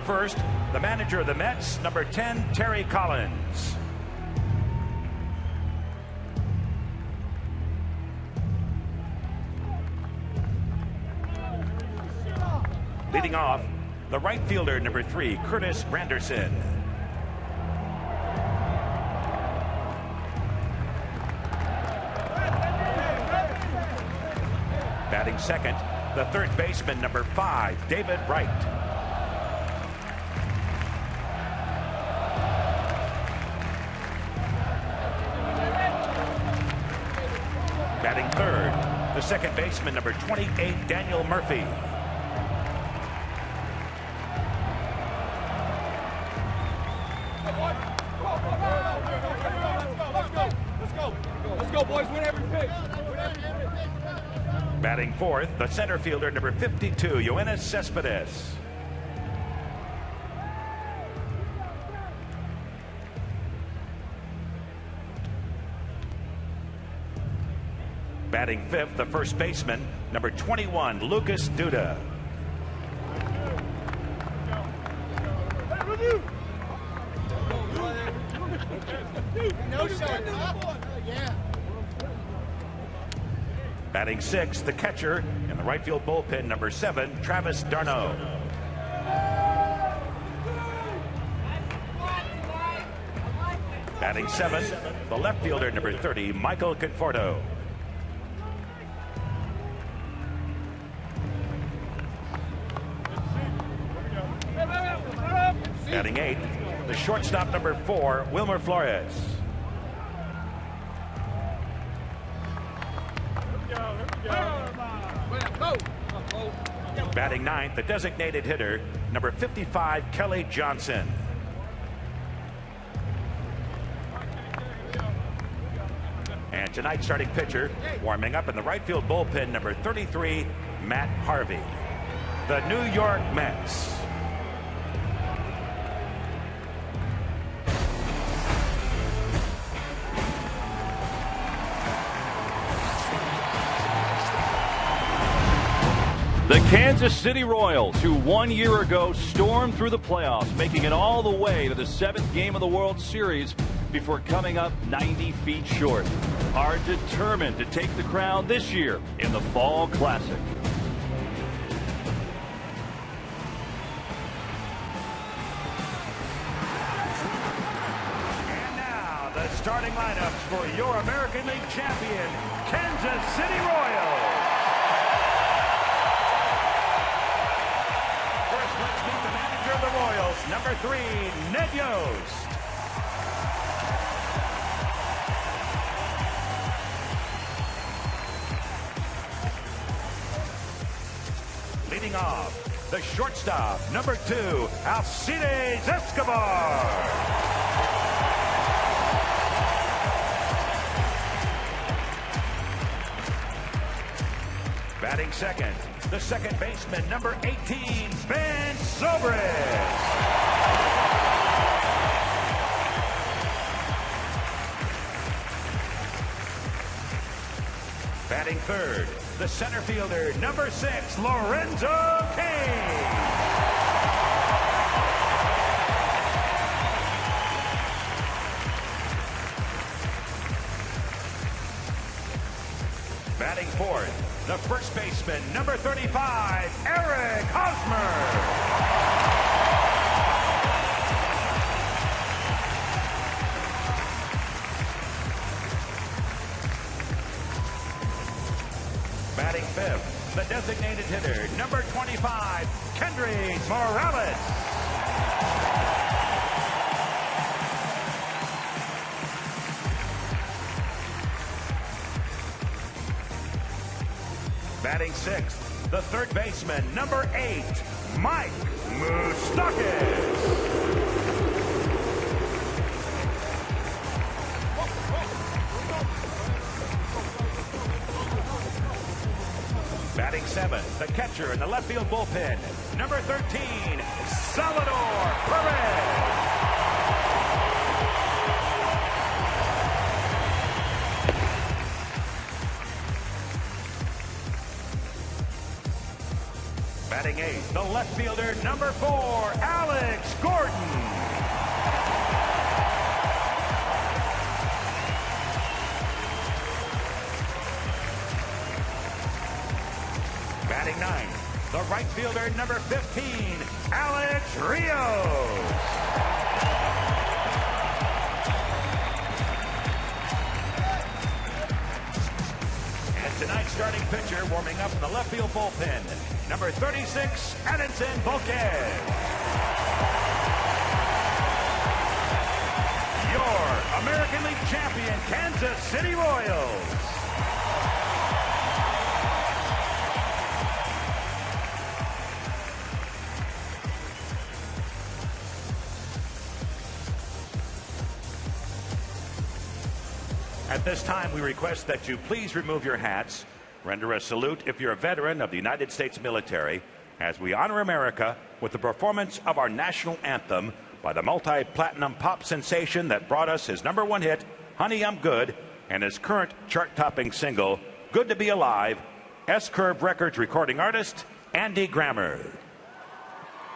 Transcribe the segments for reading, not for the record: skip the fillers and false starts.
first, the manager of the Mets, number 10, Terry Collins. Leading off, the right fielder, number 3, Curtis Granderson. Batting second, the third baseman, number 5, David Wright. Batting third, the second baseman, number 28, Daniel Murphy. Let's go, boys. Win every pitch. Batting fourth, the center fielder, number 52, Yoenis Cespedes. Batting fifth, the first baseman, number 21, Lucas Duda. Batting sixth, the catcher in the right field bullpen, number 7, Travis d'Arnaud. Batting seventh, the left fielder, number 30, Michael Conforto. Batting eighth, the shortstop, number 4, Wilmer Flores. Batting ninth, the designated hitter, number 55, Kelly Johnson. And tonight's starting pitcher, warming up in the right field bullpen, number 33, Matt Harvey. The New York Mets. The Kansas City Royals, who 1 year ago stormed through the playoffs, making it all the way to the 7th game of the World Series before coming up 90 feet short, are determined to take the crown this year in the Fall Classic. And now, the starting lineups for your American League champion, Kansas City Royals. Let's meet the manager of the Royals, number 3, Ned Yost. Leading off, the shortstop, number 2, Alcides Escobar. Batting second, the second baseman, number 18, Ben Zobrist. Batting third, the center fielder, number 6, Lorenzo Cain. Batting fourth, the first baseman, number 35, Eric Hosmer. Batting fifth, the designated hitter, number 25, Kendrys Morales. Batting sixth, the third baseman, number 8, Mike Moustakas. Batting seventh, the catcher in the left field bullpen, number 13, Salvador Perez. Batting eighth, the left fielder, number 4, Alex Gordon. Batting ninth, the right fielder, number 15, Alex Rios. Tonight's starting pitcher warming up in the left field bullpen, number 36, Edinson Volquez. Your American League champion, Kansas City Royals. At this time, we request that you please remove your hats, render a salute if you're a veteran of the United States military, as we honor America with the performance of our national anthem by the multi-platinum pop sensation that brought us his #1 hit, Honey, I'm Good, and his current chart-topping single, Good to Be Alive, S-Curve Records recording artist, Andy Grammer.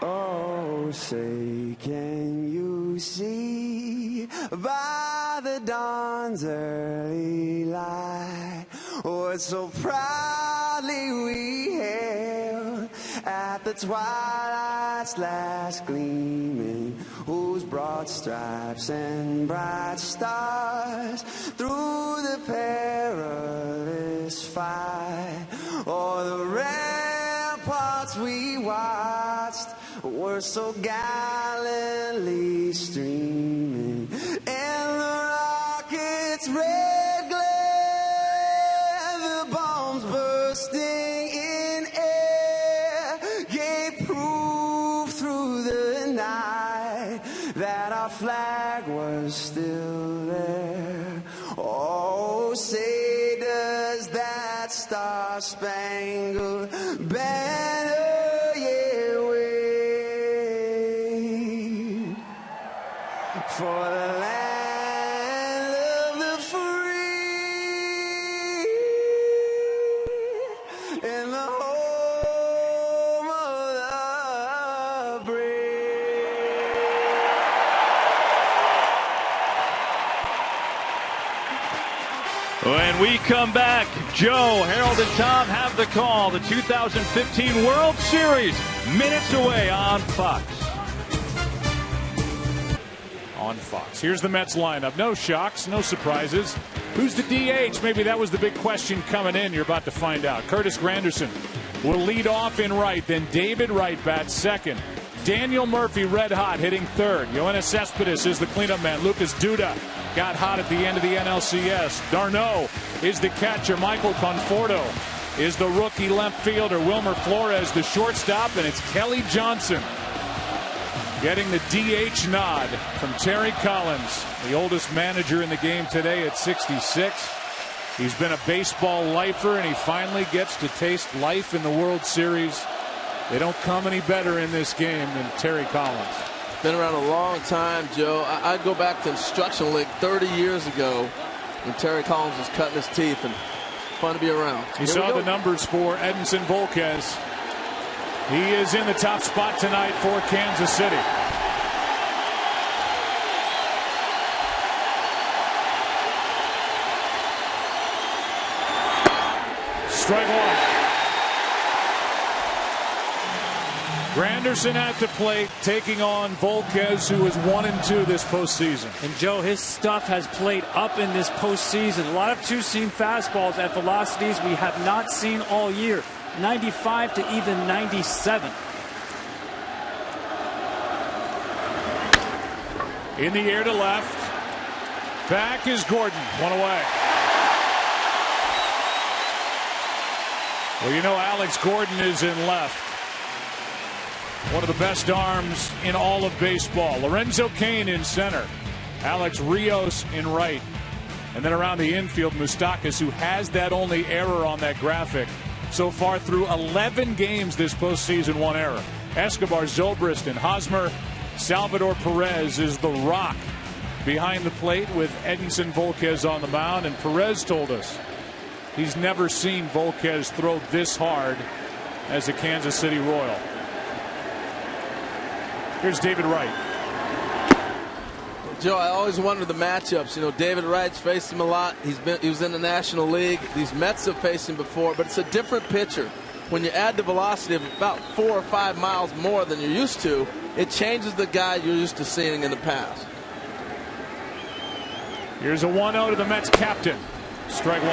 Oh, say, can you see by the dawn's early light what so proudly we hailed at the twilight's last gleaming, whose broad stripes and bright stars through the perilous fight o'er the ramparts we watched were so gallantly streaming, and the rocket's red glare, the bombs bursting in air, gave proof through the night that our flag was still there. Oh, say does that star-spangled banner for the land of the free and the home of the brave. When we come back, Joe, Harold, and Tom have the call. The 2015 World Series, minutes away on Fox. On Fox. Here's the Mets lineup. No shocks, no surprises. Who's the DH? Maybe that was the big question coming in. You're about to find out. Curtis Granderson will lead off in right. Then David Wright bats second. Daniel Murphy red hot hitting third. Yoenis Cespedes is the cleanup man. Lucas Duda got hot at the end of the NLCS. Darno is the catcher. Michael Conforto is the rookie left fielder. Wilmer Flores the shortstop. And it's Kelly Johnson getting the DH nod from Terry Collins, the oldest manager in the game today at 66. He's been a baseball lifer, and he finally gets to taste life in the World Series. They don't come any better in this game than Terry Collins. Been around a long time, Joe. I go back to Instruction League 30 years ago when Terry Collins was cutting his teeth, and fun to be around. You saw the numbers for Edinson Volquez. He is in the top spot tonight for Kansas City. Strike one. Granderson at the plate, taking on Volquez, who is 1-2 this postseason. And Joe, his stuff has played up in this postseason. A lot of two-seam fastballs at velocities we have not seen all year. 95 to even 97. In the air to left. Back is Gordon. One away. Well, you know Alex Gordon is in left. One of the best arms in all of baseball. Lorenzo Cain in center. Alex Rios in right. And then around the infield, Moustakas, who has that only error on that graphic. So far through 11 games this postseason, one error. Escobar, Zobrist, and Hosmer. Salvador Perez is the rock behind the plate with Edinson Volquez on the mound. And Perez told us he's never seen Volquez throw this hard as a Kansas City Royal. Here's David Wright. Joe, I always wonder the matchups. You know, David Wright's faced him a lot. He was in the National League. These Mets have faced him before, but it's a different pitcher. When you add the velocity of about 4 or 5 miles more than you're used to, it changes the guy you're used to seeing in the past. Here's a 1-0 to the Mets captain. Strike one.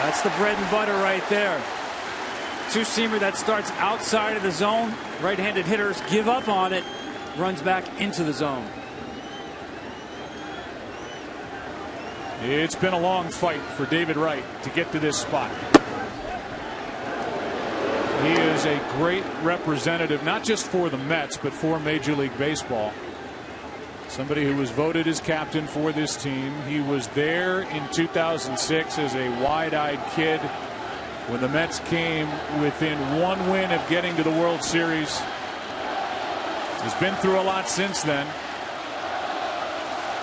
That's the bread and butter right there. Two-seamer that starts outside of the zone. Right-handed hitters give up on it. Runs back into the zone. It's been a long fight for David Wright to get to this spot. He is a great representative, not just for the Mets, but for Major League Baseball. Somebody who was voted as captain for this team. He was there in 2006 as a wide-eyed kid when the Mets came within 1 win of getting to the World Series. He's been through a lot since then.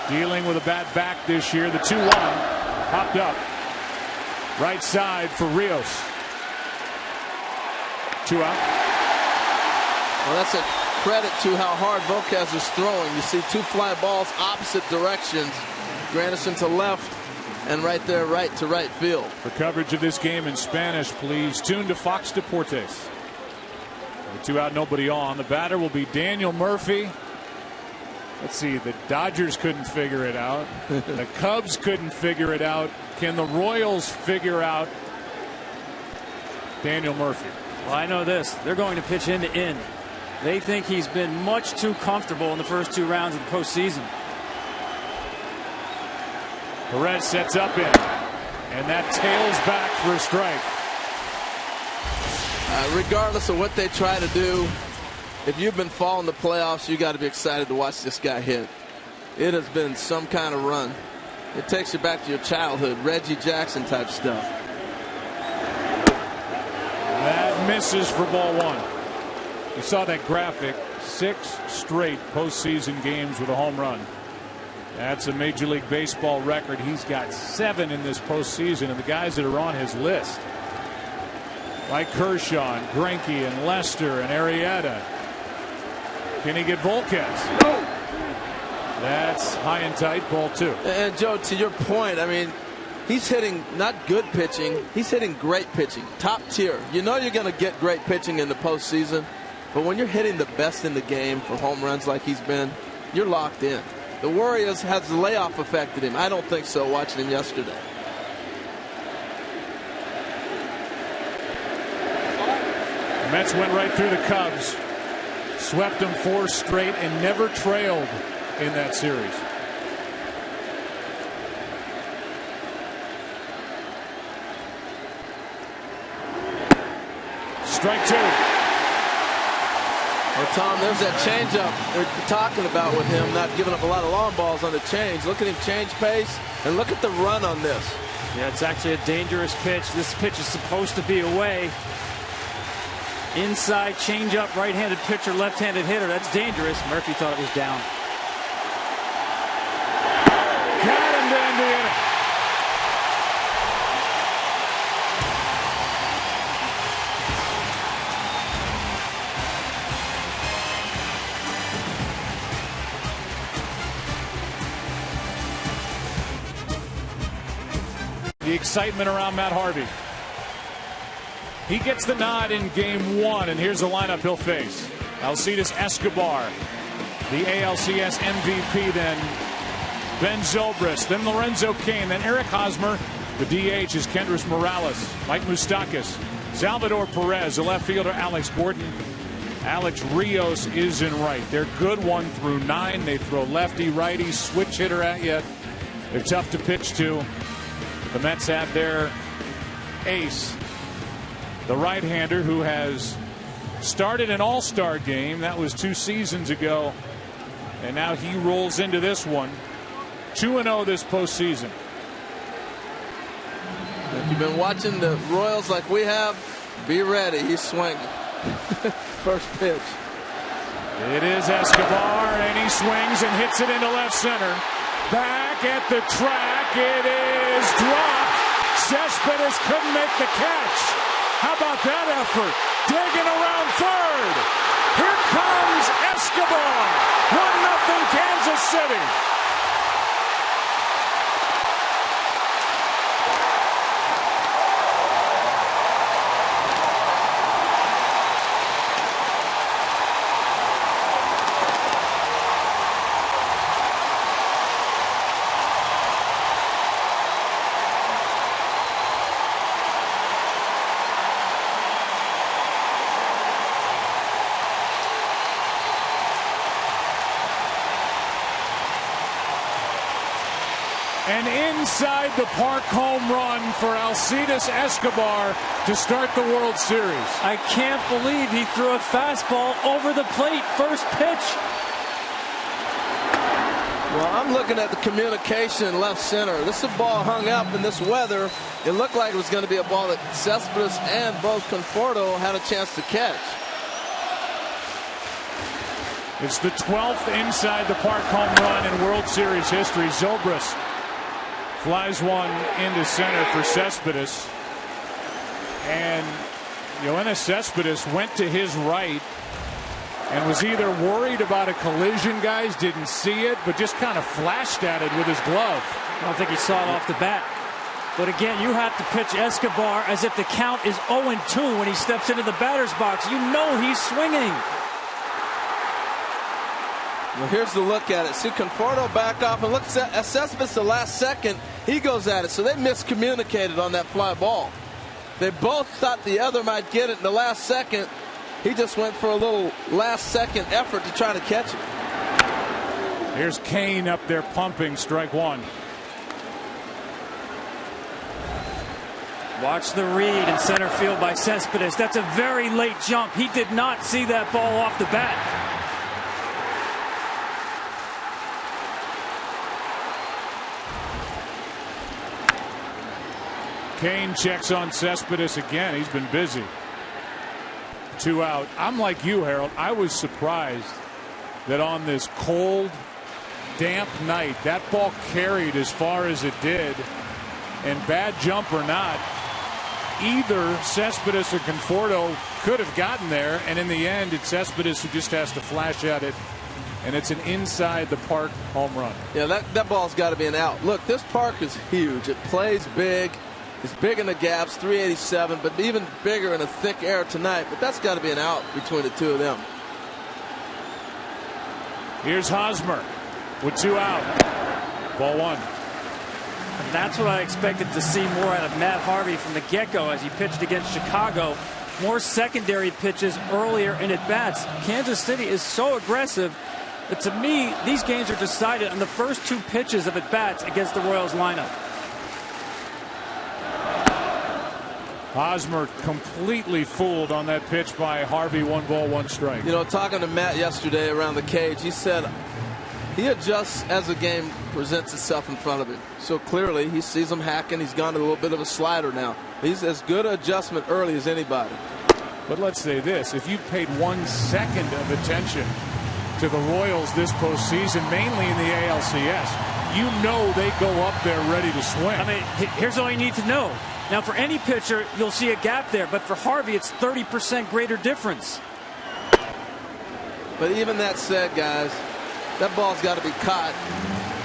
Dealing with a bad back this year. The 2-1 popped up. Right side for Rios. 2 out. Well, that's a credit to how hard Volquez is throwing. You see 2 fly balls opposite directions. Granderson to left and right there right to right field. For coverage of this game in Spanish, please tune to Fox Deportes. 2 out, nobody on. The batter will be Daniel Murphy. Let's see, the Dodgers couldn't figure it out. The Cubs couldn't figure it out. Can the Royals figure out Daniel Murphy? Well, I know this. They're going to pitch in to end. They think he's been much too comfortable in the first 2 rounds of the postseason. Perez sets up in, and that tails back for a strike. Regardless of what they try to do, if you've been following the playoffs, you got to be excited to watch this guy hit. It has been some kind of run. It takes you back to your childhood, Reggie Jackson type stuff. That misses for ball 1. You saw that graphic. 6 straight postseason games with a home run. That's a Major League Baseball record. He's got 7 in this postseason, and the guys that are on his list, like Kershaw and Greinke and Lester and Arrieta. Can he get Volquez? No. That's high and tight, ball 2. And Joe, to your point, I mean, he's hitting not good pitching, he's hitting great pitching, top tier. You know you're going to get great pitching in the postseason, but when you're hitting the best in the game for home runs like he's been, you're locked in. The worry is, has the layoff affected him? I don't think so, watching him yesterday. The Mets went right through the Cubs, swept them 4 straight, and never trailed in that series. Strike 2. Well, Tom, there's that changeup we're talking about with him, not giving up a lot of long balls on the change. Look at him change pace, and look at the run on this. Yeah, it's actually a dangerous pitch. This pitch is supposed to be away. Inside changeup, right-handed pitcher, left-handed hitter. That's dangerous. Murphy thought it was down. Got him to end the inning. The excitement around Matt Harvey. He gets the nod in game 1, and here's the lineup he'll face. Alcides Escobar, the ALCS MVP, then Ben Zobrist, then Lorenzo Cain, then Eric Hosmer. The DH is Kendrys Morales, Mike Moustakas, Salvador Perez, the left fielder Alex Gordon. Alex Rios is in right. They're good 1 through 9. They throw lefty, righty, switch hitter at you. They're tough to pitch to. The Mets have their ace, the right-hander who has started an all-star game. That was 2 seasons ago. And now he rolls into this one. 2-0 this postseason. If you've been watching the Royals like we have, be ready. He's swinging. First pitch. It is Escobar, and he swings and hits it into left center. Back at the track. It is dropped. Cespedes couldn't make the catch. How about that effort? Digging around third. Here comes Escobar. 1-0 Kansas City. An inside the park home run for Alcides Escobar to start the World Series. I can't believe he threw a fastball over the plate first pitch. Well, I'm looking at the communication left center. This is a ball hung up in this weather. It looked like it was going to be a ball that Cespedes and both Conforto had a chance to catch. It's the 12th inside the park home run in World Series history. Zobrist flies one into center for Cespedes. And Yoenis Cespedes went to his right and was either worried about a collision, guys, didn't see it, but just kind of flashed at it with his glove. I don't think he saw it off the bat. But again, you have to pitch Escobar as if the count is 0-2 when he steps into the batter's box. You know he's swinging. Well, here's the look at it. See Conforto back off and look at Cespedes the last second. He goes at it. So they miscommunicated on that fly ball. They both thought the other might get it in the last second. He just went for a little last second effort to try to catch it. Here's Kane up there pumping, strike one. Watch the read in center field by Cespedes. That's a very late jump. He did not see that ball off the bat. Kane checks on Cespedes again. He's been busy. 2 out. I'm like you, Harold. I was surprised that on this cold, damp night, that ball carried as far as it did. And bad jump or not, either Cespedes or Conforto could have gotten there. And in the end, it's Cespedes who just has to flash at it. And it's an inside the park home run. Yeah, that ball's got to be an out. Look, this park is huge. It plays big. It's big in the gaps, 387, but even bigger in a thick air tonight. But that's got to be an out between the two of them. Here's Hosmer with 2 out. Ball one. And that's what I expected to see more out of Matt Harvey from the get-go as he pitched against Chicago. More secondary pitches earlier in at-bats. Kansas City is so aggressive that to me, these games are decided on the first 2 pitches of at-bats against the Royals lineup. Hosmer completely fooled on that pitch by Harvey. 1 ball, 1 strike. You know, talking to Matt yesterday around the cage, he said he adjusts as the game presents itself in front of him. So clearly he sees him hacking. He's gone to a little bit of a slider now. He's as good an adjustment early as anybody. But let's say this. If you paid 1 second of attention to the Royals this postseason, mainly in the ALCS, you know they go up there ready to swing. I mean, here's all you need to know. Now, for any pitcher, you'll see a gap there. But for Harvey, it's 30% greater difference. But even that said, guys, that ball's got to be caught.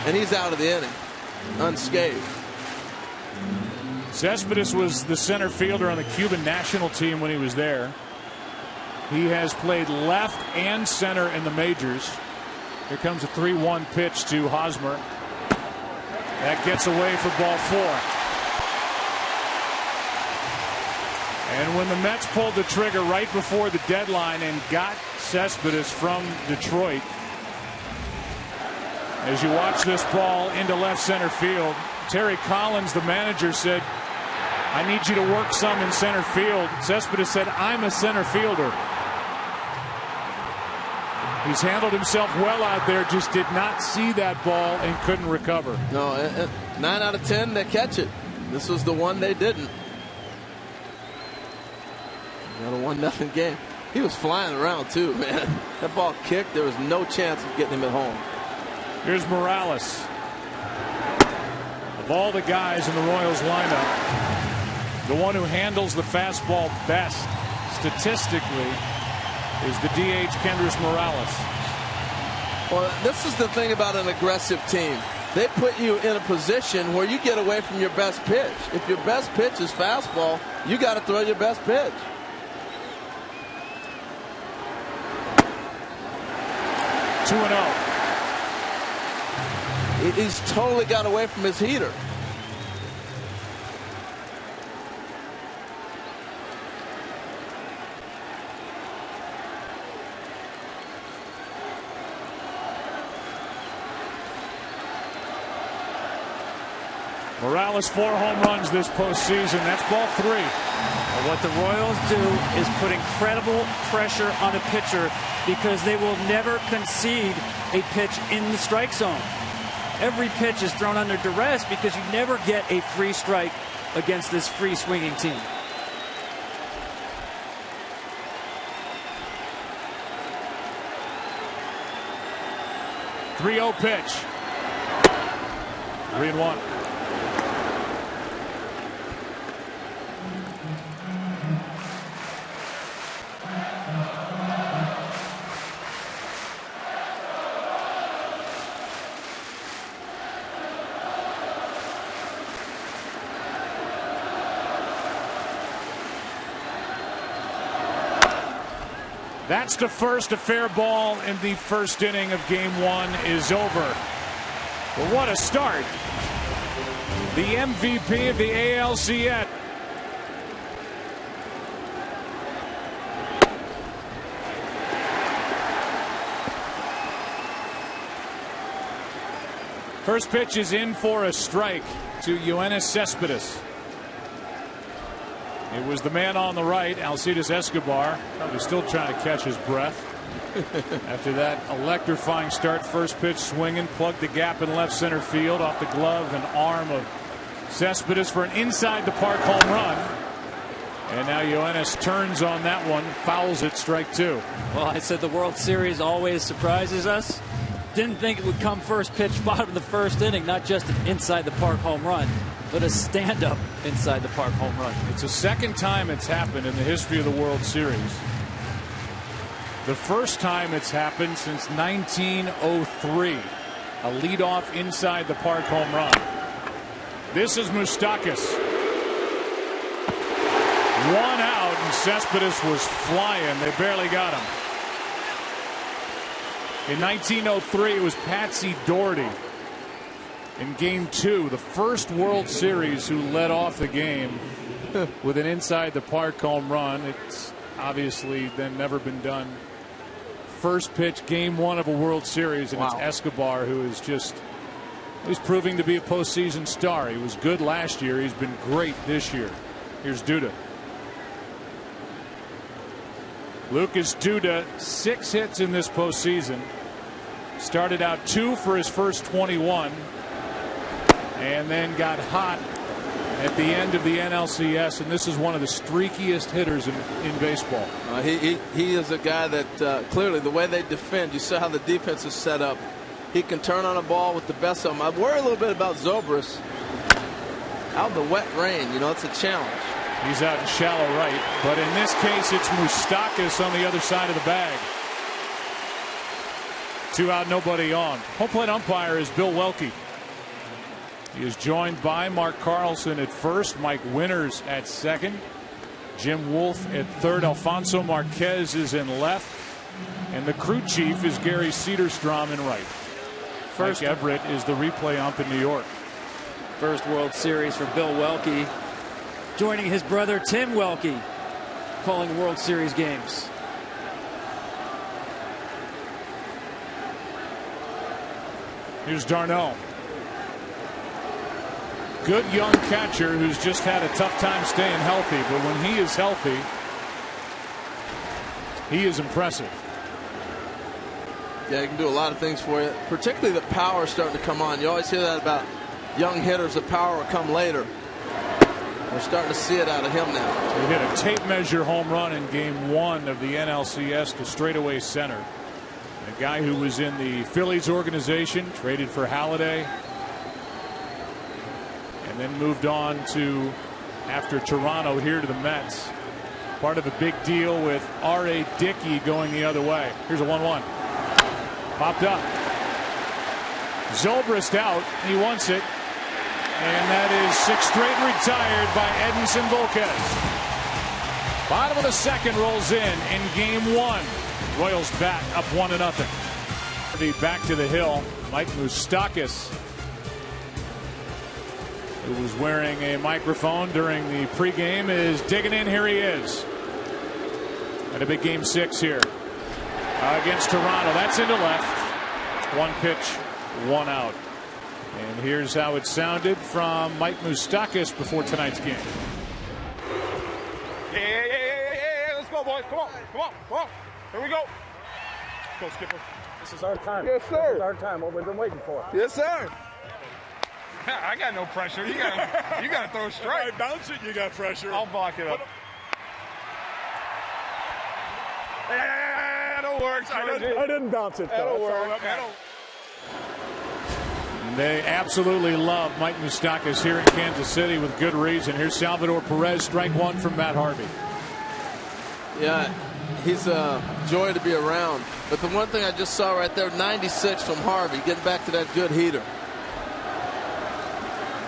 And he's out of the inning unscathed. Cespedes was the center fielder on the Cuban national team when he was there. He has played left and center in the majors. Here comes a 3-1 pitch to Hosmer. That gets away for ball 4. And when the Mets pulled the trigger right before the deadline and got Cespedes from Detroit, as you watch this ball into left center field, Terry Collins, the manager, said, I need you to work some in center field. Cespedes said, I'm a center fielder. He's handled himself well out there, just did not see that ball and couldn't recover. No, 9 out of 10, they catch it. This was the one they didn't. Got a 1-0 game. He was flying around too, man. That ball kicked. There was no chance of getting him at home. Here's Morales. Of all the guys in the Royals lineup, The one who handles the fastball best statistically is the DH Kendrys Morales. Well, this is the thing about an aggressive team. They put you in a position where you get away from your best pitch. If your best pitch is fastball, you got to throw your best pitch. Two and 0. He's totally got away from his heater. Morales 4 home runs this postseason. That's ball 3. What the Royals do is put incredible pressure on a pitcher because they will never concede a pitch in the strike zone. Every pitch is thrown under duress because you never get a free strike against this free swinging team. The 3-0 pitch. 3-1. That's the first. A fair ball in the first inning of Game 1 is over. Well, what a start. The MVP of the ALCS. First pitch is in for a strike to Yoenis Cespedes. It was the man on the right, Alcides Escobar, probably still trying to catch his breath. After that electrifying start, first pitch swinging, plugged the gap in left center field off the glove and arm of Cespedes for an inside the park home run. And now Yoenis turns on that one, fouls it, strike 2. Well, I said the World Series always surprises us. Didn't think it would come first pitch bottom of the first inning, not just an inside the park home run, but a stand-up inside the park home run. It's the second time it's happened in the history of the World Series. The first time it's happened since 1903. A leadoff inside the park home run. This is Moustakas. 1 out, and Cespedes was flying. They barely got him. In 1903, it was Patsy Doherty in Game 2, the first World Series, who led off the game with an inside the park home run. It's obviously then never been done. First pitch, Game 1 of a World Series, and It's Escobar, who is just, he's proving to be a postseason star. He was good last year. He's been great this year. Here's Duda. Lucas Duda, 6 hits in this postseason. Started out 2 for his first 21, and then got hot at the end of the NLCS, and this is one of the streakiest hitters in baseball. He is a guy that clearly the way they defend, you saw how the defense is set up. He can turn on a ball with the best of them. I worry a little bit about Zobrist out in the wet rain. You know, it's a challenge. He's out in shallow right, but in this case it's Moustakas on the other side of the bag. 2 out, nobody on. Home plate umpire is Bill Welke. He is joined by Mark Carlson at first, Mike Winters at second, Jim Wolf at third, Alfonso Marquez is in left, and the crew chief is Gary Cederstrom in right. Mike Everett is the replay ump in New York. First World Series for Bill Welke, joining his brother Tim Welke, calling World Series games. Here's Darno. Good young catcher who's just had a tough time staying healthy, but when he is healthy, he is impressive. Yeah, he can do a lot of things for you, particularly the power starting to come on. You always hear that about young hitters, the power will come later. We're starting to see it out of him now. He hit a tape measure home run in Game 1 of the NLCS to straightaway center. A guy who was in the Phillies organization, traded for Halladay, and then moved on to after Toronto here to the Mets. Part of a big deal with R.A. Dickey going the other way. Here's a 1-1. Popped up. Zobrist out. He wants it. And that is 6 straight retired by Edinson Volquez. Bottom of the second rolls in game 1. Royals back up 1-0. Back to the hill. Mike Moustakas, who was wearing a microphone during the pregame, is digging in. Here he is. And a big game 6 here against Toronto. That's into left. 1 pitch, 1 out. And here's how it sounded from Mike Moustakas before tonight's game. Hey, let's go, boys. Come on. Here we go. Let's go, Skipper. This is our time. Yes, sir. This is our time. What we've been waiting for. Yes, sir. I got no pressure. You got to throw a strike. If I bounce it, you got pressure. I'll block it up. That'll work. I didn't bounce it, though. That'll work. They absolutely love Mike Moustakas here in Kansas City with good reason. Here's Salvador Perez, strike 1 from Matt Harvey. Yeah, he's a joy to be around. But the one thing I just saw right there, 96 from Harvey, getting back to that good heater.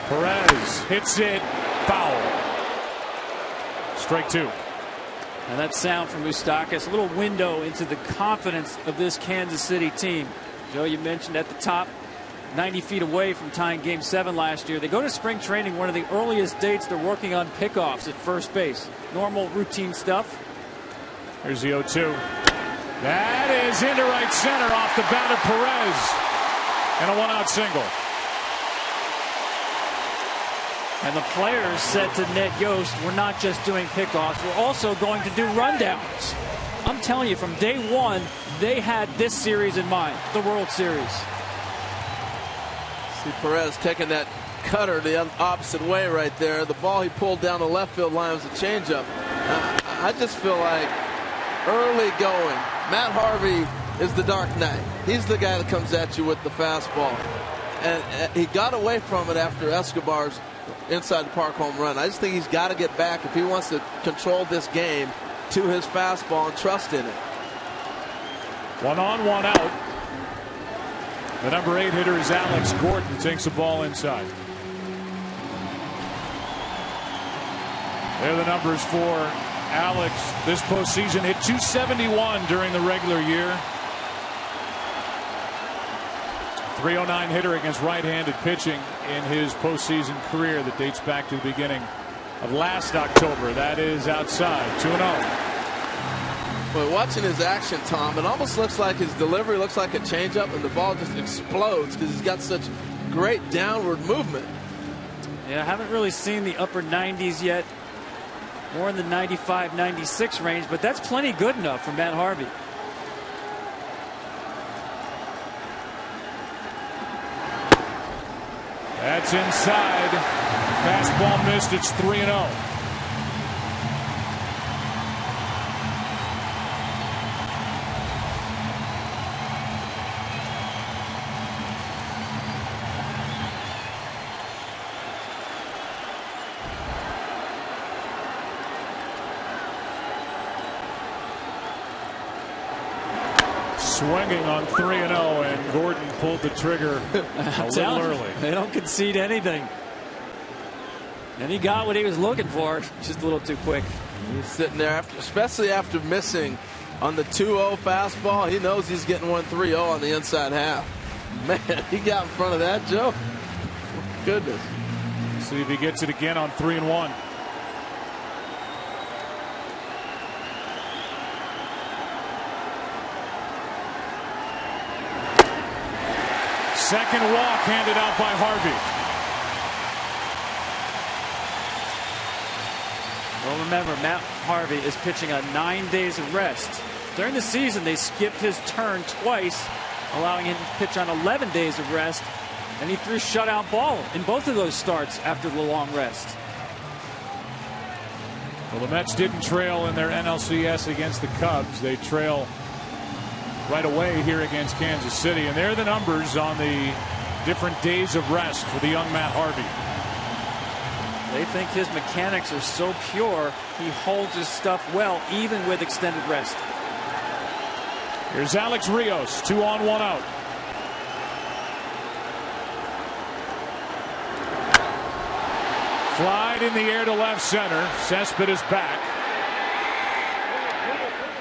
Perez hits it, foul. Strike 2. And that sound from Moustakas, a little window into the confidence of this Kansas City team. Joe, you mentioned at the top, 90 feet away from tying game 7 last year. They go to spring training, one of the earliest dates. They're working on pickoffs at first base. Normal routine stuff. Here's the 0-2. That is into right center off the bat of Perez. And a 1-out single. And the players said to Ned Yost, we're not just doing pickoffs, we're also going to do rundowns. I'm telling you, from day 1, they had this series in mind, the World Series. See Perez taking that cutter the opposite way right there. The ball he pulled down the left field line was a changeup. I just feel like early going, Matt Harvey is the Dark Knight. He's the guy that comes at you with the fastball. And he got away from it after Escobar's inside the park home run. I just think he's got to get back if he wants to control this game to his fastball and trust in it. 1 on, 1 out. The number 8 hitter is Alex Gordon. Takes the ball inside. There are the numbers for Alex this postseason. Hit .271 during the regular year. .309 hitter against right-handed pitching in his postseason career that dates back to the beginning of last October. That is outside. 2-0. Well, watching his action, Tom, it almost looks like his delivery looks like a changeup, and the ball just explodes because he's got such great downward movement. Yeah, I haven't really seen the upper 90s yet. More in the 95, 96 range, but that's plenty good enough for Matt Harvey. That's inside. Fastball missed. It's 3-0. Swinging on 3-0, and Gordon pulled the trigger a little early. They don't concede anything. And he got what he was looking for, just a little too quick. He's sitting there, especially after missing on the 2-0 fastball. He knows he's getting 1-3-0 on the inside half. Man, he got in front of that, Joe. Goodness. See if he gets it again on 3-1. Second walk handed out by Harvey. Well, remember, Matt Harvey is pitching on 9 days of rest. During the season, they skipped his turn twice, allowing him to pitch on 11 days of rest, and he threw shutout ball in both of those starts after the long rest. Well, the Mets didn't trail in their NLCS against the Cubs. They trail right away here against Kansas City, and there are the numbers on the different days of rest for the young Matt Harvey. They think his mechanics are so pure, he holds his stuff well, even with extended rest. Here's Alex Rios, 2 on, 1 out. Flied in the air to left center. Cespedes back.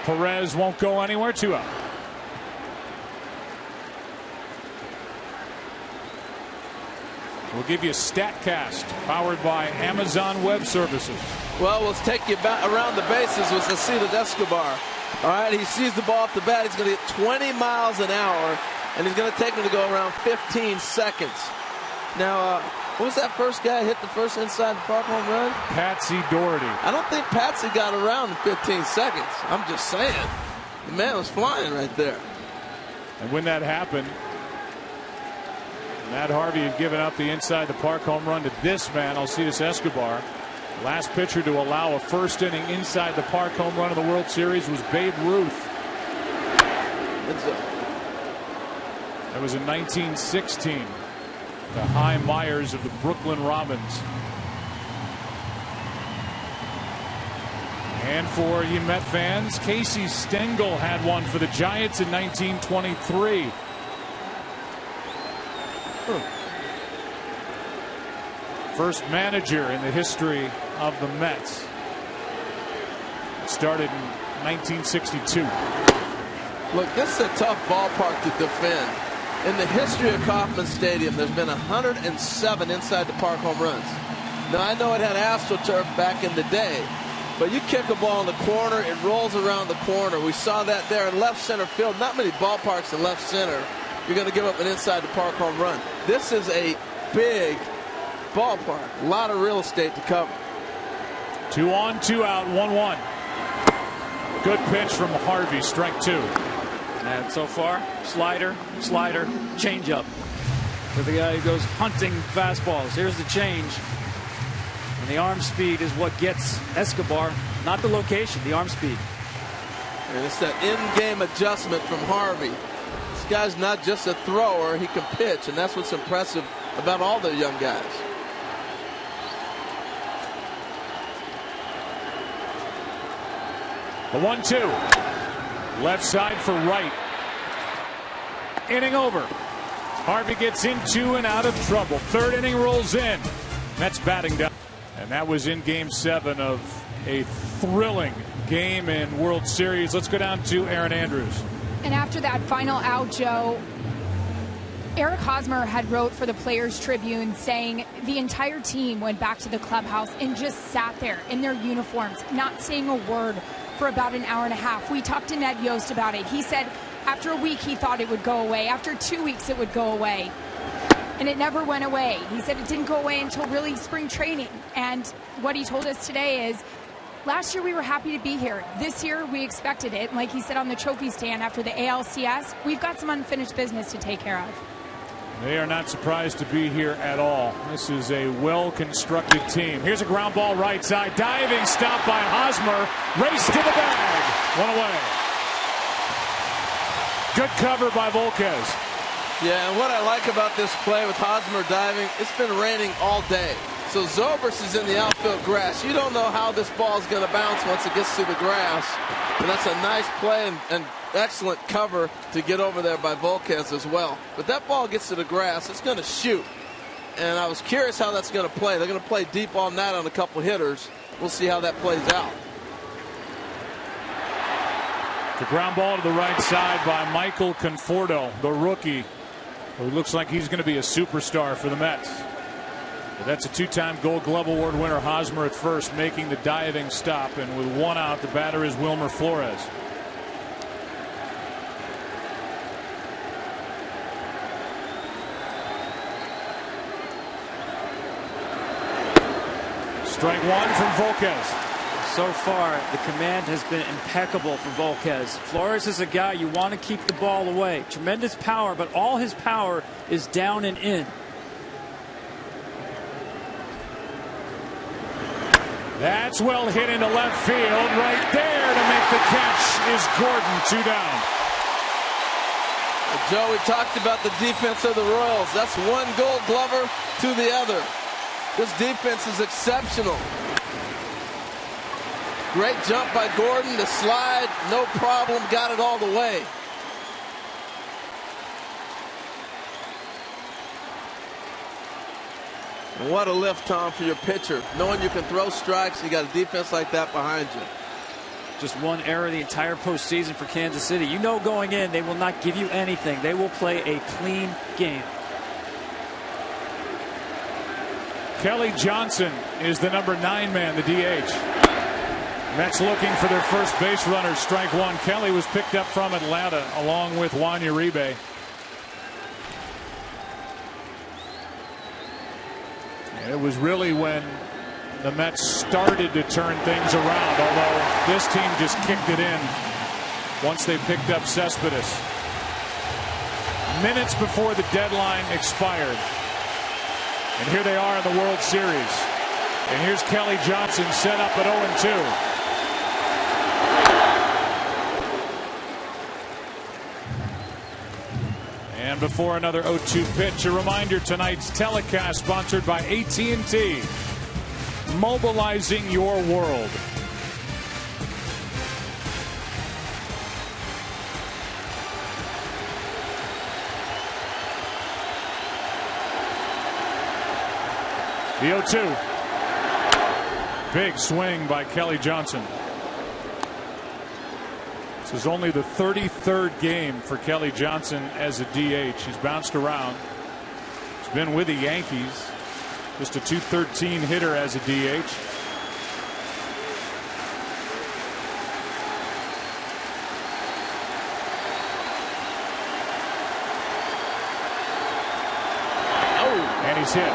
Perez won't go anywhere. 2 out. We'll give you a StatCast powered by Amazon Web Services. Well, let's take you back around the bases with Seria Escobar. All right, he sees the ball off the bat. He's going to get 20 miles an hour, and he's going to take him to go around 15 seconds. Now, what was that first guy hit the first inside the park home run? Patsy Doherty. I don't think Patsy got around in 15 seconds. I'm just saying. The man was flying right there. And when that happened, Matt Harvey had given up the inside the park home run to this man, Alcides Escobar. Last pitcher to allow a first inning inside the park home run in the World Series was Babe Ruth. That was in 1916. The High Myers of the Brooklyn Robins. And for you Met fans, Casey Stengel had one for the Giants in 1923. First manager in the history of the Mets. It started in 1962. Look, this is a tough ballpark to defend. In the history of Kauffman Stadium, there's been 107 inside the park home runs. Now, I know it had AstroTurf back in the day, but you kick a ball in the corner, it rolls around the corner. We saw that there in left center field. Not many ballparks in left center you're going to give up an inside the park home run. This is a big ballpark. A lot of real estate to cover. 2 on, 2 out, 1-1. Good pitch from Harvey, strike 2. And so far, slider, changeup. For the guy who goes hunting fastballs. Here's the change. And the arm speed is what gets Escobar, not the location, the arm speed. And it's that in-game adjustment from Harvey. This guy's not just a thrower, he can pitch, and that's what's impressive about all the young guys. The 1-2. Left side for right. Inning over. Harvey gets into and out of trouble. Third inning rolls in. Mets batting down. And that was in Game 7 of a thrilling game in World Series. Let's go down to Aaron Andrews. And after that final out, Joe, Eric Hosmer had wrote for the Players Tribune saying the entire team went back to the clubhouse and just sat there in their uniforms, not saying a word for about an hour and a half. We talked to Ned Yost about it. He said after a week he thought it would go away. After 2 weeks it would go away. And it never went away. He said it didn't go away until really spring training. And what he told us today is last year we were happy to be here. This year we expected it. And like he said on the trophy stand after the ALCS, we've got some unfinished business to take care of. They are not surprised to be here at all. This is a well-constructed team. Here's a ground ball right side. Diving stop by Hosmer. Race to the bag. One away. Good cover by Volquez. Yeah, and what I like about this play with Hosmer diving, it's been raining all day. So Zobrist is in the outfield grass. You don't know how this ball is going to bounce once it gets to the grass. And that's a nice play and excellent cover to get over there by Volquez as well. But that ball gets to the grass, it's going to shoot. And I was curious how that's going to play. They're going to play deep all night on a couple hitters. We'll see how that plays out. The ground ball to the right side by Michael Conforto, the rookie, who looks like he's going to be a superstar for the Mets. But that's a two-time Gold Glove Award winner Hosmer at first, making the diving stop. And with 1 out, the batter is Wilmer Flores. Strike 1 from Volquez. So far, the command has been impeccable for Volquez. Flores is a guy you want to keep the ball away. Tremendous power, but all his power is down and in. That's well hit into left field. Right there to make the catch is Gordon. 2 down. Joe, we talked about the defense of the Royals. That's one Gold Glover to the other. This defense is exceptional. Great jump by Gordon. The slide, no problem. Got it all the way. And what a lift, Tom, for your pitcher. Knowing you can throw strikes, you got a defense like that behind you. Just one error the entire postseason for Kansas City. You know going in, they will not give you anything. They will play a clean game. Kelly Johnson is the number 9 man, the DH. Mets looking for their first base runner, strike one. Kelly was picked up from Atlanta along with Juan Uribe. And it was really when the Mets started to turn things around, although this team just kicked it in once they picked up Cespedes. Minutes before the deadline expired. And here they are in the World Series. And here's Kelly Johnson set up at 0-2. And before another 0-2 pitch, a reminder, tonight's telecast sponsored by AT&T. Mobilizing your world. The 0-2. Big swing by Kelly Johnson. This is only the 33rd game for Kelly Johnson as a DH. He's bounced around. He's been with the Yankees. Just a .213 hitter as a DH. And he's hit.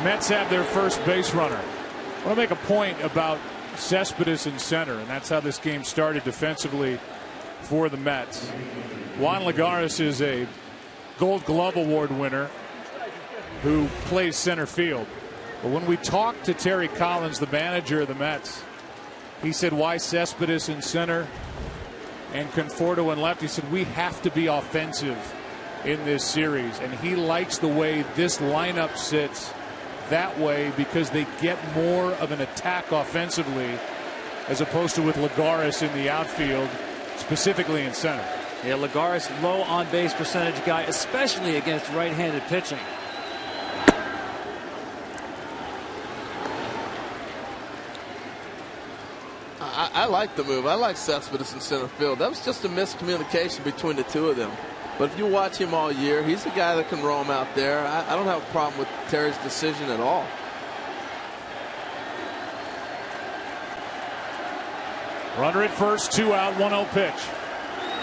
Mets have their first base runner. I want to make a point about Cespedes in center, and that's how this game started defensively for the Mets. Juan Lagares is a Gold Glove Award winner who plays center field. But when we talked to Terry Collins, the manager of the Mets, he said, why Cespedes in center and Conforto in left? He said, we have to be offensive in this series, and he likes the way this lineup sits that way because they get more of an attack offensively as opposed to with Lagares in the outfield, specifically in center. Yeah, Lagares, low on base percentage guy, especially against right-handed pitching. I like the move. I like Cespedes in center field. That was just a miscommunication between the two of them. But if you watch him all year, he's a guy that can roam out there. I don't have a problem with Terry's decision at all. Runner at first, 2 out, 1-0 pitch.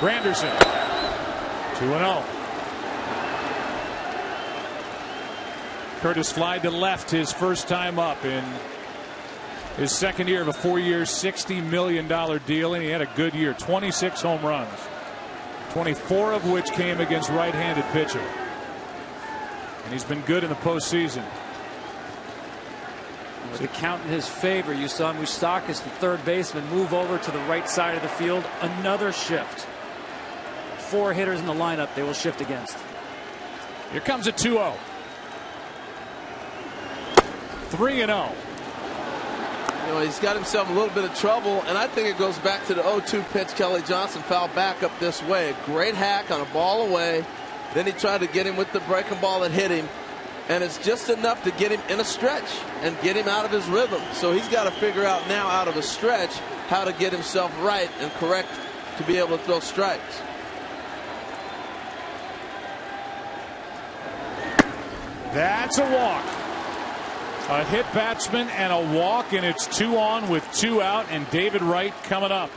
Granderson, 2-0. Curtis flied to left his first time up in his second year of a 4-year, $60 million deal, and he had a good year. 26 home runs. 24 of which came against right-handed pitching. And he's been good in the postseason. With the count in his favor, you saw Moustakas, the third baseman, move over to the right side of the field. Another shift. 4 hitters in the lineup they will shift against. Here comes a 2-0. 3-0. You know, he's got himself a little bit of trouble, and I think it goes back to the 0-2 pitch. Kelly Johnson fouled back up this way. A great hack on a ball away. Then he tried to get him with the breaking ball that hit him, and it's just enough to get him in a stretch and get him out of his rhythm. So he's got to figure out now, out of a stretch, how to get himself right and correct to be able to throw strikes. That's a walk. A hit batsman and a walk, and it's 2 on with 2 out, and David Wright coming up.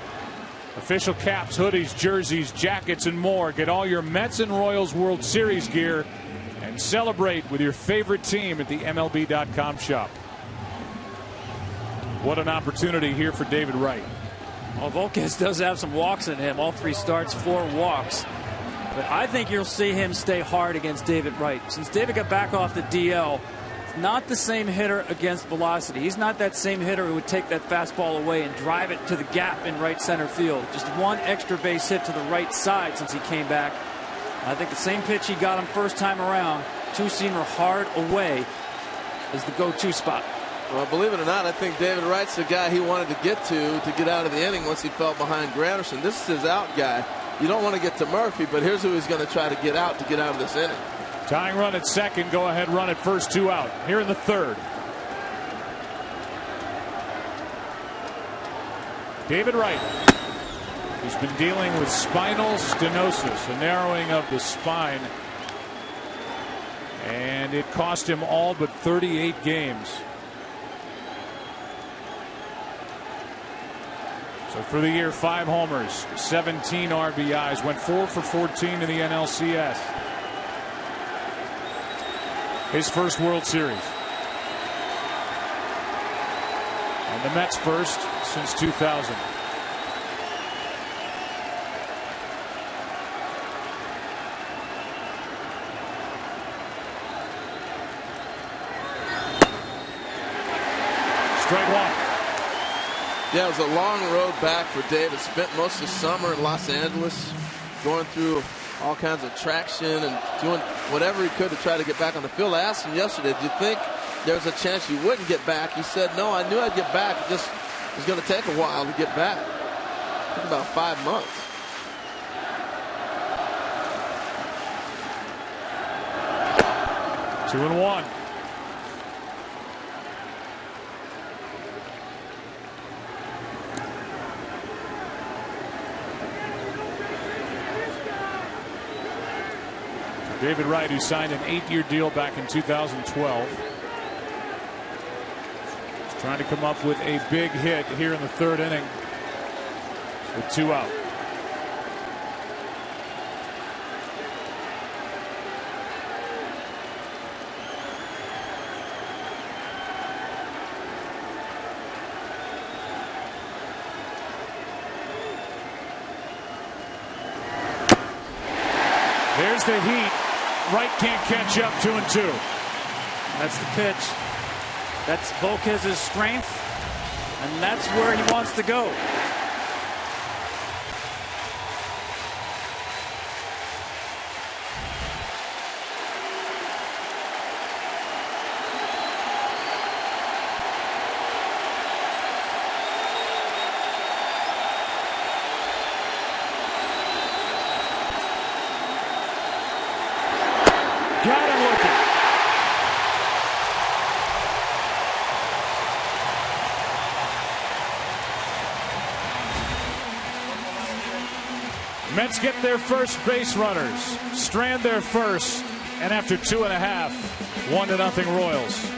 Official caps, hoodies, jerseys, jackets, and more. Get all your Mets and Royals World Series gear and celebrate with your favorite team at the MLB.com shop. What an opportunity here for David Wright. Well, Volquez does have some walks in him. All 3 starts, 4 walks. But I think you'll see him stay hard against David Wright. Since David got back off the DL, not the same hitter against velocity. He's not that same hitter who would take that fastball away and drive it to the gap in right center field. Just 1 extra base hit to the right side since he came back. I think the same pitch he got him first time around, 2-seamer hard away. is the go-to spot. Well, believe it or not, I think David Wright's the guy he wanted to get to get out of the inning once he fell behind Granderson. This is his out guy. You don't want to get to Murphy, but here's who he's going to try to get out of this inning. Tying run at second, go ahead run at first, 2 out. Here in the third. David Wright. He's been dealing with spinal stenosis, a narrowing of the spine. And it cost him all but 38 games. So for the year, 5 homers, 17 RBIs, went 4 for 14 in the NLCS. His first World Series. And the Mets first since 2000. Strike one. Yeah, it was a long road back for David. Spent most of the summer in Los Angeles going through all kinds of traction and doing whatever he could to try to get back on the field. I asked him yesterday, did you think there was a chance you wouldn't get back? He said, no, I knew I'd get back. It just was going to take a while to get back. It took about 5 months. Two and one. David Wright, who signed an 8-year deal back in 2012. He's trying to come up with a big hit here in the third inning with 2 out. There's the heat. Wright can't catch up. 2-2. That's the pitch. That's Volquez's strength, and that's where he wants to go. Got him looking. Mets get their first base runners. Strand their first, and after 2.5, 1-0 Royals.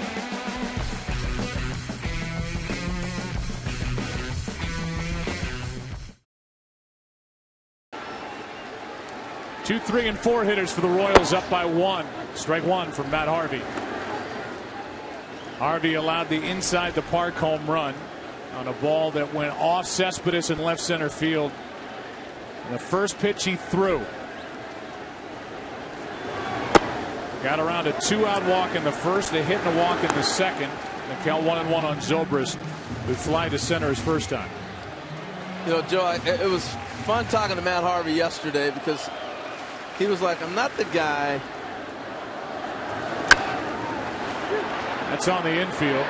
Two, 3, and 4 hitters for the Royals, up by 1. Strike one from Matt Harvey. Harvey allowed the inside the park home run on a ball that went off Cespedes in left center field. And the first pitch he threw. Got around a 2-out walk in the first, a hit and a walk in the second. The count 1-1 on Zobrist, who fly to center his first time. You know, Joe, it was fun talking to Matt Harvey yesterday because he was like, I'm not the guy. That's on the infield.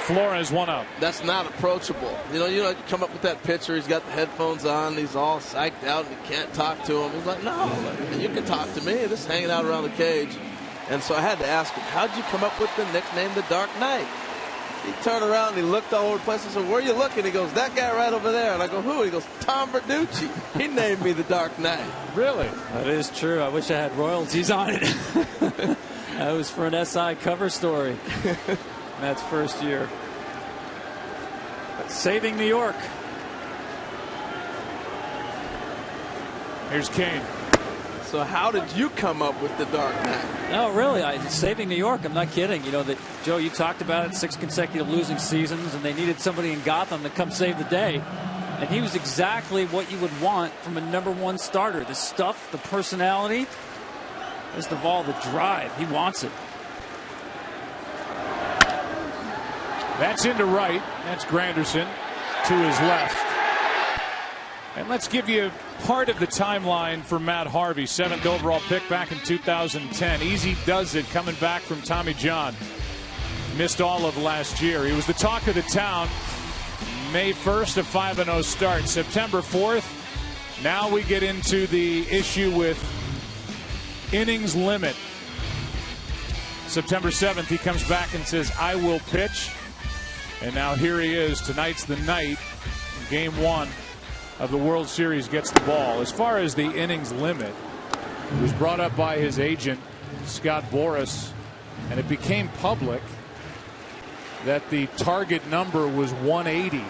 Flores 1 out. That's not approachable. You know, come up with that pitcher. He's got the headphones on. He's all psyched out, and you can't talk to him. He's like, no, you can talk to me. Just hanging out around the cage. And so I had to ask him, how'd you come up with the nickname The Dark Knight? He turned around and he looked all over the place. I said, where are you looking? He goes, that guy right over there. And I go, who? He goes, Tom Verducci. He named me The Dark Knight. Really? That is true. I wish I had royalties on it. That was for an SI cover story. Matt's first year. Saving New York. Here's Kane. So how did you come up with The Dark Knight? No, really, saving New York. I'm not kidding. You know that, Joe, you talked about it, 6 consecutive losing seasons, and they needed somebody in Gotham to come save the day. And he was exactly what you would want from a #1 starter. The stuff, the personality, just of all the drive. He wants it. That's into right. That's Granderson to his left. And let's give you part of the timeline for Matt Harvey, 7th overall pick back in 2010. Easy does it coming back from Tommy John. Missed all of last year. He was the talk of the town. May 1st, a 5-0 start. September 4th, now we get into the issue with innings limit. September 7th, he comes back and says, I will pitch. And now here he is. Tonight's the night. Game 1 of the World Series gets the ball. As far as the innings limit, it was brought up by his agent, Scott Boras, and it became public that the target number was 180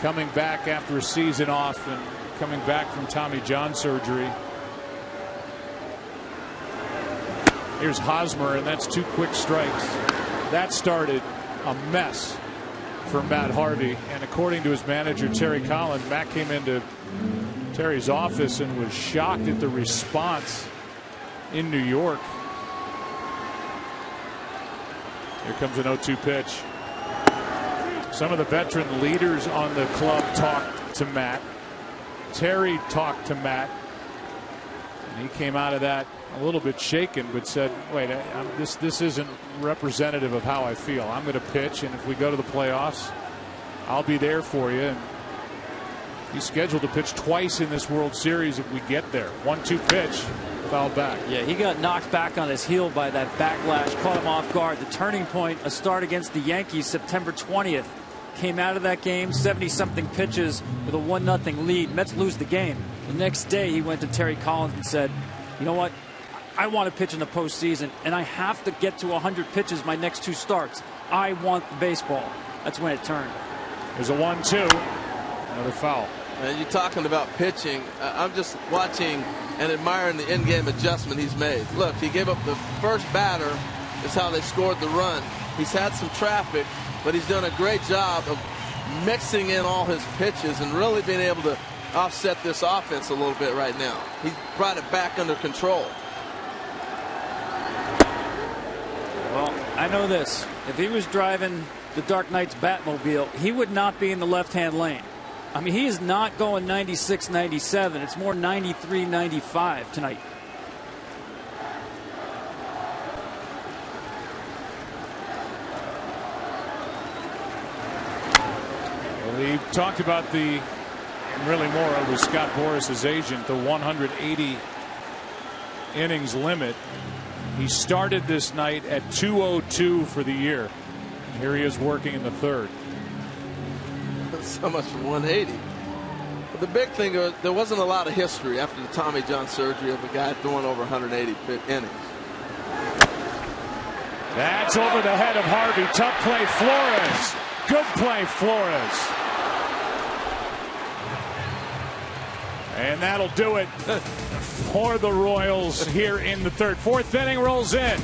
coming back after a season off and coming back from Tommy John surgery. Here's Hosmer, and that's 2 quick strikes. That started a mess for Matt Harvey, and according to his manager Terry Collins, Matt came into Terry's office and was shocked at the response in New York. Here comes an 0-2 pitch. Some of the veteran leaders on the club talked to Matt. Terry talked to Matt, and he came out of that a little bit shaken, but said, wait, this isn't representative of how I feel. I'm going to pitch, and if we go to the playoffs, I'll be there for you. And he's scheduled to pitch twice in this World Series if we get there. 1-2 pitch, fouled back. Yeah, he got knocked back on his heel by that backlash, caught him off guard. The turning point, a start against the Yankees September 20th. Came out of that game, 70-something pitches with a 1-0 lead. Mets lose the game. The next day, he went to Terry Collins and said, you know what? I want to pitch in the postseason, and I have to get to 100 pitches my next 2 starts. I want the baseball. That's when it turned. There's a 1-2. Another foul. And you're talking about pitching. I'm just watching and admiring the in-game adjustment he's made. Look, he gave up the first batter. Is how they scored the run. He's had some traffic, but he's done a great job of mixing in all his pitches and really being able to offset this offense a little bit right now. He's brought it back under control. Well, I know this. If he was driving the Dark Knight's Batmobile, he would not be in the left-hand lane. I mean, he is not going 96, 97. It's more 93, 95 tonight. Well, he talked about the, really more with Scott Boras' agent, the 180 innings limit. He started this night at 202 for the year. Here he is working in the 3rd. So much for 180. But the big thing, there wasn't a lot of history after the Tommy John surgery of a guy throwing over 180 innings. That's over the head of Harvey. Tough play, Flores. Good play, Flores. And that'll do it for the Royals here in the 3rd. 4th inning rolls in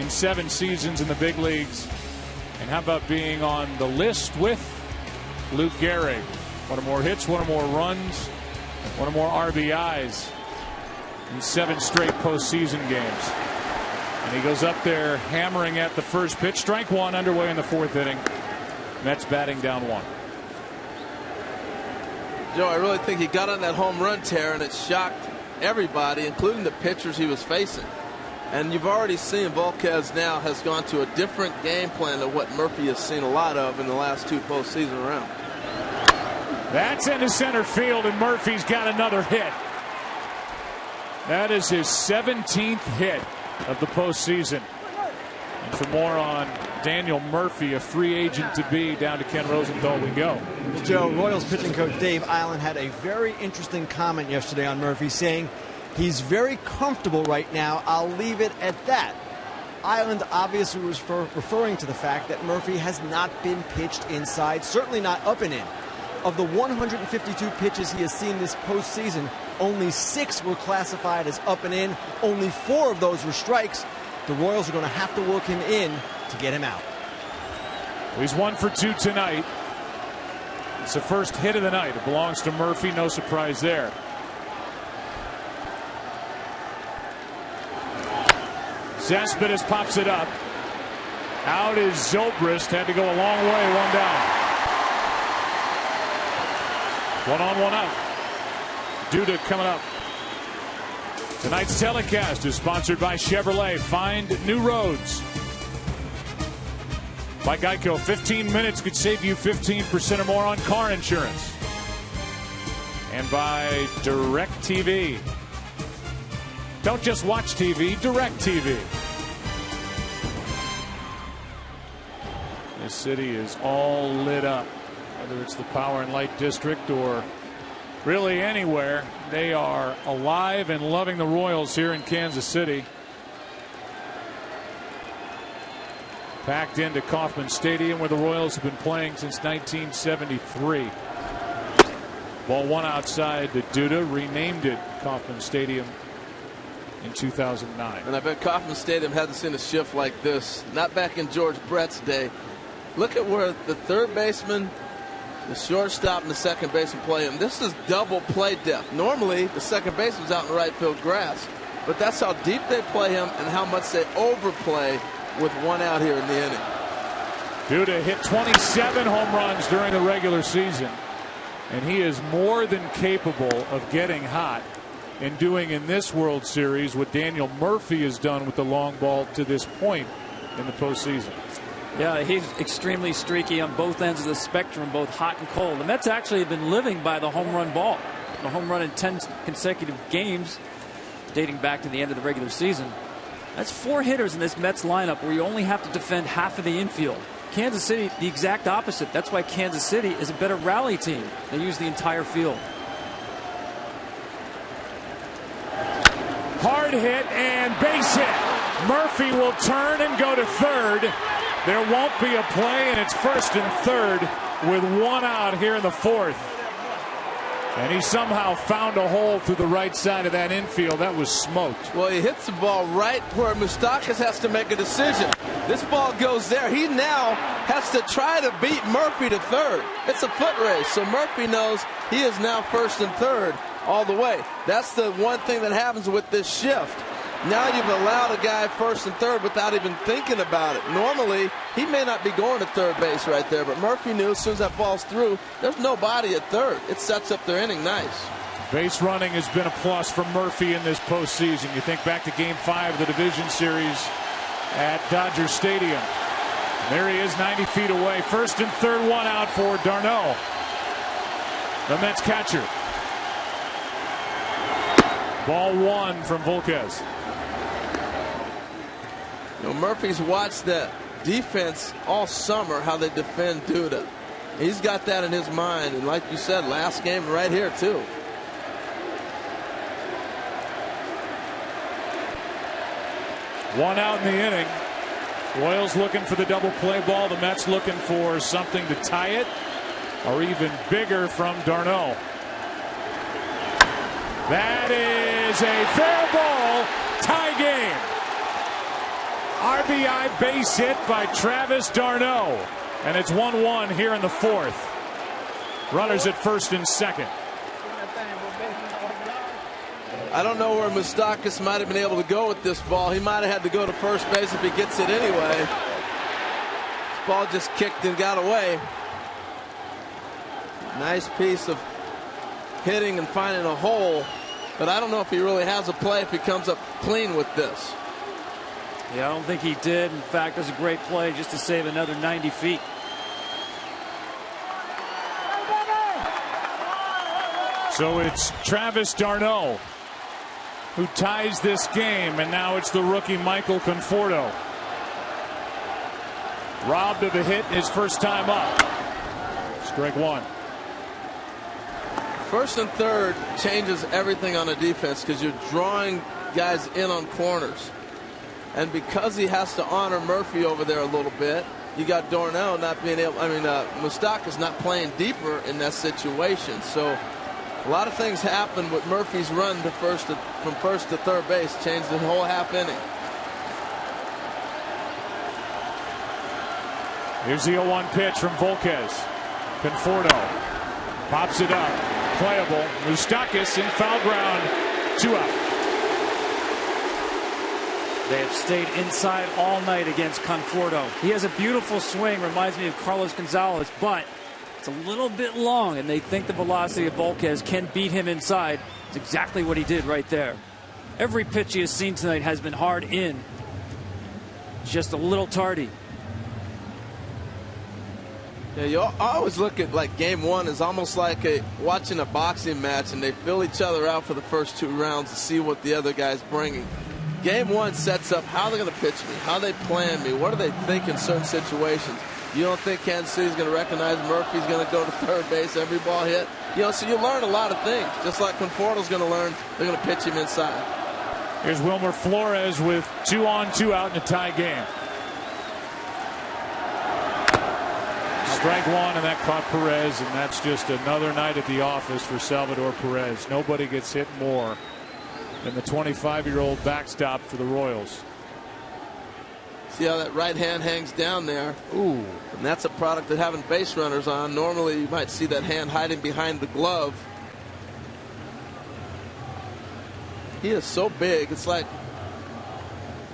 7 seasons in the big leagues. And how about being on the list with Luke Gehrig? 1 or more hits, 1 or more runs, 1 or more RBIs in 7 straight postseason games. And he goes up there hammering at the first pitch. Strike 1 underway in the 4th inning. Mets batting down 1. Joe, I really think he got on that home run tear, and it shocked everybody, including the pitchers he was facing. And you've already seen Volquez now has gone to a different game plan than what Murphy has seen a lot of in the last 2 postseason rounds. That's into center field, and Murphy's got another hit. That is his 17th hit of the postseason. And for more on Daniel Murphy, a free agent to be, down to Ken Rosenthal we go. Joe, Royals pitching coach Dave Island had a very interesting comment yesterday on Murphy, saying he's very comfortable right now. I'll leave it at that. Island obviously was referring to the fact that Murphy has not been pitched inside, certainly not up and in. Of the 152 pitches he has seen this postseason, only 6 were classified as up and in. Only 4 of those were strikes. The Royals are going to have to work him in to get him out. He's 1 for 2 tonight. It's the first hit of the night. It belongs to Murphy. No surprise there. Cespedes pops it up. Out is Zobrist. Had to go a long way. 1 down. 1 on, 1 out. Duda coming up. Tonight's telecast is sponsored by Chevrolet. Find new roads. By Geico, 15 minutes could save you 15% or more on car insurance. And by DirecTV. Don't just watch TV, DirecTV. This city is all lit up. Whether it's the Power and Light District or really anywhere, they are alive and loving the Royals here in Kansas City. Packed into Kauffman Stadium, where the Royals have been playing since 1973. Ball one outside to Duda, renamed it Kauffman Stadium in 2009. And I bet Kauffman Stadium hasn't seen a shift like this. Not back in George Brett's day. Look at where the third baseman, the shortstop, and the second baseman play him. This is double play depth. Normally, the second baseman's out in the right field grass. But that's how deep they play him and how much they overplay with one out here in the inning. Duda hit 27 home runs during the regular season. And he is more than capable of getting hot and doing in this World Series what Daniel Murphy has done with the long ball to this point in the postseason. Yeah, he's extremely streaky on both ends of the spectrum, both hot and cold. The Mets actually have been living by the home run ball. A home run in 10 consecutive games dating back to the end of the regular season. That's 4 hitters in this Mets lineup where you only have to defend half of the infield. Kansas City, the exact opposite. That's why Kansas City is a better rally team. They use the entire field. Hard hit and base hit. Murphy will turn and go to third. There won't be a play, and it's first and third with 1 out here in the 4th. And he somehow found a hole through the right side of that infield. That was smoked. Well, he hits the ball right where Moustakas has to make a decision. This ball goes there. He now has to try to beat Murphy to third. It's a foot race, so Murphy knows he is now first and third all the way. That's the one thing that happens with this shift. Now you've allowed a guy first and third without even thinking about it. Normally, he may not be going to third base right there, but Murphy knew as soon as that ball's through, there's nobody at third. It sets up their inning nice. Base running has been a plus for Murphy in this postseason. You think back to Game 5 of the division series at Dodger Stadium. There he is, 90 feet away. First and third, 1 out for d'Arnaud, the Mets catcher. Ball 1 from Volquez. You know, Murphy's watched that defense all summer, how they defend Duda. He's got that in his mind, and like you said, last game right here too. One out in the inning. Royals looking for the double play ball. The Mets looking for something to tie it, or even bigger from d'Arnaud. That is a fair ball. Tie game. RBI base hit by Travis d'Arnaud. And it's 1-1 here in the 4th. Runners at first and second. I don't know where Moustakas might have been able to go with this ball. He might have had to go to first base if he gets it anyway. This ball just kicked and got away. Nice piece of hitting and finding a hole, but I don't know if he really has a play if he comes up clean with this. Yeah, I don't think he did. In fact, it was a great play just to save another 90 feet. So it's Travis d'Arnaud who ties this game, and now it's the rookie Michael Conforto. Robbed of a hit his first time up. Strike 1. First and third changes everything on a defense because you're drawing guys in on corners. And because he has to honor Murphy over there a little bit, you got d'Arnaud not being able, Moustakas not playing deeper in that situation. So a lot of things happen with Murphy's run to from first to third base, changed the whole half inning. Here's the 0-1 pitch from Volquez. Conforto pops it up. Playable. Moustakas in foul ground. 2 out. They have stayed inside all night against Conforto. He has a beautiful swing, reminds me of Carlos Gonzalez, but It's a little bit long, and they think the velocity of Volquez can beat him inside. It's exactly what he did right there. Every pitch he has seen tonight has been hard in. Just a little tardy. Yeah, you always look at like game one is almost like watching a boxing match, and they fill each other out for the first 2 rounds to see what the other guy's bringing. Game one sets up how they're going to pitch me, how they plan me, what do they think in certain situations. You don't think Kansas City's going to recognize Murphy's going to go to third base every ball hit? So you learn a lot of things. Just like Conforto's going to learn, they're going to pitch him inside. Here's Wilmer Flores with 2 on, 2 out in a tie game. Strike one, and that caught Perez, and that's just another night at the office for Salvador Perez. Nobody gets hit more than the 25-year-old backstop for the Royals. See how that right hand hangs down there? Ooh. And that's a product of having base runners on. Normally you might see that hand hiding behind the glove. He is so big. It's like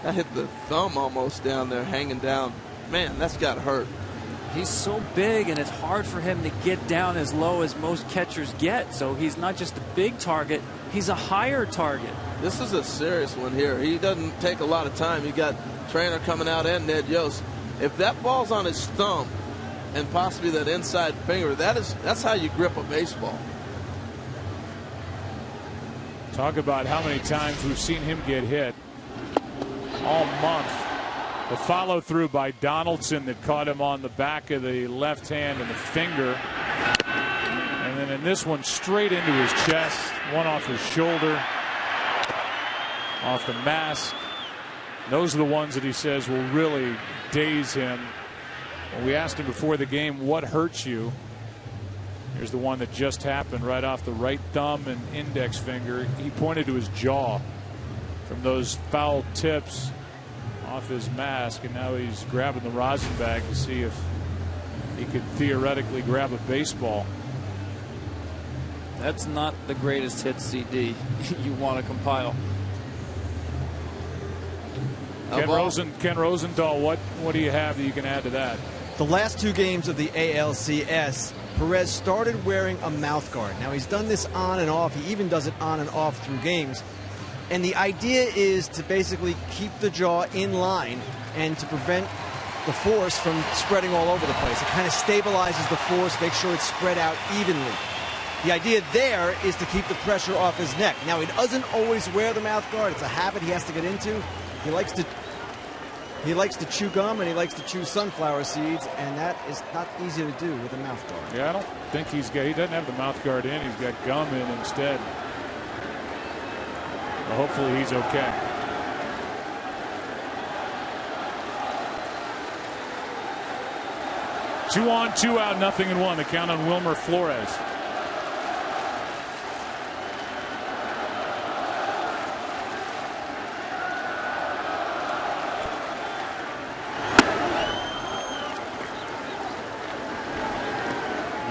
I hit the thumb almost down there, hanging down. Man, that's got to hurt. He's so big, and it's hard for him to get down as low as most catchers get. So he's not just a big target, he's a higher target. This is a serious one here. He doesn't take a lot of time. You got Trainer coming out and Ned Yost. If that ball's on his thumb and possibly that inside finger, that's how you grip a baseball. Talk about how many times we've seen him get hit all month. The follow through by Donaldson that caught him on the back of the left hand and the finger. And then in this one, straight into his chest, one off his shoulder, off the mask. Those are the ones that he says will really daze him. When we asked him before the game, what hurts you? Here's the one that just happened right off the right thumb and index finger. He pointed to his jaw from those foul tips off his mask, and now he's grabbing the rosin bag to see if he could theoretically grab a baseball. That's not the greatest hit CD you want to compile. Ken Rosenthal, what do you have that you can add to that? The last 2 games of the ALCS, Perez started wearing a mouth guard. Now he's done this on and off. He even does it on and off through games. And the idea is to basically keep the jaw in line and to prevent the force from spreading all over the place. It kind of stabilizes the force, makes sure it's spread out evenly. The idea there is to keep the pressure off his neck. Now, he doesn't always wear the mouth guard. It's a habit he has to get into. He likes to chew gum, and he likes to chew sunflower seeds, and that is not easy to do with a mouth guard. Yeah, I don't think he doesn't have the mouth guard in. He's got gum in instead. Well, hopefully he's okay. Two on, 2 out, 0-1. The count on Wilmer Flores.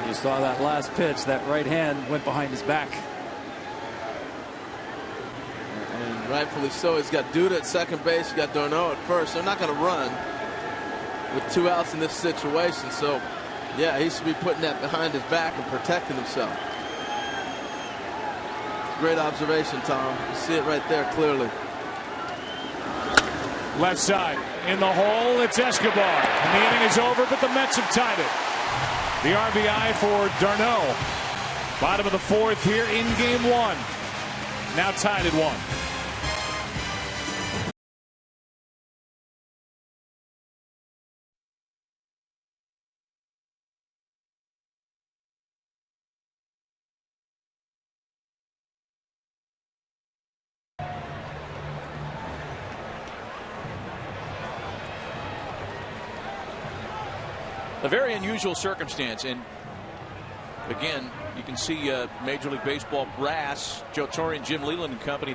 You saw that last pitch, that right hand went behind his back. And rightfully so. He's got Duda at second base. He's got Darno at first. They're not going to run with 2 outs in this situation. So, yeah, he should be putting that behind his back and protecting himself. Great observation, Tom. You see it right there clearly. Left side. In the hole, it's Escobar. And the inning is over, but the Mets have tied it. The RBI for Darno. Bottom of the 4th here in game 1. Now tied at 1. A very unusual circumstance, and again, you can see Major League Baseball brass, Joe Torre and Jim Leland and company.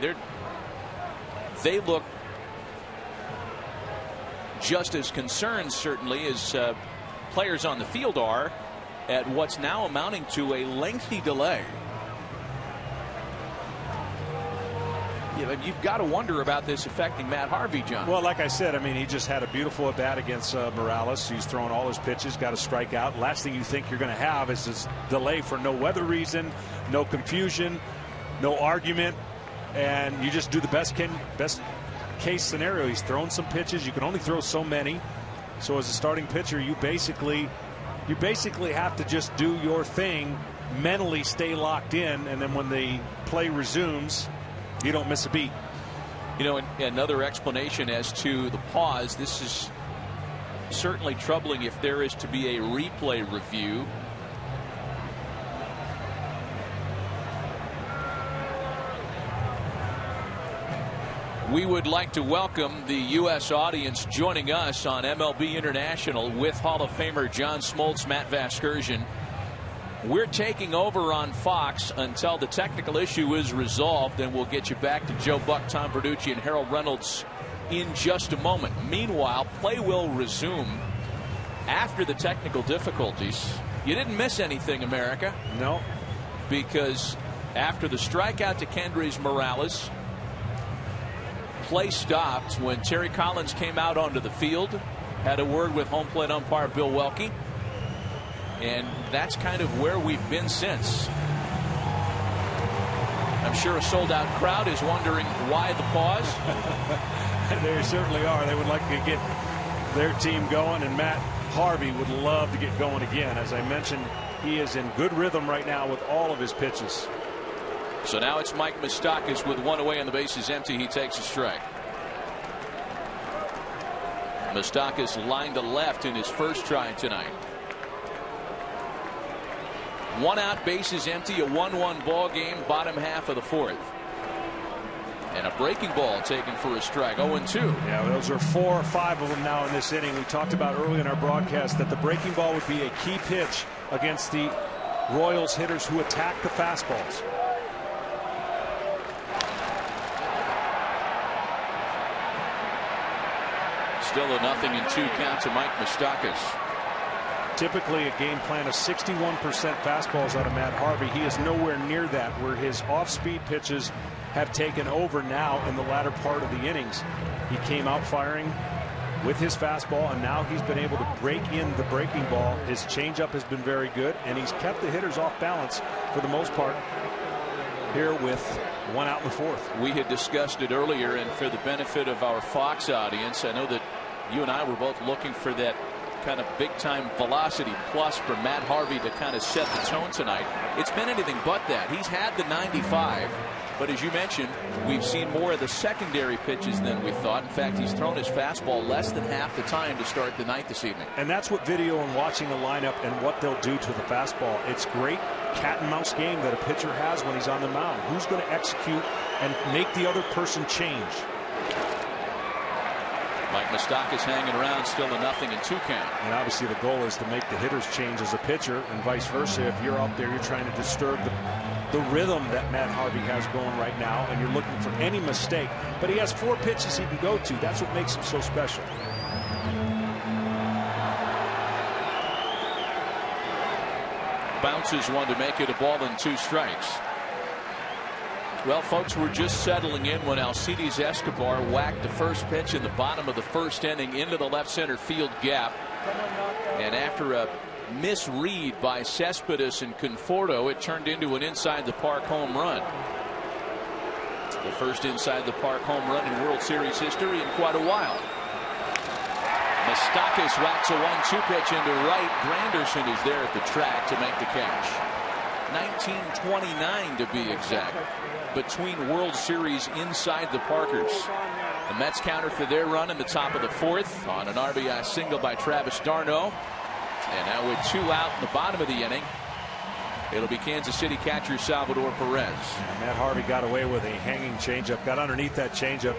They look just as concerned, certainly, as players on the field are at what's now amounting to a lengthy delay. you've got to wonder about this affecting Matt Harvey, John. Well, like I said, I mean, he just had a beautiful at bat against Morales. He's thrown all his pitches, got a strikeout. Last thing you think you're going to have is this delay for no weather reason, no confusion, no argument, and you just do the best case scenario. He's thrown some pitches. You can only throw so many. So as a starting pitcher, you basically have to just do your thing, mentally stay locked in, and then when the play resumes, you don't miss a beat. You know, another explanation as to the pause. This is certainly troubling if there is to be a replay review. We would like to welcome the U.S. audience joining us on MLB International with Hall of Famer John Smoltz, Matt Vasgersian. We're taking over on Fox until the technical issue is resolved, and we'll get you back to Joe Buck, Tom Verducci, and Harold Reynolds in just a moment. Meanwhile, play will resume after the technical difficulties. You didn't miss anything, America. No. Because after the strikeout to Kendrys Morales, play stopped when Terry Collins came out onto the field, had a word with home plate umpire Bill Welke. And that's kind of where we've been since. I'm sure a sold-out crowd is wondering why the pause. They certainly are. They would like to get their team going, and Matt Harvey would love to get going again. As I mentioned, he is in good rhythm right now with all of his pitches. So now it's Mike Moustakas with one away and the base is empty. He takes a strike. Moustakas lined to left in his first try tonight. 1 out, bases empty, a 1-1 ball game, bottom half of the fourth. And a breaking ball taken for a strike, 0-2. Yeah, those are 4 or 5 of them now in this inning. We talked about early in our broadcast that the breaking ball would be a key pitch against the Royals hitters who attack the fastballs. Still a 0-2 count to Mike Moustakas. Typically a game plan of 61% fastballs out of Matt Harvey. He is nowhere near that, where his off-speed pitches have taken over now in the latter part of the innings. He came out firing with his fastball, and now he's been able to break in the breaking ball. His changeup has been very good, and he's kept the hitters off balance for the most part here with 1 out in the fourth. We had discussed it earlier, and for the benefit of our Fox audience, I know that you and I were both looking for that kind of big time velocity plus for Matt Harvey to kind of set the tone tonight. It's been anything but that. He's had the 95, but as you mentioned, we've seen more of the secondary pitches than we thought. In fact, he's thrown his fastball less than half the time to start the night this evening. And that's what video and watching the lineup and what they'll do to the fastball. It's great cat and mouse game that a pitcher has when he's on the mound. Who's going to execute and make the other person change? Mike Moustakas hanging around, still a 0-2 count. And obviously the goal is to make the hitters change as a pitcher, and vice versa. If you're out there, you're trying to disturb the rhythm that Matt Harvey has going right now, and you're looking for any mistake. But he has 4 pitches he can go to. That's what makes him so special. Bounces one to make it a ball and 2 strikes. Well, folks, we're just settling in when Alcides Escobar whacked the first pitch in the bottom of the first inning into the left center field gap. And after a misread by Cespedes and Conforto, it turned into an inside the park home run. The first inside the park home run in World Series history in quite a while. Moustakas whacks a 1-2 pitch into right. Granderson is there at the track to make the catch. 1929 to be exact, between World Series inside the Parkers. The Mets counter for their run in the top of the fourth on an RBI single by Travis d'Arnaud. And now with 2 out in the bottom of the inning, it'll be Kansas City catcher Salvador Perez. Matt Harvey got away with a hanging changeup, got underneath that changeup,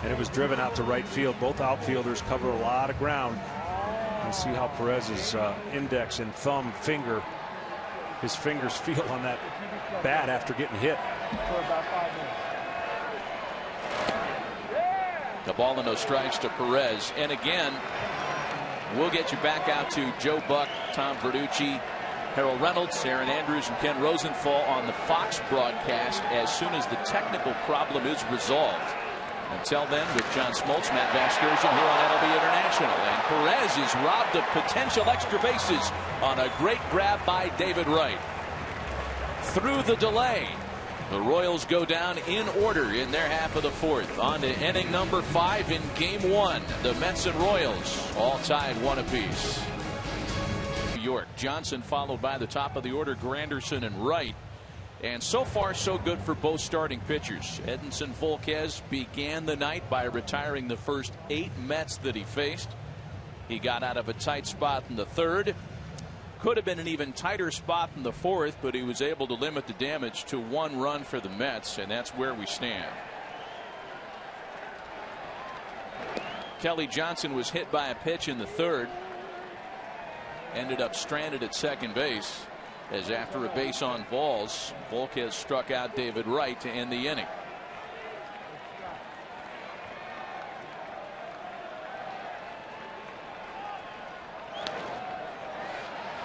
and it was driven out to right field. Both outfielders cover a lot of ground. You see how Perez's index and thumb finger, his fingers feel on that bat after getting hit. For about 5 minutes. The ball and no strikes to Perez. And again, we'll get you back out to Joe Buck, Tom Verducci, Harold Reynolds, Aaron Andrews, and Ken Rosenthal on the Fox broadcast as soon as the technical problem is resolved. Until then, with John Smoltz, Matt Vasgersian here on MLB International. And Perez is robbed of potential extra bases on a great grab by David Wright. Through the delay, the Royals go down in order in their half of the fourth. On to inning number 5 in game 1. The Mets and Royals all tied 1 apiece. New York, Johnson followed by the top of the order, Granderson and Wright. And so far, so good for both starting pitchers. Edinson Volquez began the night by retiring the first 8 Mets that he faced. He got out of a tight spot in the 3rd. Could have been an even tighter spot in the 4th, but he was able to limit the damage to 1 run for the Mets, and that's where we stand. Kelly Johnson was hit by a pitch in the 3rd. Ended up stranded at second base, as after a base on balls, Volquez struck out David Wright to end the inning.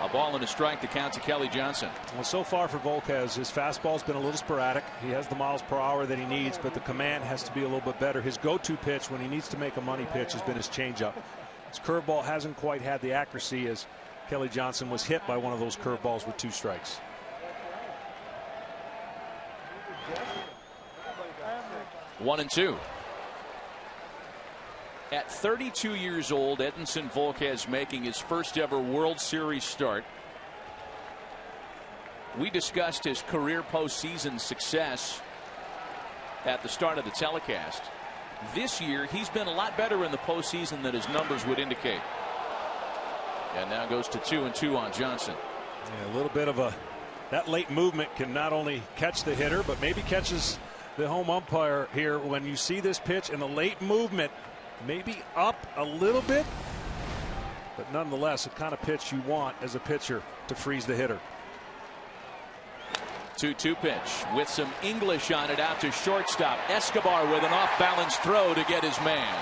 A ball and a strike to count to Kelly Johnson. Well, so far for Volquez, his fastball's been a little sporadic. He has the miles per hour that he needs, but the command has to be a little bit better. His go-to pitch when he needs to make a money pitch has been his changeup. His curveball hasn't quite had the accuracy, as Kelly Johnson was hit by one of those curveballs with 2 strikes. One and two. At 32 years old, Edinson Volquez making his first ever World Series start. We discussed his career postseason success at the start of the telecast. This year, he's been a lot better in the postseason than his numbers would indicate. And now goes to 2-2 on Johnson. Yeah, a little bit of that late movement can not only catch the hitter, but maybe catches the home umpire here when you see this pitch, and the late movement maybe up a little bit, but nonetheless, the kind of pitch you want as a pitcher to freeze the hitter. 2-2 pitch with some English on it out to shortstop. Escobar with an off-balance throw to get his man.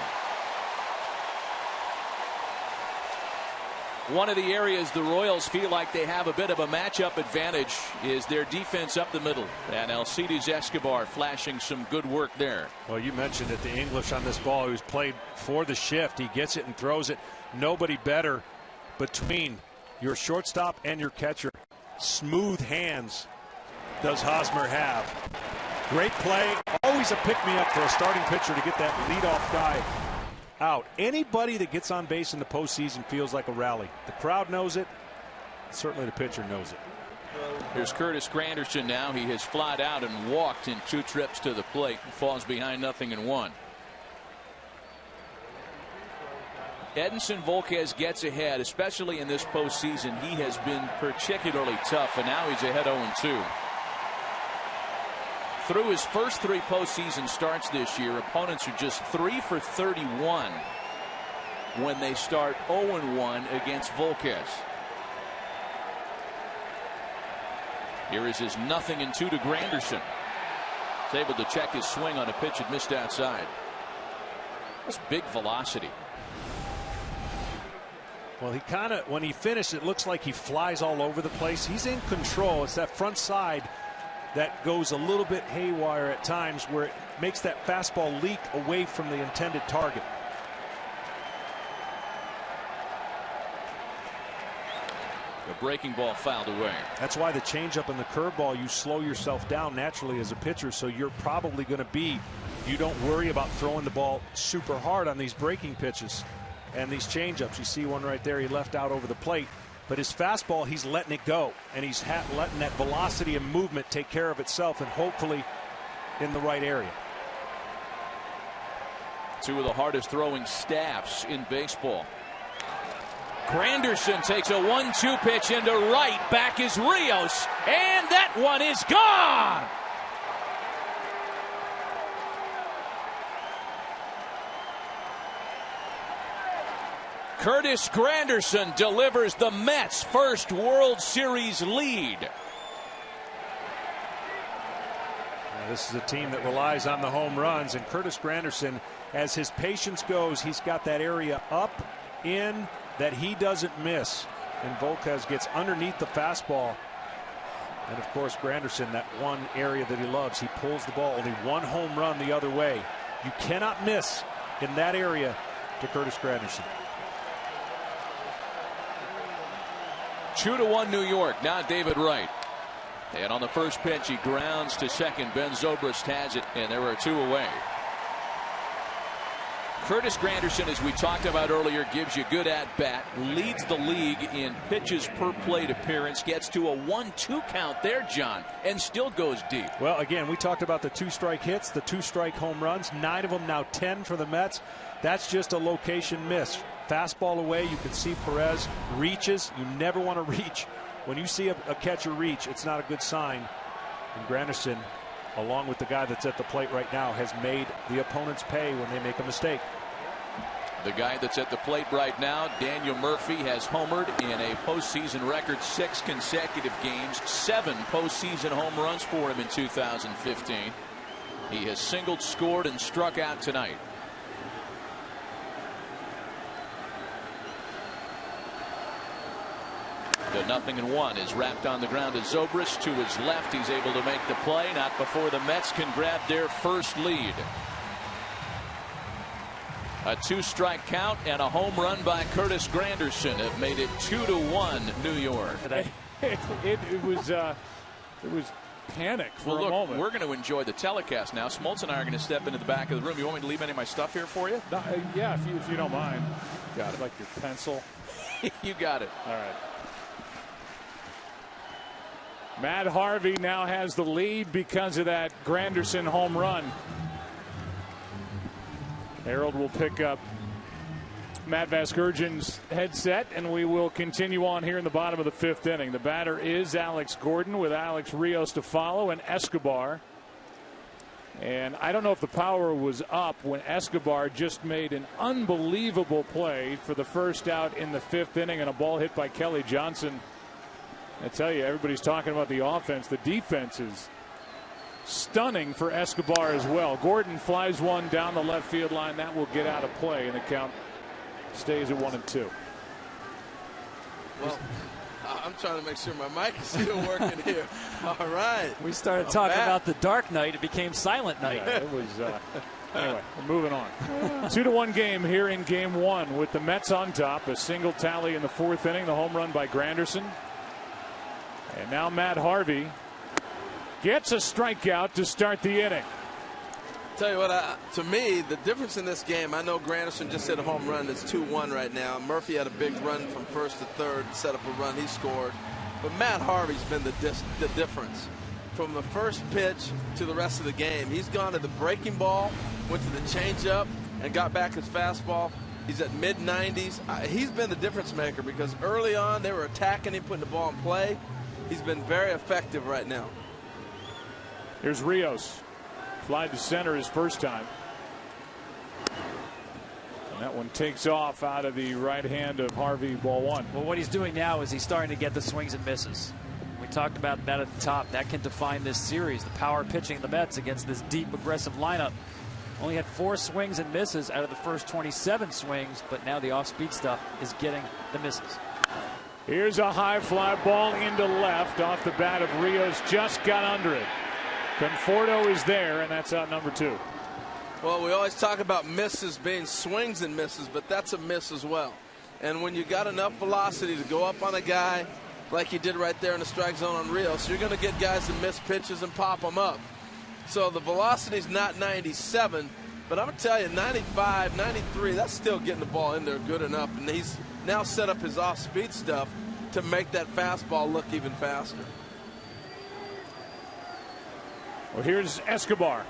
One of the areas the Royals feel like they have a bit of a matchup advantage is their defense up the middle. And Alcides Escobar flashing some good work there. Well, you mentioned it, the English on this ball. He was played for the shift. He gets it and throws it. Nobody better between your shortstop and your catcher. Smooth hands does Hosmer have. Great play. Always a pick-me-up for a starting pitcher to get that leadoff guy out. Anybody that gets on base in the postseason feels like a rally. The crowd knows it. Certainly the pitcher knows it. Here's Curtis Granderson now. He has flied out and walked in 2 trips to the plate and falls behind 0-1. Edinson Volquez gets ahead, especially in this postseason. He has been particularly tough, and now he's ahead 0-2. Through his first 3 postseason starts this year, opponents are just 3 for 31 when they start 0-1 against Volquez. Here is his 0-2 to Granderson. He's able to check his swing on a pitch that missed outside. That's big velocity. Well, he kind of, when he finished, it looks like he flies all over the place. He's in control. It's that front side that goes a little bit haywire at times, where it makes that fastball leak away from the intended target. The breaking ball fouled away. That's why the changeup and the curveball, you slow yourself down naturally as a pitcher, so you're probably going to be, you don't worry about throwing the ball super hard on these breaking pitches and these changeups. You see one right there he left out over the plate. But his fastball, he's letting it go, and he's letting that velocity and movement take care of itself, and hopefully in the right area. 2 of the hardest throwing staffs in baseball. Granderson takes a 1-2 pitch into right. Back is Rios, and that one is gone. Curtis Granderson delivers the Mets' first World Series lead. Now, this is a team that relies on the home runs, and Curtis Granderson, as his patience goes, he's got that area up, in, that he doesn't miss. and Volquez gets underneath the fastball. And of course, Granderson, that one area that he loves, he pulls the ball. Only one home run the other way. You cannot miss in that area to Curtis Granderson. 2-1 New York. Now David Wright. And on the first pitch, he grounds to second. Ben Zobrist has it, and there are 2 away. Curtis Granderson, as we talked about earlier, gives you good at-bat, leads the league in pitches per plate appearance, gets to a 1-2 count there, John, and still goes deep. Well, again, we talked about the 2-strike hits, the 2-strike home runs, 9 of them, now 10 for the Mets. That's just a location miss. Fastball away, you can see Perez reaches. You never want to reach. When you see a catcher reach, it's not a good sign. And Granderson, along with the guy that's at the plate right now, has made the opponents pay when they make a mistake. The guy that's at the plate right now, Daniel Murphy, has homered in a postseason record 6 consecutive games, 7 postseason home runs for him in 2015. He has singled, scored, and struck out tonight. The 0-1 is wrapped on the ground to Zobrist. To his left, he's able to make the play. Not before the Mets can grab their first lead. A 2-strike count and a home run by Curtis Granderson have made it 2-1 New York. It was panic for a moment. We're going to enjoy the telecast now. Smoltz and I are going to step into the back of the room. You want me to leave any of my stuff here for you? No, yeah, if you don't mind. Got it. Like your pencil. You got it. All right. Matt Harvey now has the lead because of that Granderson home run. Harold will pick up Matt Vasgersian's headset, and we will continue on here in the bottom of the 5th inning. The batter is Alex Gordon with Alex Rios to follow and Escobar. And I don't know if the power was up when Escobar just made an unbelievable play for the first out in the 5th inning and a ball hit by Kelly Johnson. I tell you, everybody's talking about the offense. The defense is stunning for Escobar as well. Gordon flies one down the left field line. That will get out of play, and the count stays at 1-2. Well, I'm trying to make sure my mic is still working here. All right. We started talking about the Dark Knight. It became Silent Night. Yeah, it was. Anyway, we're moving on. 2-1 game here in Game 1 with the Mets on top. A single tally in the 4th inning. The home run by Granderson. And now Matt Harvey gets a strikeout to start the inning. Tell you what, to me, the difference in this game, I know Granderson just hit a home run. It's 2-1 right now. Murphy had a big run from first to third, set up a run. He scored. But Matt Harvey's been the difference. From the first pitch to the rest of the game, he's gone to the breaking ball, went to the changeup, and got back his fastball. He's at mid-90s. He's been the difference maker because early on they were attacking him, putting the ball in play. He's been very effective right now. Here's Rios. Fly to center his first time. And that one takes off out of the right hand of Harvey, ball 1. Well, what he's doing now is he's starting to get the swings and misses. We talked about that at the top. That can define this series. The power pitching of the Mets against this deep, aggressive lineup. Only had 4 swings and misses out of the first 27 swings, but now the off-speed stuff is getting the misses. Here's a high fly ball into left off the bat of Rios. Just got under it. Conforto is there, and that's out number 2. Well, we always talk about misses being swings and misses, but that's a miss as well. And when you got enough velocity to go up on a guy like you did right there in the strike zone on Rios, you're going to get guys that miss pitches and pop them up. So the velocity's not 97, but I'm going to tell you, 95, 93, that's still getting the ball in there good enough. And he's now set up his off-speed stuff to make that fastball look even faster. Well, here's Escobar.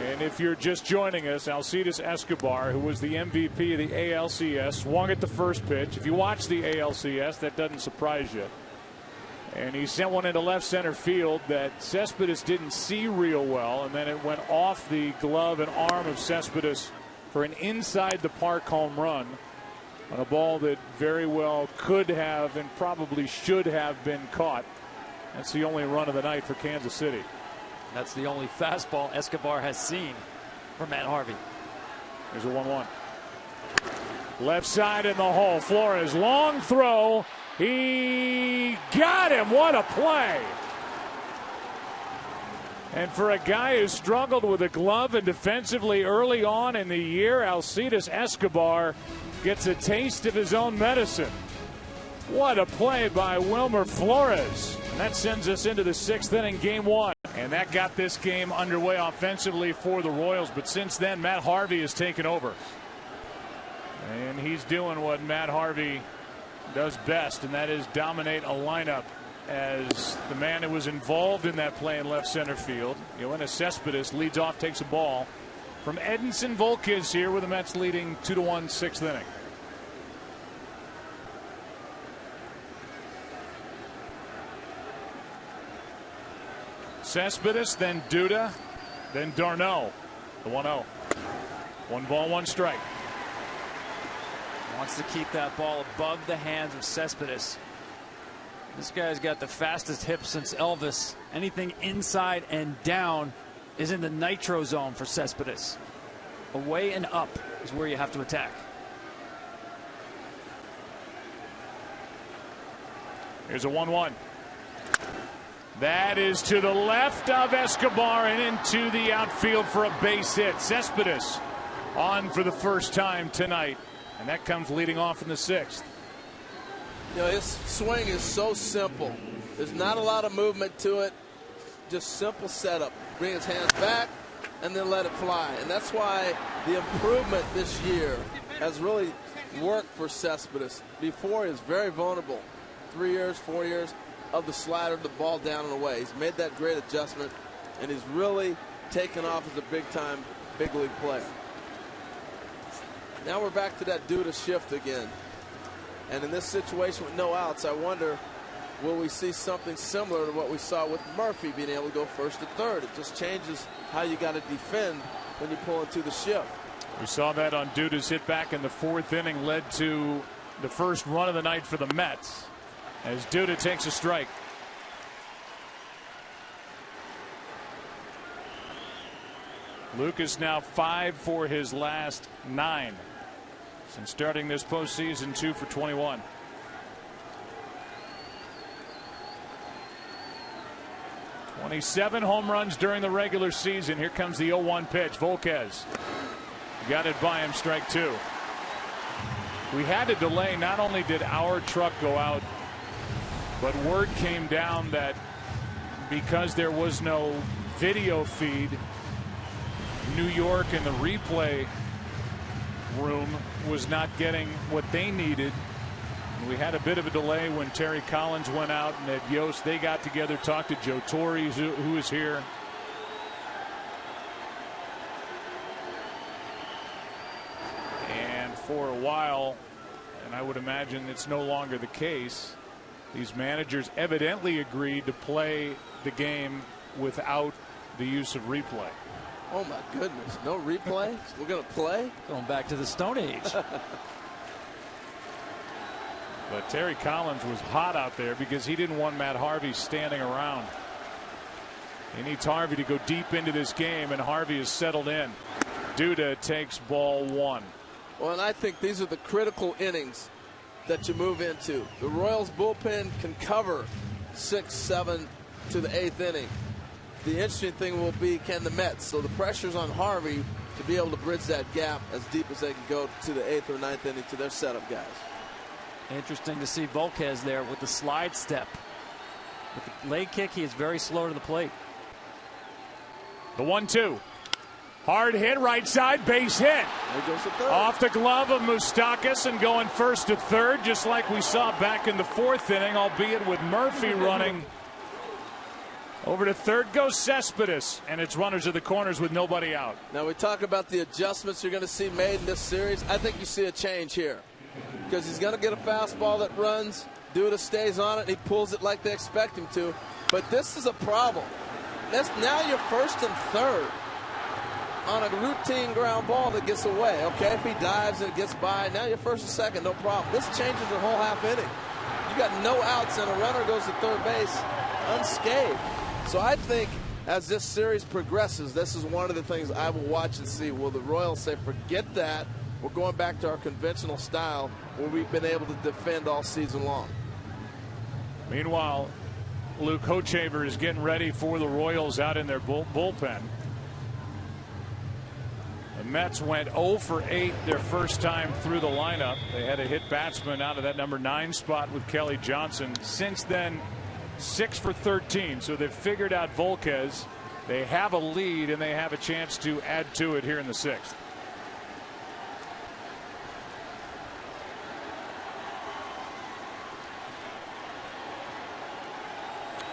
And if you're just joining us, Alcides Escobar, who was the MVP of the ALCS, swung at the first pitch. If you watch the ALCS, that doesn't surprise you. And he sent one into left center field that Cespedes didn't see real well, and then it went off the glove and arm of Cespedes for an inside the park home run on a ball that very well could have and probably should have been caught. That's the only run of the night for Kansas City. That's the only fastball Escobar has seen for Matt Harvey. There's a 1-1. Left side in the hole. Flores, long throw. He got him. What a play. And for a guy who struggled with a glove and defensively early on in the year, Alcides Escobar gets a taste of his own medicine. What a play by Wilmer Flores. And that sends us into the 6th inning, game 1. And that got this game underway offensively for the Royals. But since then, Matt Harvey has taken over. And he's doing what Matt Harvey does best, and that is dominate a lineup as the man who was involved in that play in left center field. Yoenis Cespedes leads off, takes a ball from Edinson Volquez here with the Mets leading 2-1 6th inning. Cespedes, then Duda, then Darno. The 1-0. 1 ball, 1 strike. Wants to keep that ball above the hands of Cespedes. This guy's got the fastest hip since Elvis. Anything inside and down is in the nitro zone for Cespedes. Away and up is where you have to attack. Here's a 1-1. That is to the left of Escobar and into the outfield for a base hit. Cespedes on for the first time tonight. And that comes leading off in the 6th. You know, his swing is so simple. There's not a lot of movement to it. Just simple setup. Bring his hands back and then let it fly. And that's why the improvement this year has really worked for Cespedes. Before, he was very vulnerable. 3 years, 4 years of the slider, the ball down and away. He's made that great adjustment, and he's really taken off as a big-time, big league player. Now we're back to that Duda shift again. And in this situation with no outs, I wonder, will we see something similar to what we saw with Murphy being able to go first to third? It just changes how you got to defend when you pull into the shift. We saw that on Duda's hit back in the 4th inning, led to the first run of the night for the Mets as Duda takes a strike. Lucas now 5 for his last 9. And starting this postseason, 2 for 21. "27 home runs during the regular season." Here comes the 0-1 pitch. Volquez got it by him, strike 2. We had to delay. Not only did our truck go out, but word came down that because there was no video feed, New York and the replay room was not getting what they needed. We had a bit of a delay when Terry Collins went out and Ed Yost. They got together, talked to Joe Torre, who is here. And for a while, and I would imagine it's no longer the case, these managers evidently agreed to play the game without the use of replay. Oh my goodness, no replay? We're going to play? Going back to the Stone Age. But Terry Collins was hot out there because he didn't want Matt Harvey standing around. He needs Harvey to go deep into this game, and Harvey is settled in. Duda takes ball 1. Well, and I think these are the critical innings that you move into. The Royals bullpen can cover 6, 7 to the 8th inning. The interesting thing will be, can the Mets? So the pressure's on Harvey to be able to bridge that gap as deep as they can go to the 8th or 9th inning to their setup guys. Interesting to see Volquez there with the slide step. With the leg kick, he is very slow to the plate. The 1-2. Hard hit, right side, base hit. There goes the third. Off the glove of Moustakas and going first to third, just like we saw back in the 4th inning, albeit with Murphy running. Over to third goes Cespedes, and it's runners at the corners with nobody out. Now we talk about the adjustments you're going to see made in this series. I think you see a change here because he's going to get a fastball that runs. Duda stays on it, and he pulls it like they expect him to. But this is a problem. Now you're first and third on a routine ground ball that gets away. Okay, if he dives and it gets by, now you're first and second, no problem. This changes the whole half inning. You got no outs, and a runner goes to third base unscathed. So I think as this series progresses, this is one of the things I will watch and see. Will the Royals say, forget that, we're going back to our conventional style where we've been able to defend all season long. Meanwhile, Luke Hochevar is getting ready for the Royals out in their bullpen. The Mets went 0 for 8 their first time through the lineup. They had a hit batsman out of that number 9 spot with Kelly Johnson. Since then, 6 for 13. So they've figured out Volquez. They have a lead and they have a chance to add to it here in the 6th.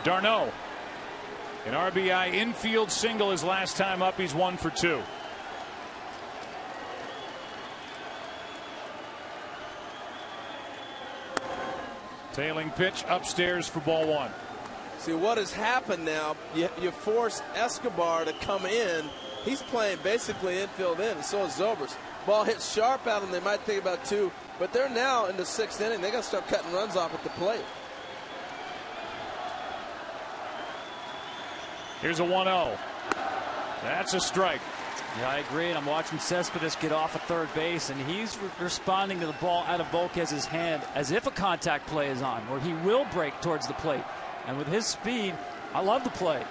Darno, an RBI infield single his last time up. He's 1 for 2. Tailing pitch upstairs for ball 1. See what has happened now. You force Escobar to come in. He's playing basically infield in, and so is Zobrist. Ball hits sharp at him. They might think about 2, but they're now in the 6th inning. They got to start cutting runs off at the plate. Here's a 1-0. That's a strike. Yeah, I agree. And I'm watching Cespedes get off at third base, and he's responding to the ball out of Volquez's hand as if a contact play is on, where he will break towards the plate. And with his speed, I love the play.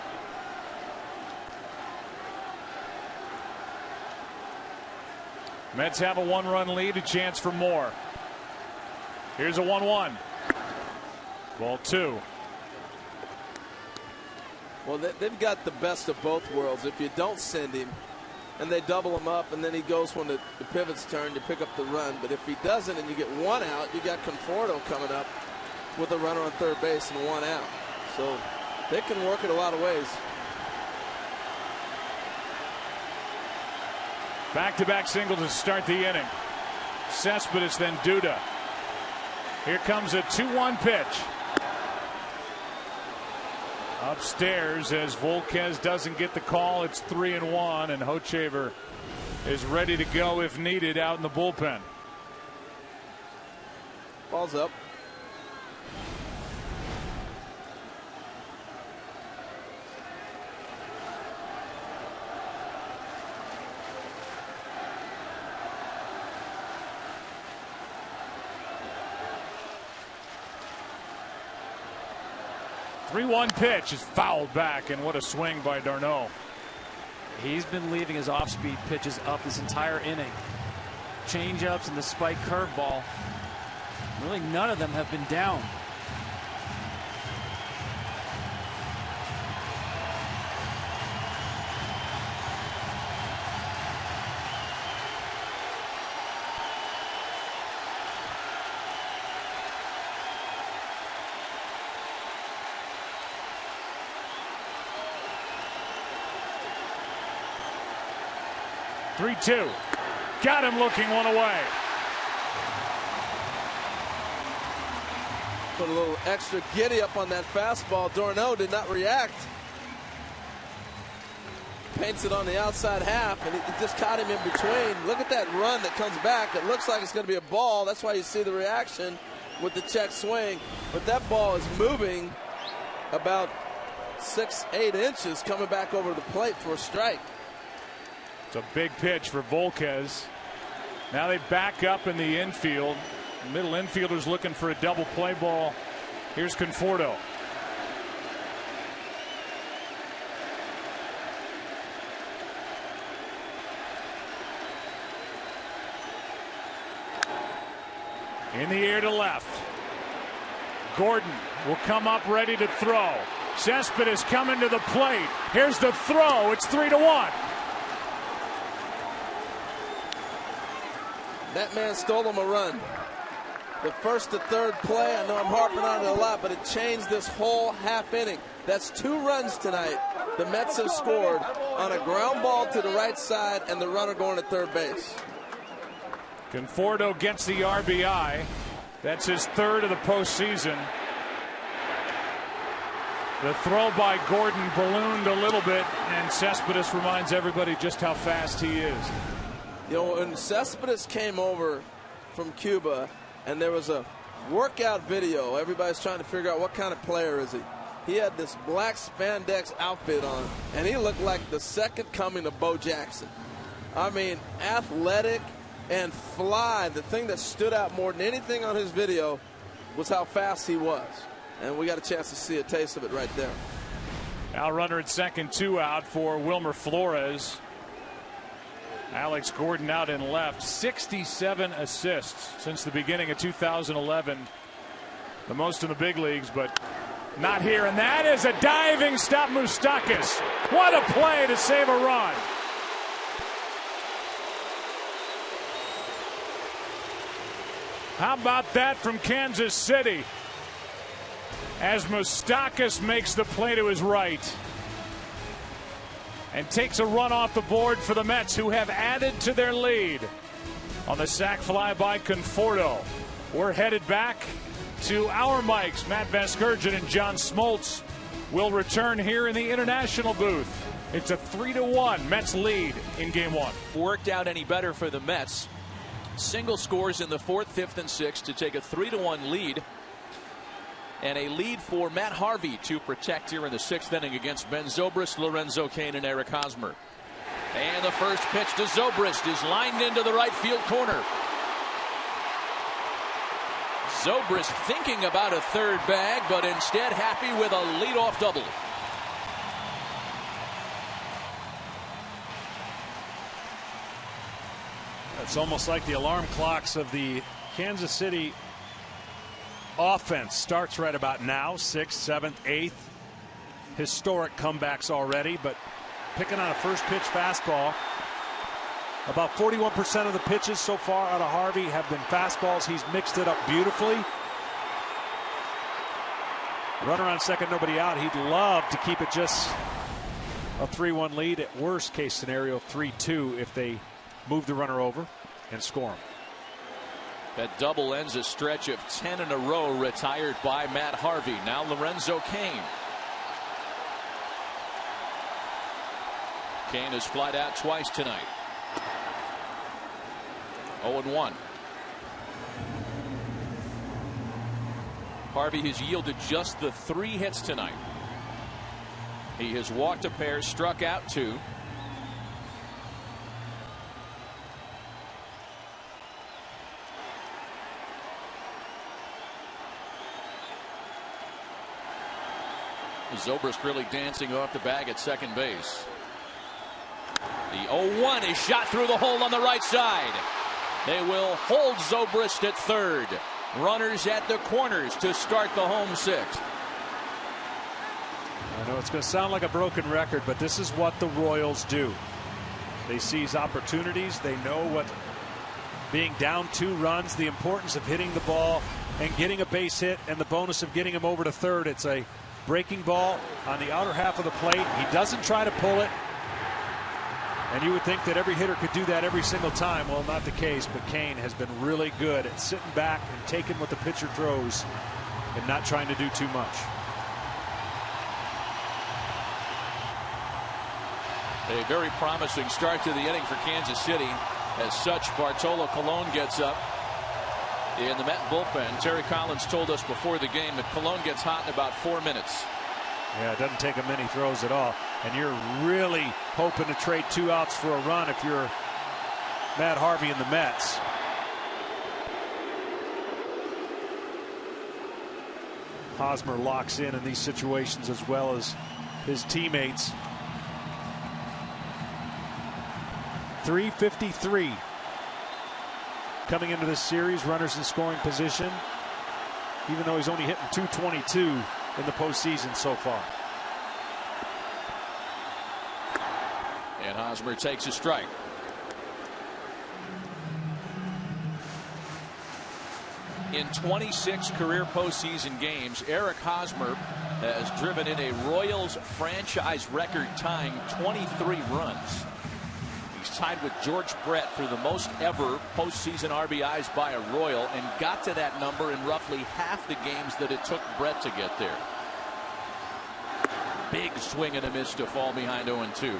Mets have a 1-run lead, a chance for more. Here's a 1-1. Ball 2. Well, they've got the best of both worlds. If you don't send him and they double him up and then he goes when the pivot's turned, you pick up the run. But if he doesn't and you get 1 out, you got Conforto coming up with a runner on third base and 1 out. So they can work it a lot of ways. Back-to-back singles to start the inning. Cespedes, then Duda. Here comes a 2-1 pitch. Upstairs as Volquez doesn't get the call. It's 3-1, and Hochevar is ready to go if needed out in the bullpen. Ball's up. Three-1 pitch is fouled back, and what a swing by Darno. He's been leaving his off-speed pitches up this entire inning. Change-ups and the spike curveball. Really, none of them have been down. Three-2. Got him looking one away. Put a little extra giddy up on that fastball. Darno did not react. Paints it on the outside half, and it just caught him in between. Look at that run that comes back. It looks like it's going to be a ball. That's why you see the reaction with the check swing. But that ball is moving about 6-8 inches coming back over the plate for a strike. It's a big pitch for Volquez. Now they back up in the infield. Middle infielder's looking for a double play ball. Here's Conforto. In the air to left. Gordon will come up ready to throw. Cespedes coming to the plate. Here's the throw. It's 3-1. That man stole him a run. The first to third play, I know I'm harping on it a lot, but it changed this whole half inning. That's 2 runs tonight. The Mets have scored on a ground ball to the right side and the runner going to third base. Conforto gets the RBI. That's his 3rd of the postseason. The throw by Gordon ballooned a little bit, and Cespedes reminds everybody just how fast he is. You know, when Cespedes came over from Cuba and there was a workout video, everybody's trying to figure out what kind of player is he. He had this black spandex outfit on, and he looked like the second coming of Bo Jackson. I mean, athletic, and fly. The thing that stood out more than anything on his video was how fast he was. And we got a chance to see a taste of it right there. Now runner at second, 2 out for Wilmer Flores. Alex Gordon out in left. 67 assists since the beginning of 2011. The most in the big leagues, but not here. And that is a diving stop, Moustakas. What a play to save a run. How about that from Kansas City? As Moustakas makes the play to his right and takes a run off the board for the Mets, who have added to their lead on the sac fly by Conforto. We're headed back to our mics. Matt Vasgersian and John Smoltz will return here in the international booth. It's a 3-1 Mets lead in game 1. Worked out any better for the Mets. Single scores in the 4th, 5th, and 6th to take a 3-1 lead. And a lead for Matt Harvey to protect here in the 6th inning against Ben Zobrist, Lorenzo Cain, and Eric Hosmer. And the first pitch to Zobrist is lined into the right field corner. Zobrist thinking about a third bag, but instead happy with a leadoff double. It's almost like the alarm clocks of the Kansas City offense starts right about now. 6th, 7th, 8th. Historic comebacks already, but picking on a first pitch fastball. About 41% of the pitches so far out of Harvey have been fastballs. He's mixed it up beautifully. Runner on second, nobody out. He'd love to keep it just a 3-1 lead. At worst case scenario, 3-2 if they move the runner over and score him. That double ends a stretch of 10 in a row retired by Matt Harvey. Now Lorenzo Cain. Cain has flied out twice tonight. 0-1. Harvey has yielded just the 3 hits tonight. He has walked a pair, struck out 2. Zobrist really dancing off the bag at second base. The 0-1 is shot through the hole on the right side. They will hold Zobrist at third. Runners at the corners to start the home 6th. I know it's going to sound like a broken record, but this is what the Royals do. They seize opportunities. They know what being down 2 runs, the importance of hitting the ball and getting a base hit, and the bonus of getting him over to third. It's a breaking ball on the outer half of the plate. He doesn't try to pull it. And you would think that every hitter could do that every single time. Well, not the case, but Cain has been really good at sitting back and taking what the pitcher throws and not trying to do too much. A very promising start to the inning for Kansas City. As such, Bartolo Colon gets up in the Met bullpen. Terry Collins told us before the game that Colon gets hot in about 4 minutes. Yeah, it doesn't take him many throws at all. And you're really hoping to trade 2 outs for a run if you're Matt Harvey and the Mets. Hosmer locks in these situations as well as his teammates. 353 coming into this series. Runners in scoring position, even though he's only hitting .222 in the postseason so far. And Hosmer takes a strike. In 26 career postseason games, Eric Hosmer has driven in a Royals franchise record tying 23 runs. He's tied with George Brett for the most ever postseason RBIs by a Royal, and got to that number in roughly half the games that it took Brett to get there. Big swing and a miss to fall behind 0-2.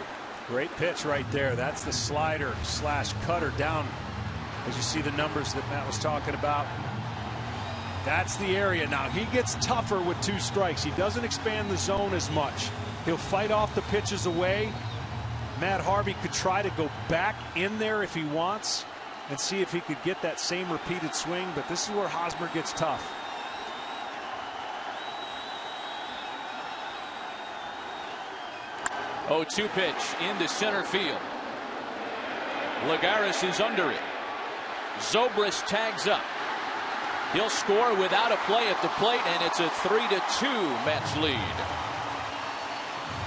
Great pitch right there. That's the slider slash cutter down, as you see the numbers that Matt was talking about. That's the area. Now he gets tougher with 2 strikes. He doesn't expand the zone as much. He'll fight off the pitches away. Matt Harvey could try to go back in there if he wants and see if he could get that same repeated swing, but this is where Hosmer gets tough. Oh, 2 pitch into center field. Lagares is under it. Zobrist tags up. He'll score without a play at the plate, and it's a 3-2 Mets lead.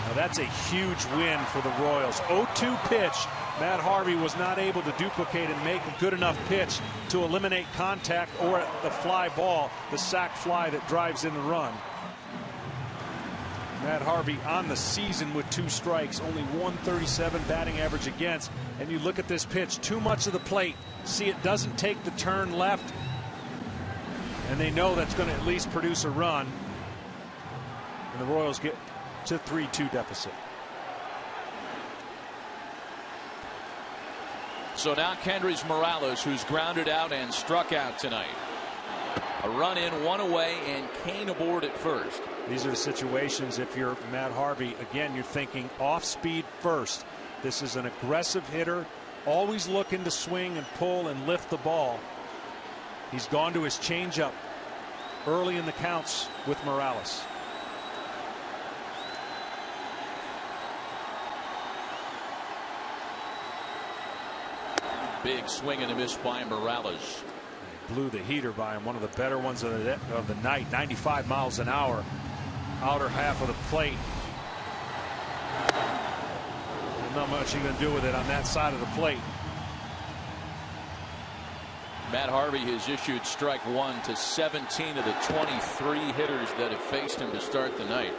Now that's a huge win for the Royals. 0-2 pitch. Matt Harvey was not able to duplicate and make a good enough pitch to eliminate contact or the fly ball, the sac fly that drives in the run. Matt Harvey on the season with 2 strikes, only 137 batting average against. And you look at this pitch, too much of the plate. See, it doesn't take the turn left. And they know that's going to at least produce a run. And the Royals get to 3-2 deficit. So now Kendrys Morales, who's grounded out and struck out tonight. A run in, 1 away, and Kane aboard at first. These are the situations, if you're Matt Harvey, again, you're thinking off speed first. This is an aggressive hitter, always looking to swing and pull and lift the ball. He's gone to his changeup early in the counts with Morales. Big swing and a miss by Morales. Blew the heater by him, one of the better ones of the night. 95 miles an hour, outer half of the plate. There's not much you can do with it on that side of the plate. Matt Harvey has issued strike 1 to 17 of the 23 hitters that have faced him to start the night.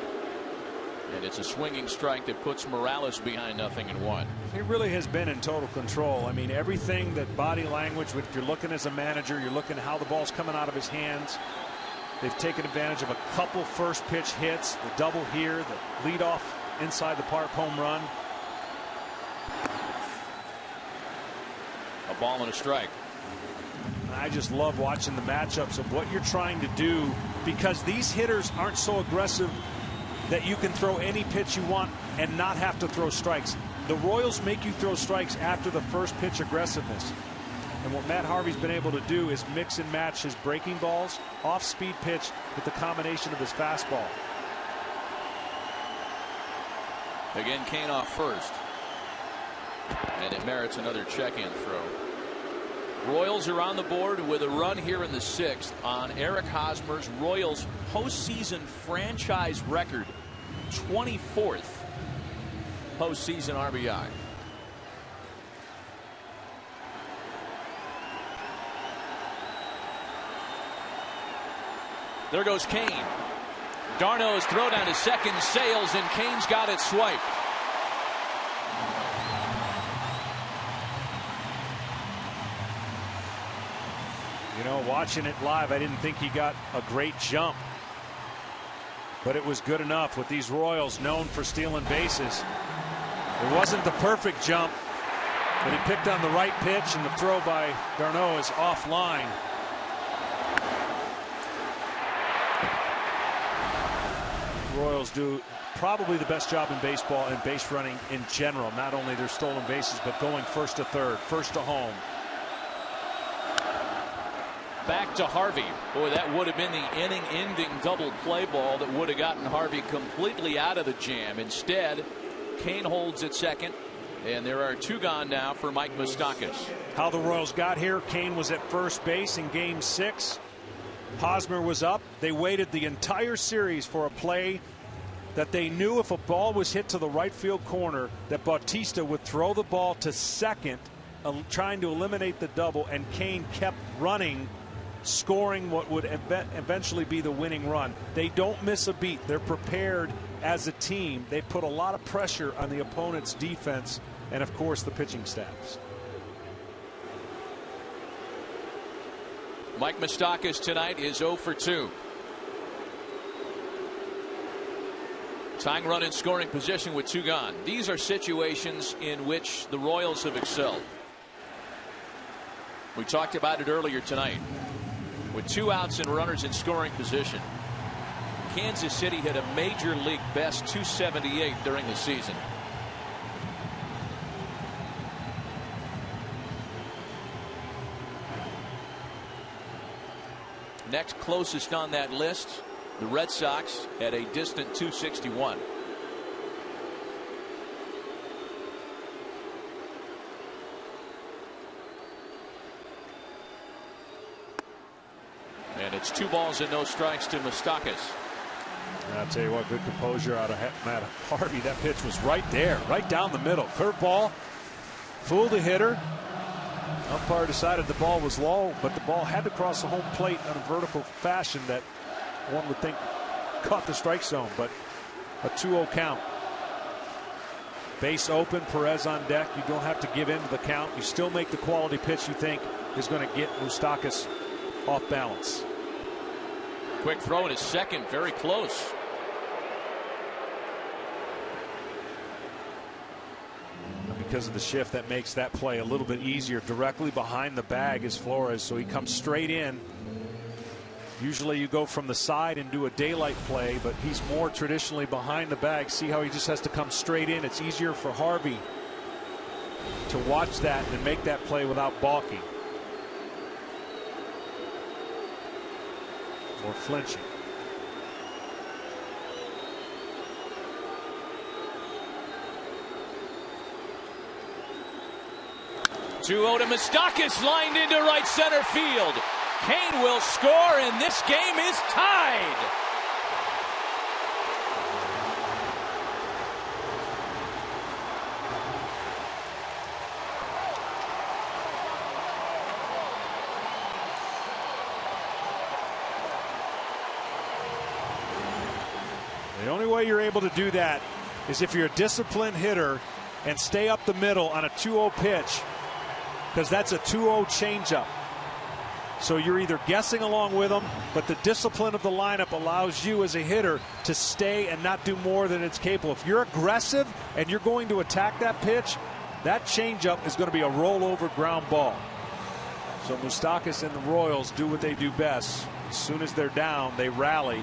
And it's a swinging strike that puts Morales behind 0-1. He really has been in total control. I mean, everything that body language, if you're looking as a manager, you're looking at how the ball's coming out of his hands. They've taken advantage of a couple first pitch hits, the double here, the leadoff inside the park home run. A ball and a strike. I just love watching the matchups of what you're trying to do, because these hitters aren't so aggressive that you can throw any pitch you want and not have to throw strikes. The Royals make you throw strikes after the first pitch aggressiveness. And what Matt Harvey's been able to do is mix and match his breaking balls, off-speed pitch, with the combination of his fastball. Again, Kane off first. And it merits another check-in throw. Royals are on the board with a run here in the 6th on Eric Hosmer's Royals postseason franchise record, 24th postseason RBI. There goes Kane. Darno's throw down to second sails, and Kane's got it swiped. You know, watching it live, I didn't think he got a great jump, but it was good enough with these Royals known for stealing bases. It wasn't the perfect jump, but he picked on the right pitch, and the throw by Darno is offline. Royals do probably the best job in baseball and base running in general. Not only their stolen bases, but going first to third, first to home. Back to Harvey. Boy, that would have been the inning-ending double play ball that would have gotten Harvey completely out of the jam. Instead, Kane holds at second, and there are 2 gone now for Mike Moustakas. How the Royals got here: Kane was at first base in Game 6. Hosmer was up. They waited the entire series for a play that they knew if a ball was hit to the right field corner, that Bautista would throw the ball to second, trying to eliminate the double, and Kane kept running, scoring what would eventually be the winning run. They don't miss a beat. They're prepared as a team. They put a lot of pressure on the opponent's defense and, of course, the pitching staffs. Mike Moustakas tonight is 0 for 2. Tying run in scoring position with 2 gone. These are situations in which the Royals have excelled. We talked about it earlier tonight. With 2 outs and runners in scoring position, Kansas City hit a major league best 278 during the season. next closest on that list, the Red Sox, at a distant 261. And it's 2 balls and no strikes to Moustakas. I'll tell you what, good composure out of Matt Harvey. That pitch was right there, right down the middle. Curveball, fooled the hitter. Umpire decided the ball was low, but the ball had to cross the home plate in a vertical fashion that one would think caught the strike zone, but a 2-0 count. Base open, Perez on deck. You don't have to give in to the count. You still make the quality pitch you think is going to get Moustakas off balance. Quick throw at his second, very close. Because of the shift, that makes that play a little bit easier. Directly behind the bag is Flores, so he comes straight in. Usually you go from the side and do a daylight play, but he's more traditionally behind the bag. See how he just has to come straight in. It's easier for Harvey to watch that and make that play without balking or flinching. Two-0 to Moustakas, lined into right center field. Kane will score, and this game is tied. The only way you're able to do that is if you're a disciplined hitter and stay up the middle on a 2-0 pitch, because that's a 2-0 changeup. So you're either guessing along with them, but the discipline of the lineup allows you as a hitter to stay and not do more than it's capable. If you're aggressive and you're going to attack that pitch, that changeup is going to be a rollover ground ball. So Moustakas and the Royals do what they do best. As soon as they're down, they rally,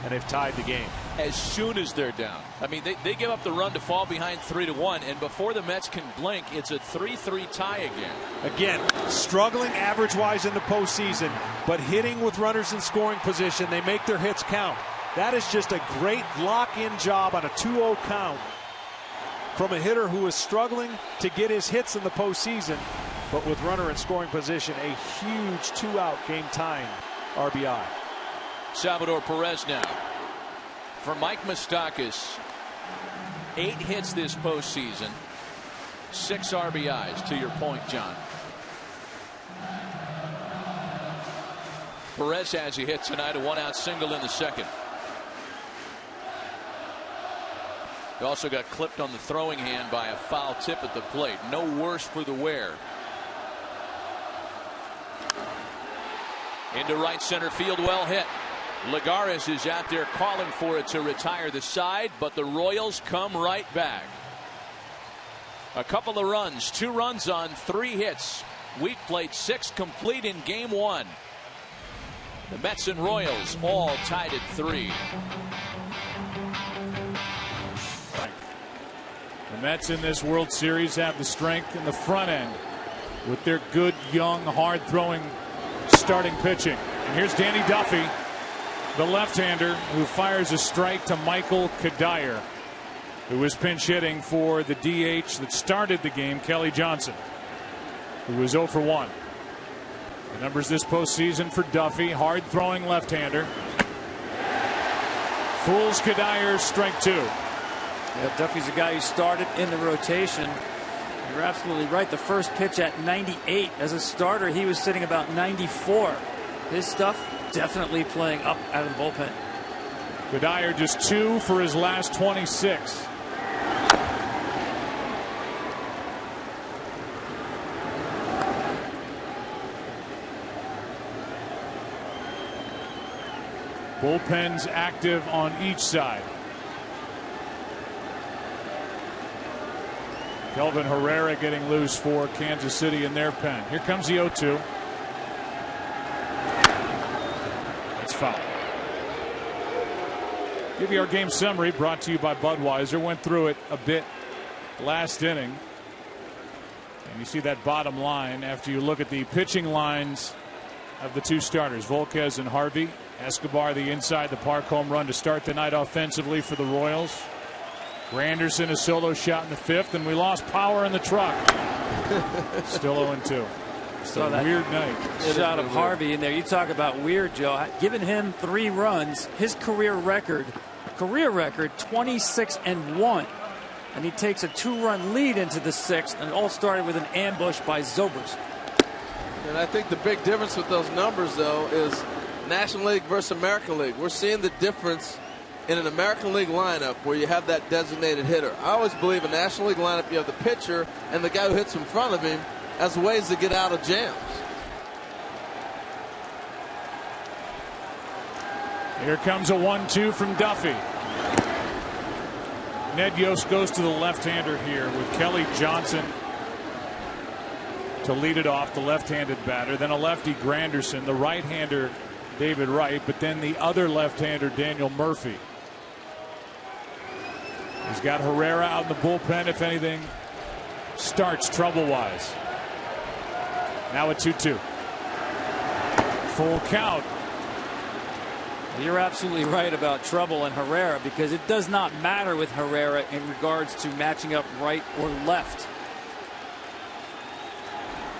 and they've tied the game. As soon as they're down. I mean, they give up the run to fall behind 3-1, and before the Mets can blink, it's a 3-3 tie again. Again, struggling average-wise in the postseason, but hitting with runners in scoring position. They make their hits count. That is just a great lock-in job on a 2-0 count from a hitter who is struggling to get his hits in the postseason, but with runner in scoring position, a huge 2-out game-tying RBI. Salvador Perez now. For Mike Moustakas, 8 hits this postseason, 6 RBIs, to your point, John. Perez has a hit tonight, a 1-out single in the second. He also got clipped on the throwing hand by a foul tip at the plate. No worse for the wear. Into right center field, well hit. Lagares is out there calling for it to retire the side, but the Royals come right back. A couple of runs, 2 runs on 3 hits. Weak plate 6 complete in game 1. The Mets and Royals all tied at 3. The Mets in this World Series have the strength in the front end with their good, young, hard-throwing starting pitching. And here's Danny Duffy, the left-hander, who fires a strike to Michael Kadire, who was pinch hitting for the DH that started the game, Kelly Johnson, who was 0 for 1. The numbers this postseason for Duffy, hard-throwing left-hander. Fools Kadire, strike 2. Yeah, Duffy's a guy who started in the rotation. You're absolutely right. The first pitch at 98. As a starter, he was sitting about 94. His stuff definitely playing up out of the bullpen. Kadire just 2 for his last 26. Bullpens active on each side. Kelvin Herrera getting loose for Kansas City in their pen. Here comes the 0-2. It's foul. Give you our game summary brought to you by Budweiser. Went through it a bit last inning. And you see that bottom line after you look at the pitching lines of the two starters, Volquez and Harvey. Escobar the inside, the park home run to start the night offensively for the Royals. Granderson a solo shot in the fifth, and we lost power in the truck. Still 0-2. It's a weird night. Shot of Harvey in there. You talk about weird, Joe. Giving him 3 runs, his career record 26-1. And he takes a 2-run lead into the 6th, and it all started with an ambush by Zobers. And I think the big difference with those numbers, though, is National League versus American League. We're seeing the difference in an American League lineup where you have that designated hitter. I always believe in a National League lineup, you have the pitcher and the guy who hits in front of him as ways to get out of jams. Here comes a 1-2 from Duffy. Ned Yost goes to the left-hander here with Kelly Johnson to lead it off, the left-handed batter. Then a lefty, Granderson, the right-hander, David Wright, but then the other left-hander, Daniel Murphy. He's got Herrera out in the bullpen, if anything starts trouble-wise. Now a 2-2. Full count. You're absolutely right about trouble and Herrera, because it does not matter with Herrera in regards to matching up right or left.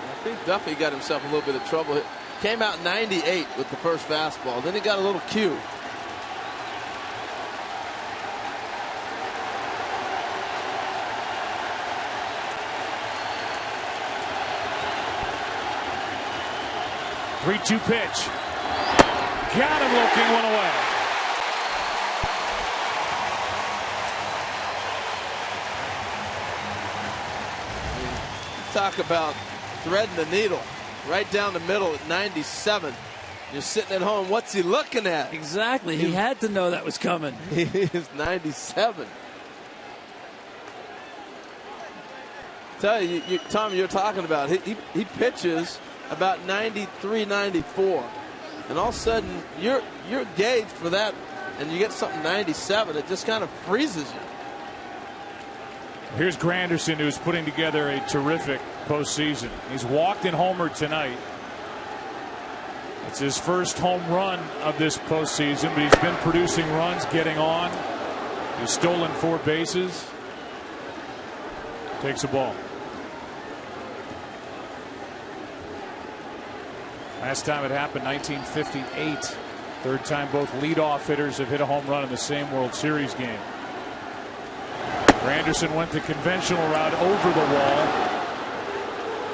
I think Duffy got himself a little bit of trouble. Came out 98 with the first fastball. Then he got a little cue. Three-two pitch. Got him looking, one away. Talk about threading the needle. Right down the middle at 97. You're sitting at home. What's he looking at? Exactly. He had to know that was coming. He is 97. Tell you, Tom, you're talking about. He pitches about 93, 94. And all of a sudden, you're gauged for that, and you get something 97. It just kind of freezes you. Here's Granderson, who's putting together a terrific postseason. He's walked and homered tonight. It's his first home run of this postseason, but he's been producing runs, getting on. He's stolen 4 bases. Takes a ball. Last time it happened, 1958. Third time both leadoff hitters have hit a home run in the same World Series game. Granderson went the conventional route over the wall.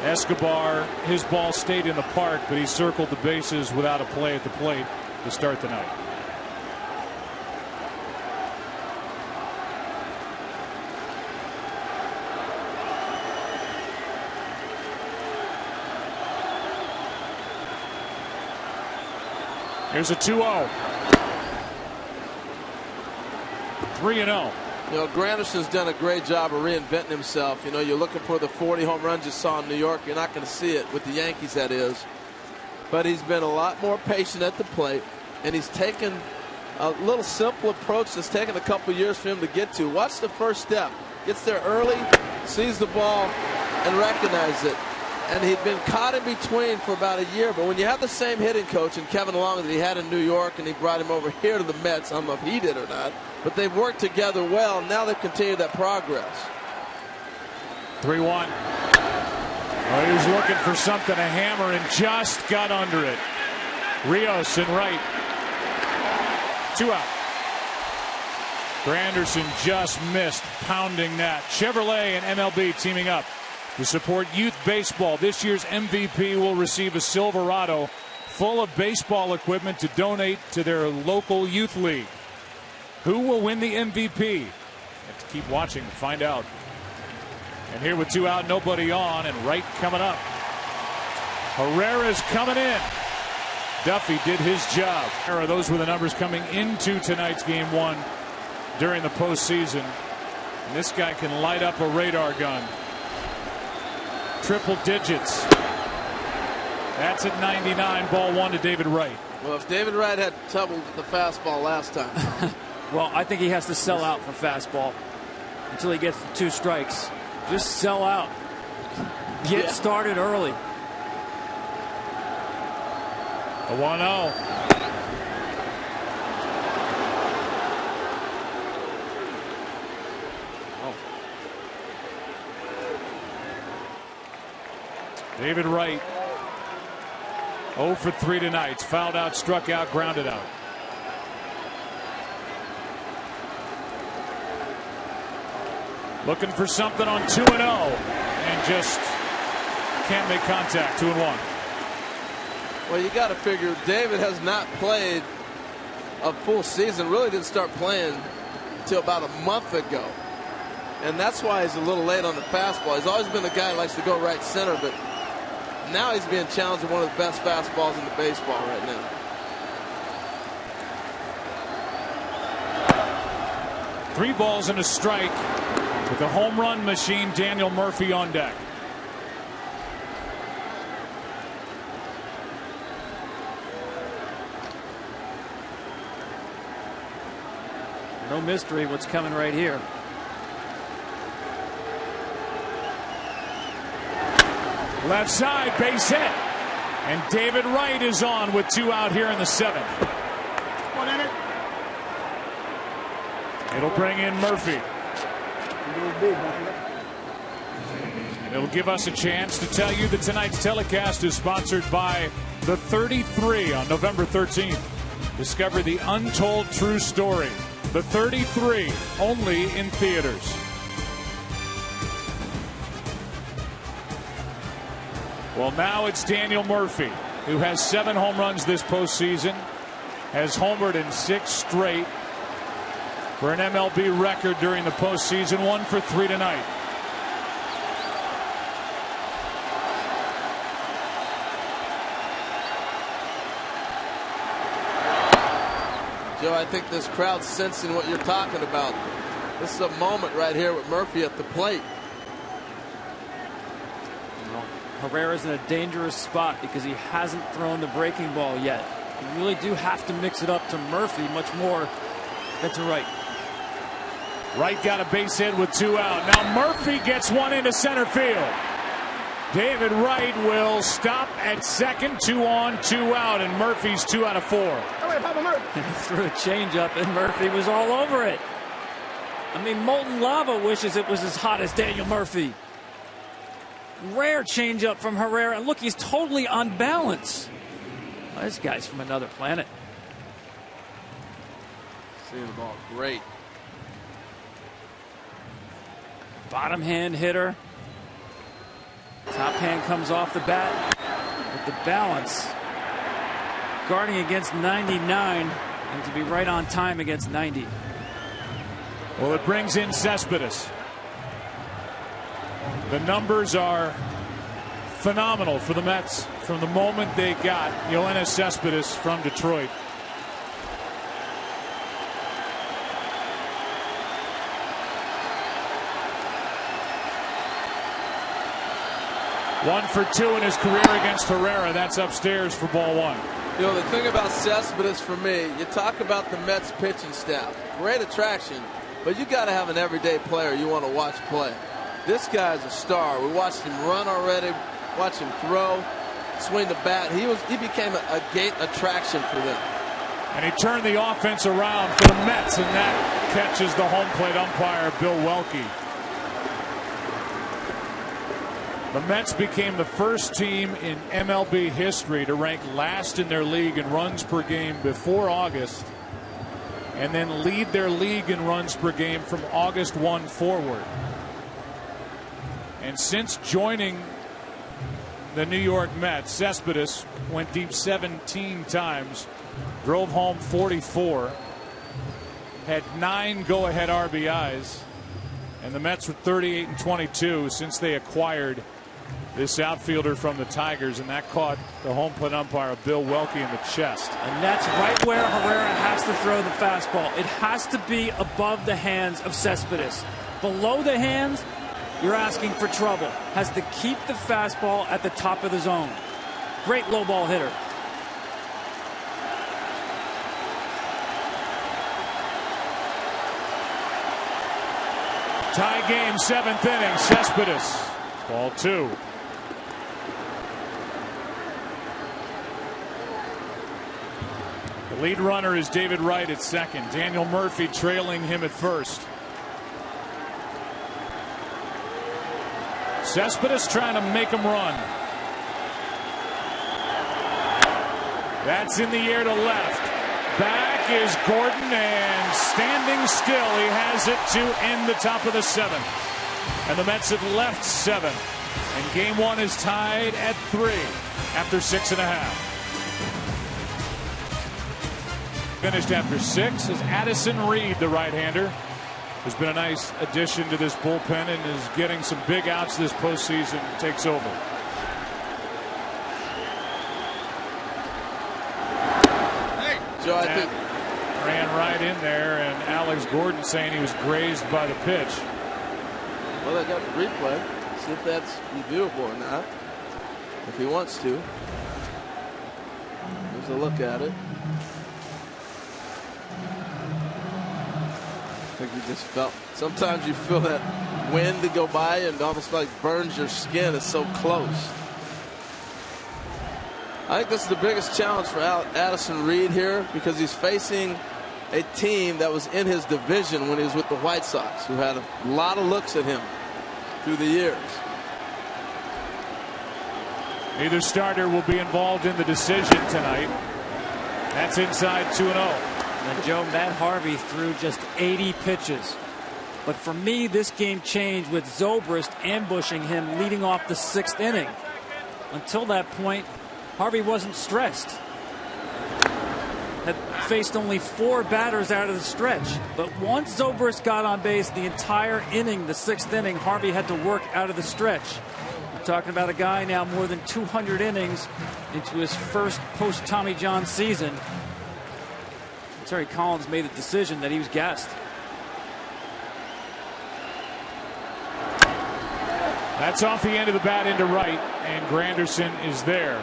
Escobar, his ball stayed in the park, but he circled the bases without a play at the plate to start the night. Here's a 2-0. 3-0. You know, Granderson's done a great job of reinventing himself. You know, you're looking for the 40 home runs you saw in New York. You're not going to see it with the Yankees, that is. But he's been a lot more patient at the plate, and he's taken a little simple approach that's taken a couple years for him to get to. Watch the first step. Gets there early, sees the ball, and recognizes it. And he'd been caught in between for about a year. But when you have the same hitting coach in Kevin Long that he had in New York, and he brought him over here to the Mets, I don't know if he did or not, but they've worked together well. Now they've continued that progress. 3-1. Oh, he was looking for something to hammer and just got under it. Rios and right. 2 out. Granderson just missed pounding that. Chevrolet and MLB teaming up to support youth baseball. This year's MVP will receive a Silverado full of baseball equipment to donate to their local youth league. Who will win the MVP? You have to keep watching to find out. And here with 2 out, nobody on, and Wright coming up. Herrera's coming in. Duffy did his job. Those were the numbers coming into tonight's game 1 during the postseason. And this guy can light up a radar gun. Triple digits. That's at 99. Ball 1 to David Wright. Well, if David Wright had trouble with the fastball last time. Well, I think he has to sell out for fastball until he gets the 2 strikes. Just sell out. Get started early. The 1-0. David Wright 0 for 3 tonight. It's fouled out, struck out, grounded out. Looking for something on 2-0 and just can't make contact. 2-1. Well, you got to figure David has not played a full season. Really didn't start playing until about a month ago. And that's why he's a little late on the fastball. He's always been the guy who likes to go right center, but now he's being challenged with one of the best fastballs in the baseball right now. Three balls and a strike with the home run machine, Daniel Murphy, on deck. No mystery what's coming right here. Left side, base hit. And David Wright is on with 2 out here in the 7th. It'll bring in Murphy. And it'll give us a chance to tell you that tonight's telecast is sponsored by The 33 on November 13th. Discover the untold true story. The 33, only in theaters. Well, now it's Daniel Murphy, who has 7 home runs this postseason, has homered in 6 straight for an MLB record during the postseason. 1 for 3 tonight. Joe, I think this crowd's sensing what you're talking about. This is a moment right here with Murphy at the plate. Herrera's in a dangerous spot because he hasn't thrown the breaking ball yet. You really do have to mix it up to Murphy much more than to Wright. Wright got a base hit with 2 out. Now Murphy gets one into center field. David Wright will stop at second. 2 on, 2 out, and Murphy's 2 out of 4. And he threw a changeup, and Murphy was all over it. I mean, molten lava wishes it was as hot as Daniel Murphy. Rare changeup from Herrera. And look, he's totally on balance. Well, this guy's from another planet. Seeing the ball great. Bottom hand hitter. Top hand comes off the bat with the balance. Guarding against 99 and to be right on time against 90. Well, it brings in Cespedes. The numbers are phenomenal for the Mets from the moment they got Yoenis Cespedes from Detroit. One for 2 in his career against Herrera. That's upstairs for ball 1. You know, the thing about Cespedes for me, you talk about the Mets pitching staff. Great attraction, but you got to have an everyday player you want to watch play. This guy's a star. We watched him run already, watch him throw, swing the bat. He became a gate attraction for them. And he turned the offense around for the Mets, and that catches the home plate umpire, Bill Welke. The Mets became the first team in MLB history to rank last in their league in runs per game before August, and then lead their league in runs per game from August 1 forward. And since joining the New York Mets, Cespedes went deep 17 times, drove home 44, had 9 go-ahead RBIs, and the Mets were 38-22 since they acquired this outfielder from the Tigers, and that caught the home plate umpire, Bill Welke, in the chest. And that's right where Herrera has to throw the fastball. It has to be above the hands of Cespedes. Below the hands, you're asking for trouble. Has to keep the fastball at the top of the zone. Great low ball hitter. Tie game, 7th inning. Cespedes, ball 2. Lead runner is David Wright at second. Daniel Murphy trailing him at first. Cespedes trying to make him run. That's in the air to left. Back is Gordon, and standing still, he has it to end the top of the seventh. And the Mets have left 7. And game 1 is tied at 3 after 6.5. Finished after 6 is Addison Reed, the right-hander, who's been a nice addition to this bullpen and is getting some big outs this postseason. Takes over. Joe, I think ran right in there, and Alex Gordon saying he was grazed by the pitch. Well, I got the replay. See if that's reviewable or not. If he wants to. Here's a look at it. I think he just felt. Sometimes you feel that wind to go by and almost like burns your skin. It's so close. I think this is the biggest challenge for Addison Reed here, because he's facing a team that was in his division when he was with the White Sox, who had a lot of looks at him through the years. Neither starter will be involved in the decision tonight. That's inside 2-0. And Joe, Matt Harvey threw just 80 pitches. But for me, this game changed with Zobrist ambushing him leading off the 6th inning. Until that point, Harvey wasn't stressed. Had faced only 4 batters out of the stretch. But once Zobrist got on base the entire inning, the 6th inning, Harvey had to work out of the stretch. We're talking about a guy now more than 200 innings into his first post-Tommy John season. Terry Collins made the decision that he was gassed. That's off the end of the bat into right, and Granderson is there.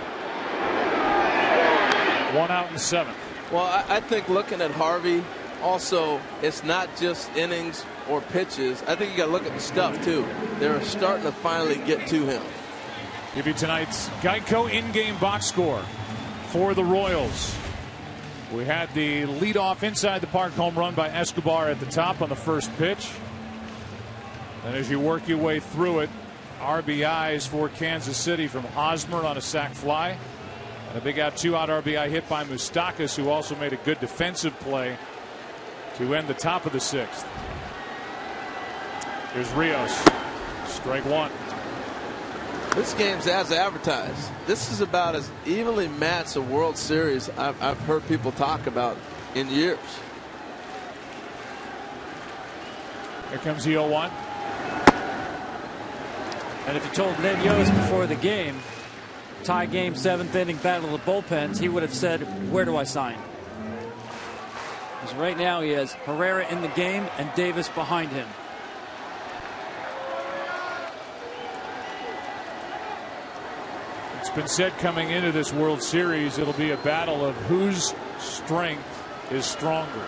1 out in the 7th. Well, I think looking at Harvey, also, it's not just innings or pitches. I think you got to look at the stuff too. They're starting to finally get to him. Give you tonight's Geico in-game box score for the Royals. We had the leadoff inside the park home run by Escobar at the top on the first pitch. And as you work your way through it, RBIs for Kansas City from Hosmer on a sac fly. And a big out 2-out RBI hit by Moustakas, who also made a good defensive play to end the top of the 6th. Here's Rios. Strike 1. This game's as advertised. This is about as evenly matched a World Series I've heard people talk about in years. Here comes the 0-1. And if you told Ned Yost before the game, tie game, 7th inning, battle of the bullpens, he would have said, where do I sign? Because right now he has Herrera in the game and Davis behind him. It's been said coming into this World Series, it'll be a battle of whose strength is stronger.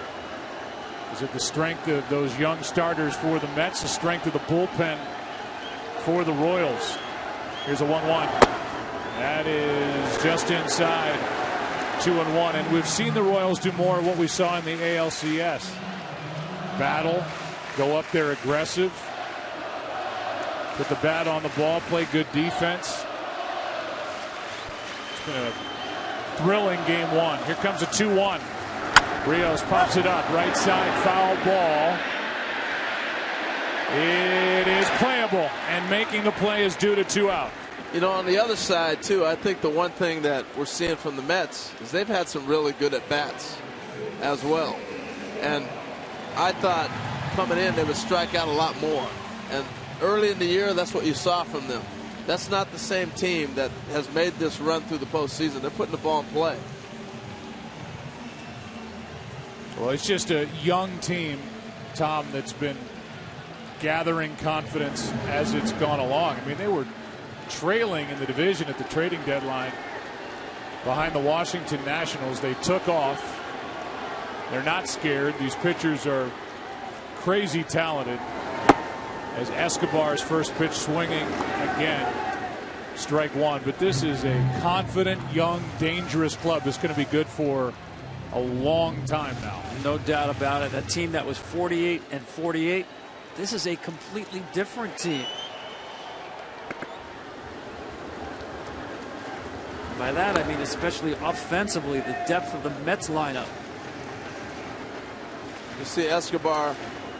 Is it the strength of those young starters for the Mets, the strength of the bullpen for the Royals? Here's a 1-1. That is just inside 2-1. And we've seen the Royals do more of what we saw in the ALCS. Battle, go up there aggressive, put the bat on the ball, play good defense. It's been a thrilling game 1. Here comes a 2-1. Rios pops it up, right side, foul ball. It is playable, and making the play is due to 2 out. You know, on the other side, too, I think the one thing that we're seeing from the Mets is they've had some really good at-bats as well. And I thought coming in they would strike out a lot more. And early in the year, that's what you saw from them. That's not the same team that has made this run through the postseason. They're putting the ball in play. Well, it's just a young team, Tom, that's been gathering confidence as it's gone along. I mean, they were trailing in the division at the trading deadline behind the Washington Nationals. They took off. They're not scared. These pitchers are crazy talented. As Escobar's first pitch swinging again, strike 1. But this is a confident, young, dangerous club that's going to be good for a long time now. No doubt about it. A team that was 48-48. This is a completely different team. By that, I mean especially offensively, the depth of the Mets lineup. You see Escobar,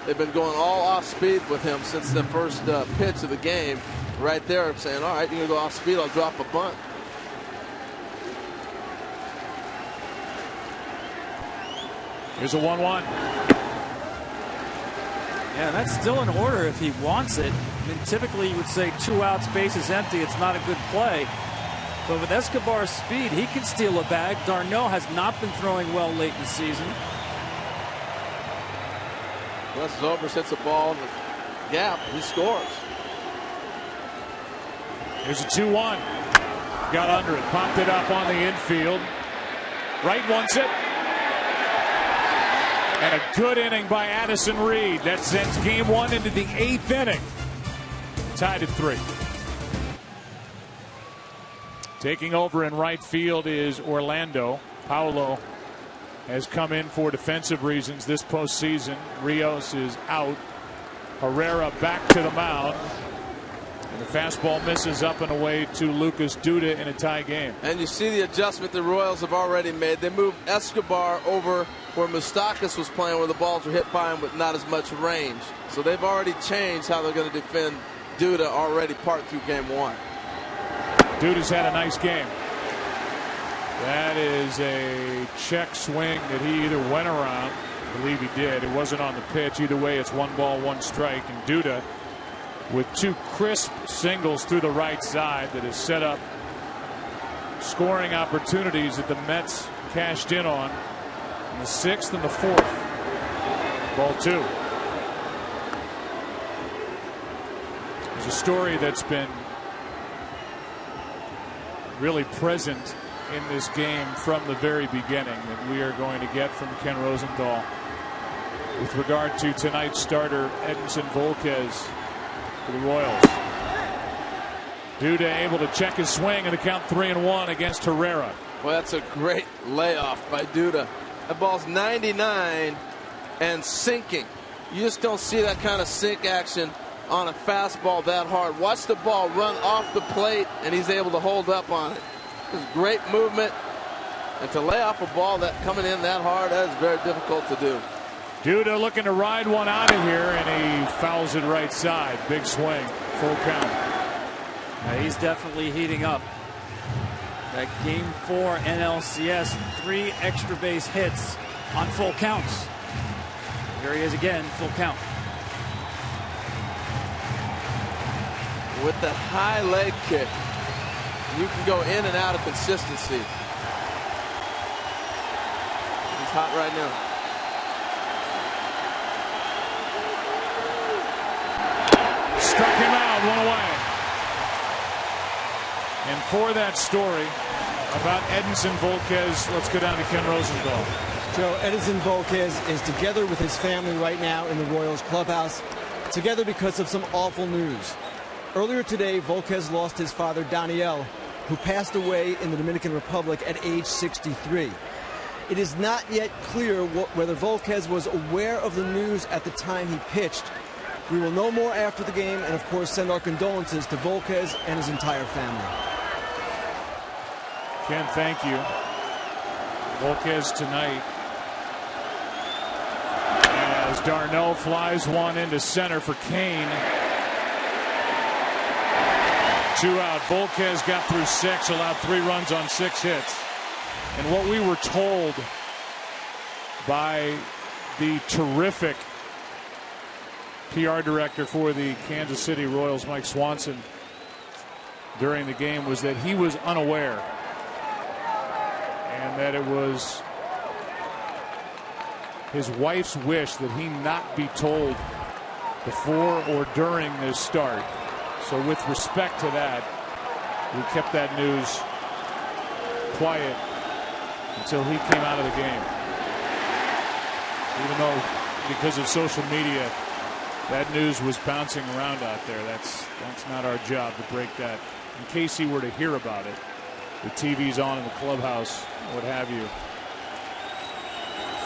they've been going all off speed with him since the first pitch of the game. Right there saying, all right, you're going to go off speed, I'll drop a bunt. Here's a 1-1. Yeah, that's still in order if he wants it. I mean, typically you would say 2 outs, base is empty, it's not a good play. But with Escobar's speed, he can steal a bag. Darno has not been throwing well late in the season. Wes Zobrist hits a ball in the gap. He scores. Here's a 2-1. Got under it. Popped it up on the infield. Wright wants it. And a good inning by Addison Reed. That sends game 1 into the 8th inning. Tied at 3. Taking over in right field is Orlando. Paulo has come in for defensive reasons this postseason. Rios is out. Herrera back to the mound. And the fastball misses up and away to Lucas Duda in a tie game. And you see the adjustment the Royals have already made. They moved Escobar over where Moustakas was playing, where the balls were hit by him with not as much range. So they've already changed how they're going to defend Duda already part through game 1. Duda's had a nice game. That is a check swing that he either went around, I believe he did. It wasn't on the pitch. Either way, it's 1 ball, 1 strike. And Duda with 2 crisp singles through the right side that has set up scoring opportunities that the Mets cashed in on in the 6th and the 4th. Ball 2. There's a story that's been really present in this game from the very beginning that we are going to get from Ken Rosenthal with regard to tonight's starter Edinson Volquez for the Royals. Duda able to check his swing and the count 3-1 against Herrera. Well, that's a great layoff by Duda. That ball's 99 and sinking. You just don't see that kind of sink action on a fastball that hard. Watch the ball run off the plate, and he's able to hold up on it. It's great movement, and to lay off a ball that coming in that hard, that is very difficult to do. Duda looking to ride one out of here, and he fouls it right side. Big swing, full count. He's definitely heating up. That game 4 NLCS, 3 extra base hits on full counts. Here he is again, full count. With the high leg kick, you can go in and out of consistency. He's hot right now. Struck him out, 1 away. And for that story about Edinson Volquez, let's go down to Ken Rosenthal. Joe, Edinson Volquez is together with his family right now in the Royals clubhouse, together because of some awful news. Earlier today, Volquez lost his father, Daniel, who passed away in the Dominican Republic at age 63. It is not yet clear whether Volquez was aware of the news at the time he pitched. We will know more after the game and, of course, send our condolences to Volquez and his entire family. Ken, thank you. Volquez tonight, as Darno flies one into center for Kane. 2 out. Volquez got through 6, allowed 3 runs on 6 hits. And what we were told by the terrific PR director for the Kansas City Royals, Mike Swanson, during the game was that he was unaware, and that it was his wife's wish that he not be told before or during this start. So with respect to that, we kept that news quiet until he came out of the game. Even though, because of social media, that news was bouncing around out there. That's not our job to break that. In case he were to hear about it, the TV's on in the clubhouse, what have you.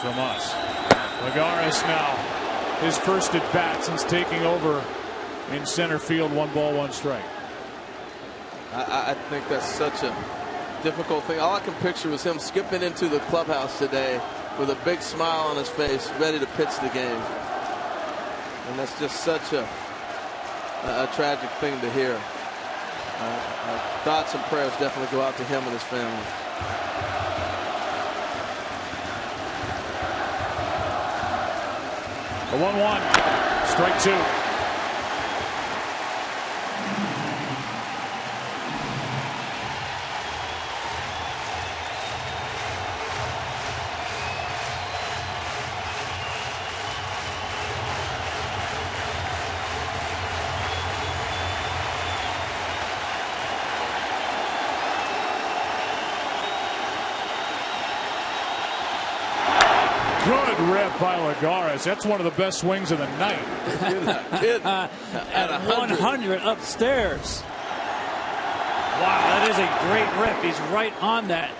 from us. Lagares now, his first at bat since taking over in center field. 1 ball, 1 strike. I think that's such a difficult thing. All I can picture was him skipping into the clubhouse today with a big smile on his face, ready to pitch the game. And that's just such a tragic thing to hear. Thoughts and prayers definitely go out to him and his family. A 1-1, strike 2. Good rip by Lagares. That's one of the best swings of the night. At 100 upstairs. Wow, that is a great rip. He's right on that.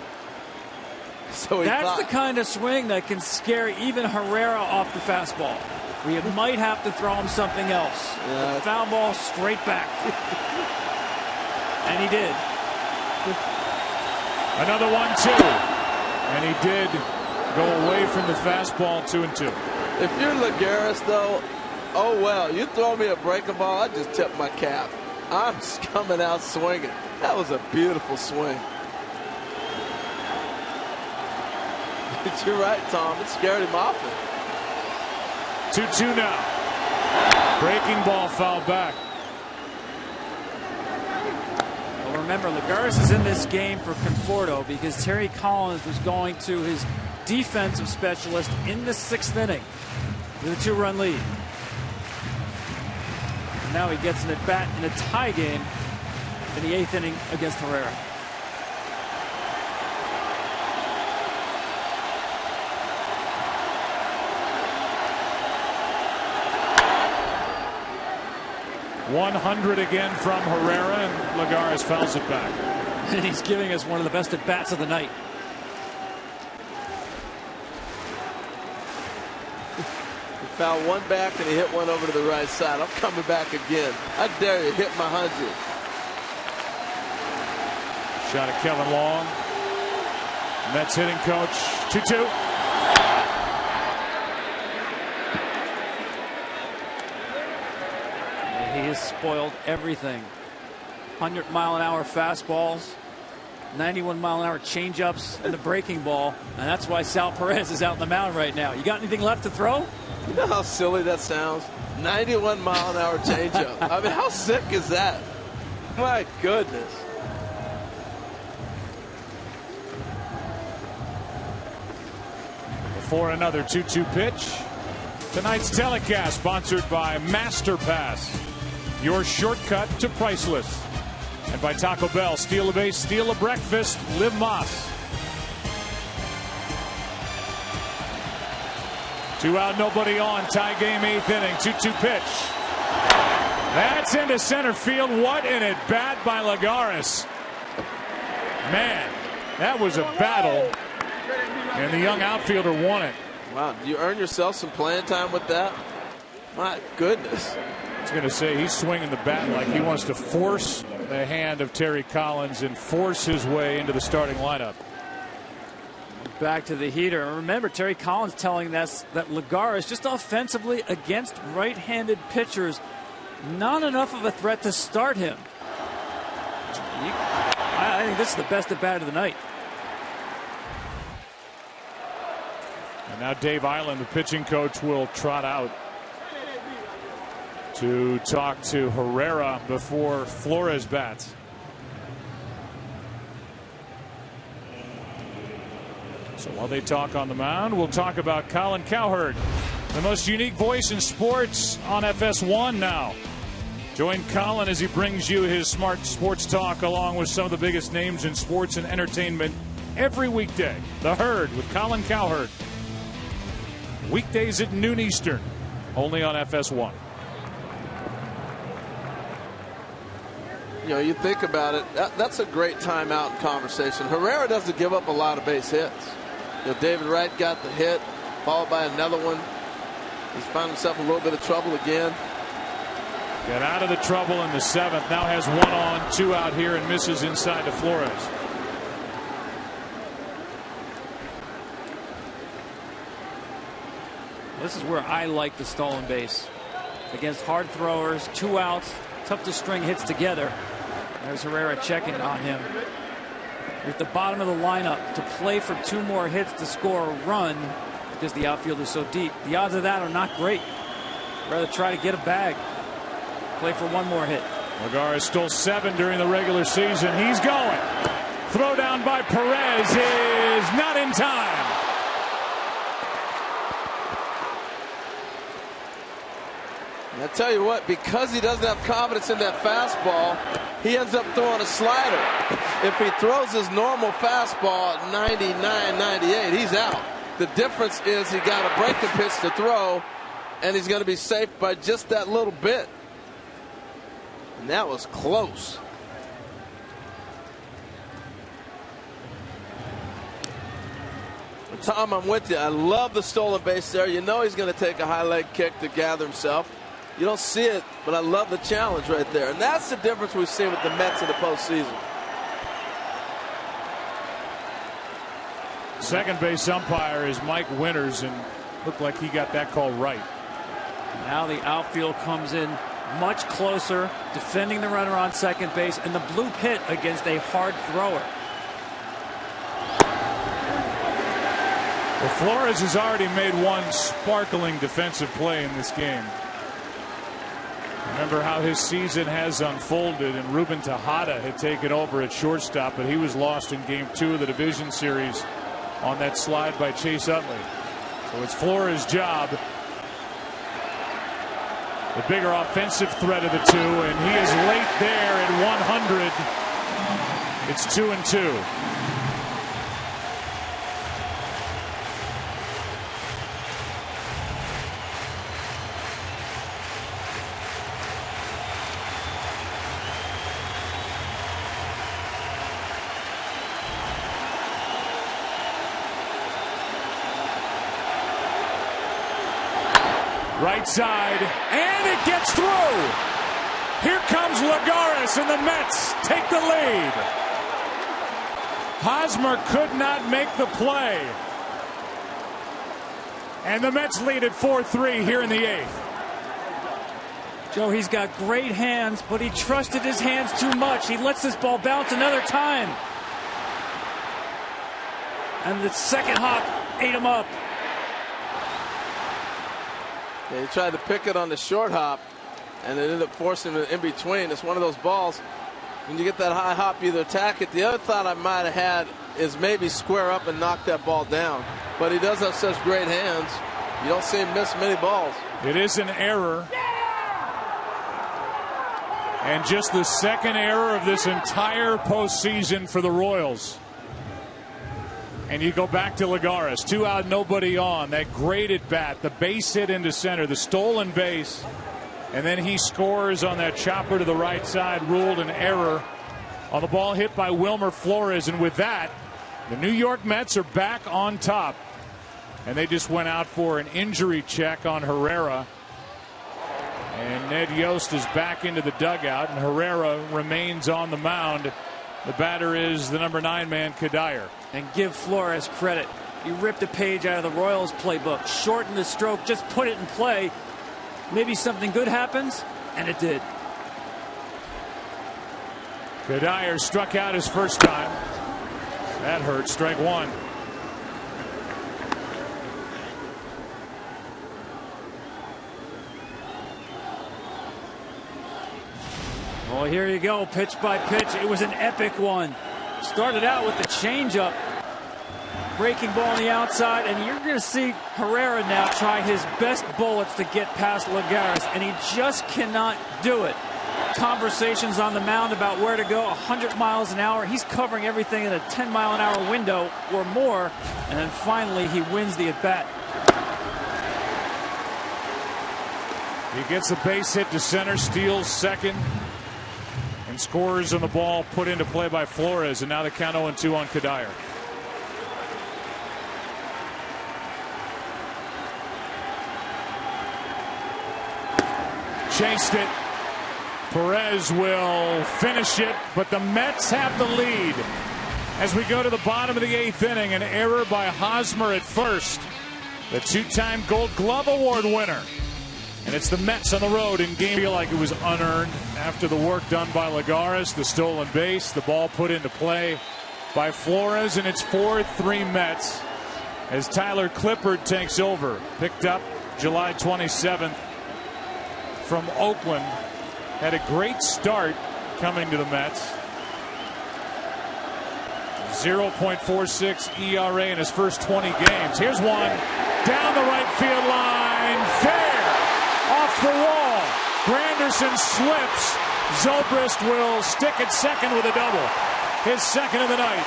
So that's the kind of swing that can scare even Herrera off the fastball. We might have to throw him something else. The foul ball straight back. And he did. Another 1-2. And he did go away from the fastball. 2-2. If you're Lagares, though, oh well, you throw me a breaking ball, I just tip my cap. I'm just coming out swinging. That was a beautiful swing. But you're right, Tom. It scared him off it. 2-2 now. Breaking ball fouled back. Well, remember, Lagares is in this game for Conforto because Terry Collins was going to his defensive specialist in the 6th inning with a 2-run lead. And now he gets an at-bat in a tie game in the 8th inning against Herrera. .100 again from Herrera, and Lagares fouls it back. And he's giving us one of the best at-bats of the night. Fouled one back and he hit one over to the right side. I'm coming back again. I dare you, hit my 100. Shot at Kevin Long. Mets hitting coach. 2-2. He has spoiled everything. 100-mile-an-hour fastballs, 91-mile-an-hour changeups, and the breaking ball. And that's why Sal Perez is out on the mound right now. You got anything left to throw? You know how silly that sounds? 91-mile-an-hour changeup. I mean, how sick is that? My goodness. Before another 2-2 pitch. Tonight's telecast sponsored by Master Pass, your shortcut to priceless. And by Taco Bell, steal a base, steal a breakfast, live Moss. 2 out, nobody on. Tie game, 8th inning. 2-2 pitch. That's into center field. What an at bat by Lagares. Man, that was a battle. And the young outfielder won it. Wow, you earn yourself some playing time with that? My goodness. I was going to say, he's swinging the bat like he wants to force the hand of Terry Collins and force his way into the starting lineup. Back to the heater. Remember, Terry Collins telling us that Lagares, just offensively against right-handed pitchers, not enough of a threat to start him. I think this is the best at bat of the night. And now Dave Island, the pitching coach, will trot out to talk to Herrera before Flores bats. So while they talk on the mound, we'll talk about Colin Cowherd, the most unique voice in sports on FS1 now. Join Colin as he brings you his smart sports talk along with some of the biggest names in sports and entertainment every weekday. The Herd with Colin Cowherd. Weekdays at noon Eastern, only on FS1. You know, you think about it, that's a great timeout conversation. Herrera doesn't give up a lot of base hits. You know, David Wright got the hit. followed by another one. He's found himself a little bit of trouble again. Got out of the trouble in the 7th. Now has 1 on, 2 out here, and misses inside to Flores. This is where I like the stolen base. Against hard throwers, 2 outs, tough to string hits together. There's Herrera checking on him. You're at the bottom of the lineup to play for 2 more hits to score a run because the outfield is so deep. The odds of that are not great. Rather try to get a bag. Play for 1 more hit. Lagares stole 7 during the regular season. He's going. Throw down by Perez is not in time. I tell you what, because he doesn't have confidence in that fastball, he ends up throwing a slider. If he throws his normal fastball at 99, 98, he's out. The difference is he got a breaking pitch to throw, and he's going to be safe by just that little bit. And that was close. Tom, I'm with you. I love the stolen base there. You know he's going to take a high leg kick to gather himself. You don't see it, but I love the challenge right there. And that's the difference we've seen with the Mets in the postseason. Second base umpire is Mike Winters, and looked like he got that call right. Now the outfield comes in much closer, defending the runner on second base, and the blue pit against a hard thrower. Well, Flores has already made 1 sparkling defensive play in this game. Remember how his season has unfolded, and Ruben Tejada had taken over at shortstop, but he was lost in game 2 of the division series on that slide by Chase Utley. So it's Flores' job. The bigger offensive threat of the 2, and he is late there at 100. It's 2-2. Right side, and it gets through. Here comes Lagares, and the Mets take the lead. Hosmer could not make the play. And the Mets lead at 4-3 here in the 8th. Joe, he's got great hands, but he trusted his hands too much. He lets this ball bounce another time. And the second hop ate him up. Yeah, he tried to pick it on the short hop, and it ended up forcing him in between. It's one of those balls, when you get that high hop, you either attack it. The other thought I might have had is maybe square up and knock that ball down. But he does have such great hands. You don't see him miss many balls. It is an error. And just the second error of this entire postseason for the Royals. And you go back to Lagares, 2 out, nobody on. That great at bat, the base hit into center, the stolen base, and then he scores on that chopper to the right side, ruled an error on the ball hit by Wilmer Flores. And with that, the New York Mets are back on top, and they just went out for an injury check on Herrera. And Ned Yost is back into the dugout, and Herrera remains on the mound. The batter is the number 9 man, Kadire. And give Flores credit. He ripped a page out of the Royals playbook, shortened the stroke, just put it in play. Maybe something good happens, and it did. Kadire struck out his first time. That hurt. Strike 1. Well, here you go, pitch by pitch. It was an epic one. Started out with the changeup, breaking ball on the outside, and you're going to see Herrera now try his best bullets to get past Lagares, and he just cannot do it. Conversations on the mound about where to go, 100 miles an hour. He's covering everything in a 10-mile-an-hour window or more, and then finally he wins the at-bat. He gets a base hit to center, steals second, and scores on the ball put into play by Flores. And now the count 0-2 on Kadire. chased it. Perez will finish it, but the Mets have the lead. As we go to the bottom of the 8th inning, an error by Hosmer at first, the 2-time Gold Glove Award winner. And it's the Mets on the road in game. I feel like it was unearned after the work done by Lagares, the stolen base, the ball put into play by Flores, and it's 4-3 Mets as Tyler Clippard takes over. Picked up July 27th from Oakland. Had a great start coming to the Mets. 0.46 ERA in his first 20 games. Here's one down the right field line. Fair. Off the wall. Granderson slips. Zobrist will stick at second with a double. His second of the night.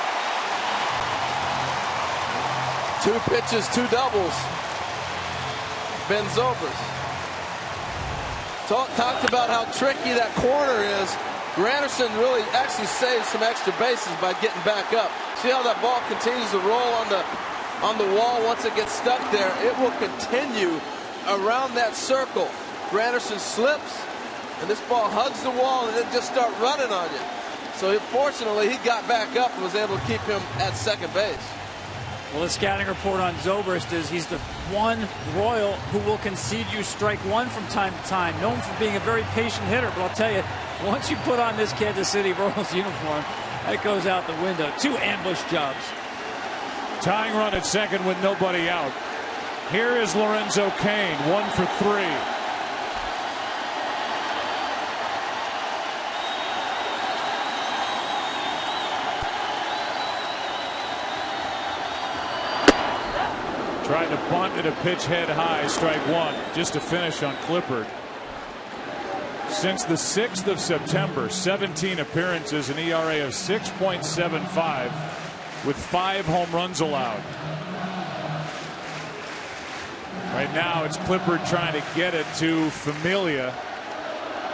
2 pitches, 2 doubles. Ben Zobrist. Talked about how tricky that corner is. Granderson really actually saved some extra bases by getting back up. See how that ball continues to roll on the wall once it gets stuck there. It will continue around that circle. Granderson slips, and this ball hugs the wall and then just start running on you. So fortunately, he got back up and was able to keep him at second base. Well, the scouting report on Zobrist is he's the one Royal who will concede you strike one from time to time. Known for being a very patient hitter, but I'll tell you, once you put on this Kansas City Royals uniform, that goes out the window. 2 ambush jobs. Tying run at second with nobody out. Here is Lorenzo Cain, 1 for 3. Tried to bunt at a pitch head high, strike 1, just to finish on Clippard. Since the 6th of September, 17 appearances, an ERA of 6.75 with 5 home runs allowed. Right now it's Clippard trying to get it to Familia,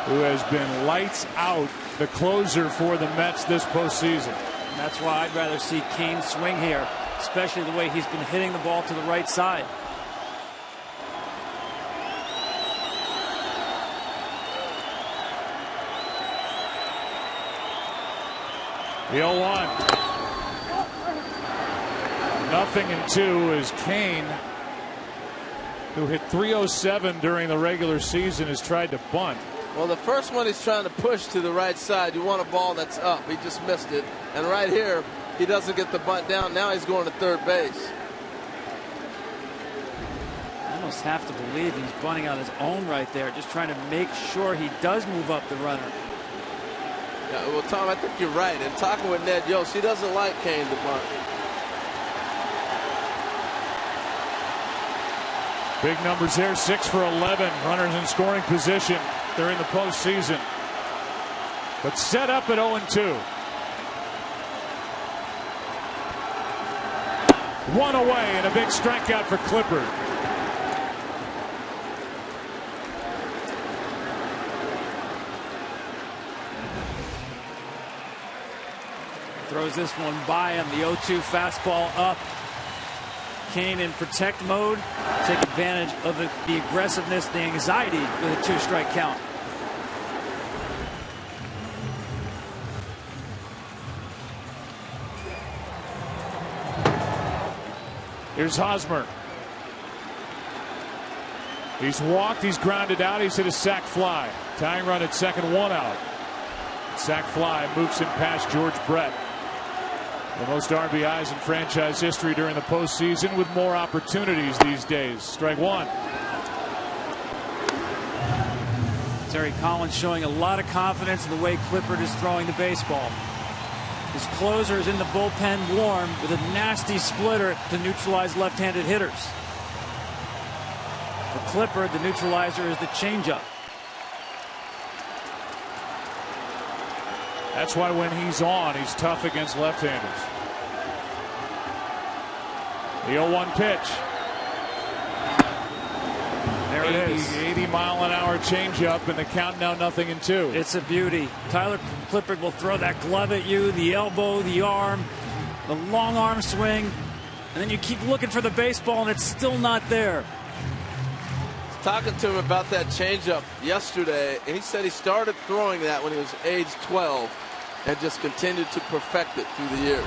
who has been lights out, the closer for the Mets this postseason. And that's why I'd rather see Cain swing here, especially the way he's been hitting the ball to the right side. The 0-1. 0-2 is Cain, who hit .307 during the regular season, has tried to bunt. Well, the first one he's trying to push to the right side. You want a ball that's up. He just missed it. And right here, he doesn't get the bunt down. Now he's going to third base. I almost have to believe he's bunting on his own right there, just trying to make sure he does move up the runner. Yeah, well, Tom, I think you're right. And talking with Ned Yost, he doesn't like Cain to bunt. Big numbers there, 6 for 11. Runners in scoring position. They're in the postseason. But set up at 0-2. 1 away and a big strikeout for Clippard. Throws this one by him. The 0-2 fastball up. Cain in protect mode. Take advantage of the aggressiveness, the anxiety with a 2-strike count. Here's Hosmer. He's walked, he's grounded out, he's hit a sac fly. Tying run at second, 1 out. Sac fly moves him past George Brett. The most RBIs in franchise history during the postseason, with more opportunities these days. Strike 1. Terry Collins showing a lot of confidence in the way Clippard is throwing the baseball. His closer is in the bullpen warm with a nasty splitter to neutralize left-handed hitters. For Clippard, the neutralizer is the changeup. That's why when he's on, he's tough against left-handers. The 0-1 pitch. There it is. 80-mile-an-hour changeup, and the count now 0-2. It's a beauty. Tyler Clippard will throw that glove at you, the elbow, the arm, the long arm swing, and then you keep looking for the baseball, and it's still not there. talking to him about that changeup yesterday, and he said he started throwing that when he was age 12 and just continued to perfect it through the years.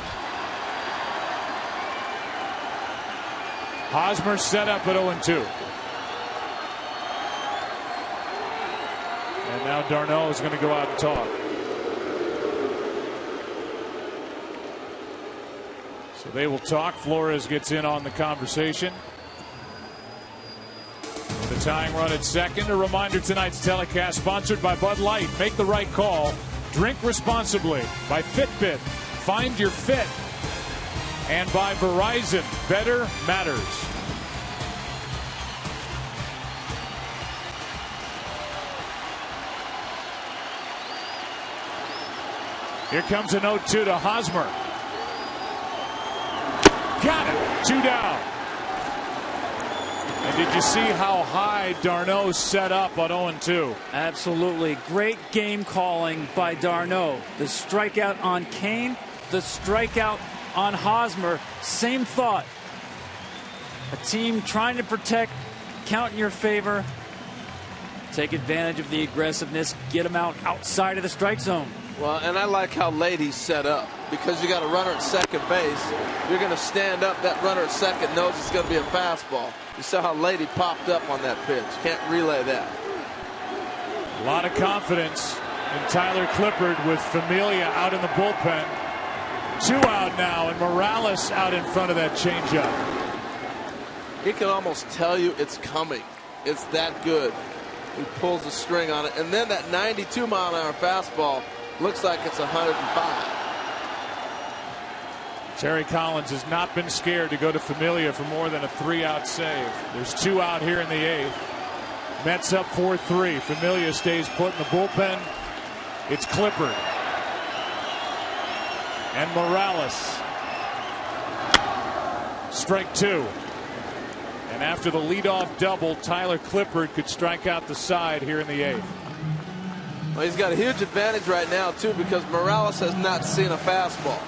Hosmer set up at 0-2. And now Darno is going to go out and talk. So they will talk. Flores gets in on the conversation. The tying run at second. A reminder, tonight's telecast sponsored by Bud Light. Make the right call. Drink responsibly. By Fitbit. Find your fit. And by Verizon. Better matters. Here comes an 0-2 to Hosmer. Got it. 2 down. And did you see how high Darno set up on 0-2? Absolutely. Great game calling by Darno. The strikeout on Kane, the strikeout on Hosmer. Same thought. A team trying to protect, count in your favor, take advantage of the aggressiveness, get them out outside of the strike zone. Well, and I like how late he's set up, because you got a runner at second base. You're going to stand up. That runner at second knows it's going to be a fastball. You saw how late he popped up on that pitch. Can't relay that. A lot of confidence in Tyler Clippard with Familia out in the bullpen. 2 out now, and Morales out in front of that changeup. He can almost tell you it's coming. It's that good. He pulls the string on it. And then that 92-mile-an-hour fastball looks like it's 105. Terry Collins has not been scared to go to Familia for more than a 3-out save. There's 2 out here in the 8th. Mets up 4-3. Familia stays put in the bullpen. It's Clippard. And Morales. Strike 2. And after the leadoff double, Tyler Clippard could strike out the side here in the 8th. Well, he's got a huge advantage right now, too, because Morales has not seen a fastball.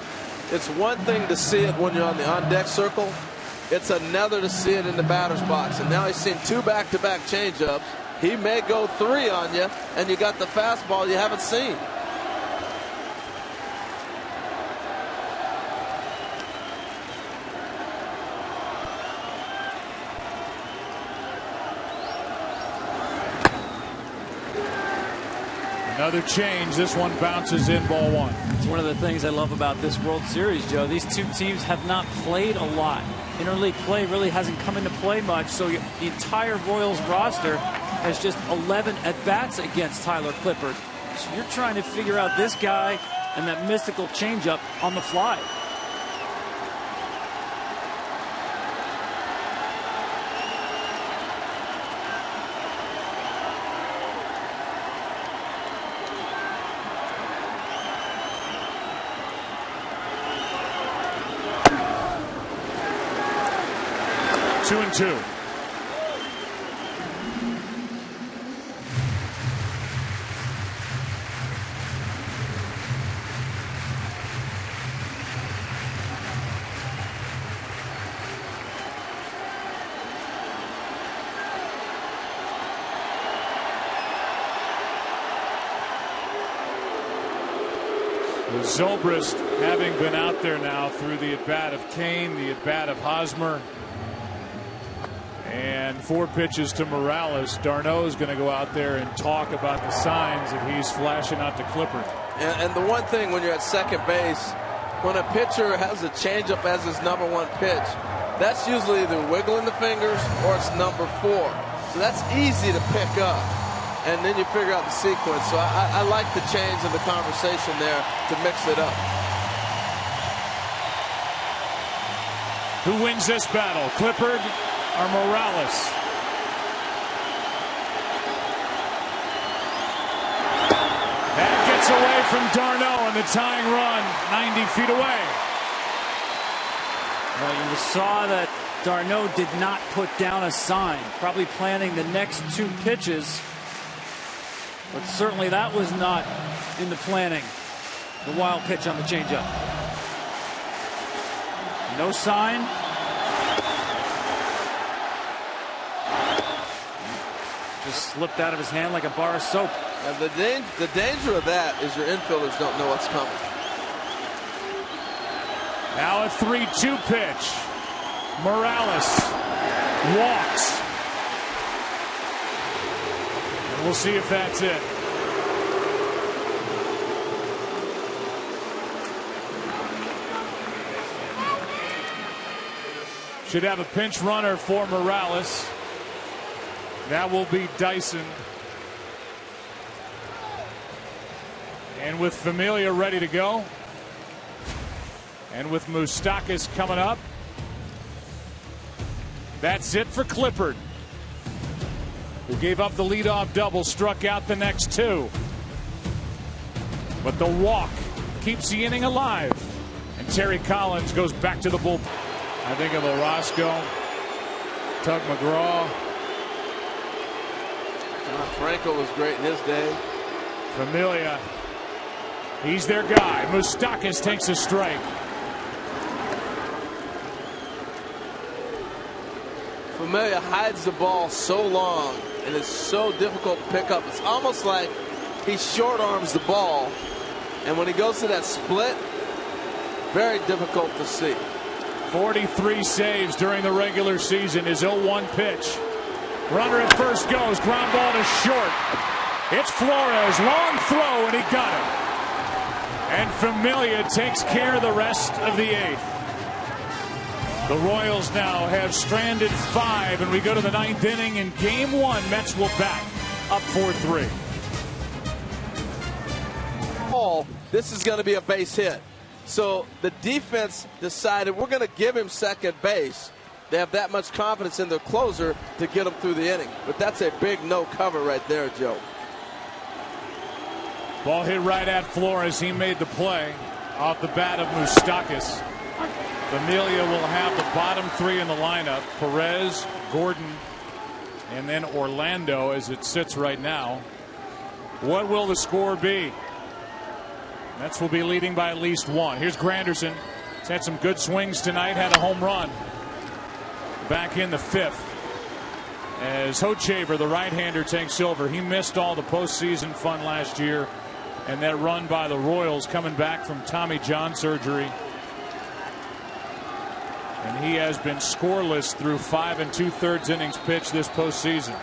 It's one thing to see it when you're on the on-deck circle. It's another to see it in the batter's box. And now he's seen 2 back-to-back changeups. He may go 3 on you, and you got the fastball you haven't seen. Another change. This one bounces in, ball 1. It's one of the things I love about this World Series, Joe. These two teams have not played a lot. Interleague play really hasn't come into play much, so the entire Royals roster has just 11 at-bats against Tyler Clippard. So you're trying to figure out this guy and that mystical changeup on the fly. Two and 2. Zobrist, having been out there now through the at-bat of Kane, the at-bat of Hosmer, and 4 pitches to Morales, Darno is going to go out there and talk about the signs that he's flashing out to Clippard. And the one thing when you're at second base, when a pitcher has a changeup as his #1 pitch, that's usually either wiggling the fingers or it's number 4. So that's easy to pick up. And then you figure out the sequence. So I like the change in the conversation there to mix it up. Who wins this battle, Clippard or Morales? That gets away from Darno, and the tying run 90 feet away. Well, you saw that Darno did not put down a sign, probably planning the next 2 pitches. But certainly that was not in the planning. The wild pitch on the changeup. No sign. Just slipped out of his hand like a bar of soap. And the danger of that is your infielders don't know what's coming. Now a 3-2 pitch. Morales walks. And we'll see if that's it. Should have a pinch runner for Morales. That will be Dyson. And with Familia ready to go, and with Moustakas coming up, that's it for Clippard, who gave up the leadoff double, struck out the next two. But the walk keeps the inning alive, and Terry Collins goes back to the bullpen. I think of Orozco, Tug McGraw. John Franco was great in his day. Familia, he's their guy. Moustakas takes a strike. Familia hides the ball so long, and it's so difficult to pick up. It's almost like he short arms the ball, and when he goes to that split, very difficult to see. 43 saves during the regular season. His 0-1 pitch. Runner at first goes. Ground ball to short. It's Flores. Long throw, and he got it. And Familia takes care of the rest of the eighth. The Royals now have stranded 5, and we go to the 9th inning. In game 1, Mets will bat up 4-3. This is going to be a base hit. So the defense decided we're going to give him second base. They have that much confidence in their closer to get him through the inning. But that's a big no cover right there, Joe. Ball hit right at Flores. He made the play off the bat of Moustakas. Familia will have the bottom 3 in the lineup. Perez, Gordon, and then Orlando as it sits right now. What will the score be? Mets will be leading by at least 1. Here's Granderson. He's had some good swings tonight. Had a home run back in the 5th. As Hochevar, the right-hander, takes silver. He missed all the postseason fun last year. And that run by the Royals coming back from Tommy John surgery. And he has been scoreless through 5 2/3 innings pitched this postseason.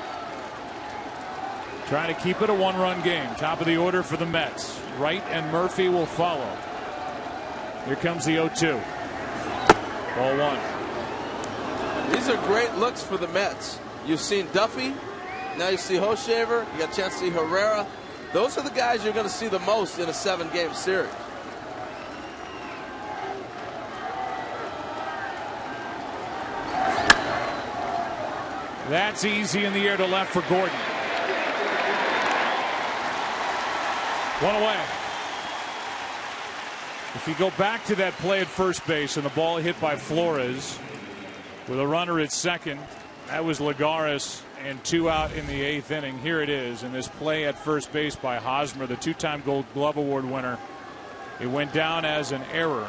Trying to keep it a 1-run game. Top of the order for the Mets. Wright and Murphy will follow. Here comes the 0-2. Ball 1. These are great looks for the Mets. You've seen Duffy. Now you see Hochevar. You got a chance to see Herrera. Those are the guys you're going to see the most in a 7-game series. That's easy in the air to left for Gordon. 1 away. If you go back to that play at first base and the ball hit by Flores with a runner at second, that was Lagares and 2 out in the 8th inning. Here it is in this play at first base by Hosmer, the 2-time Gold Glove Award winner. It went down as an error.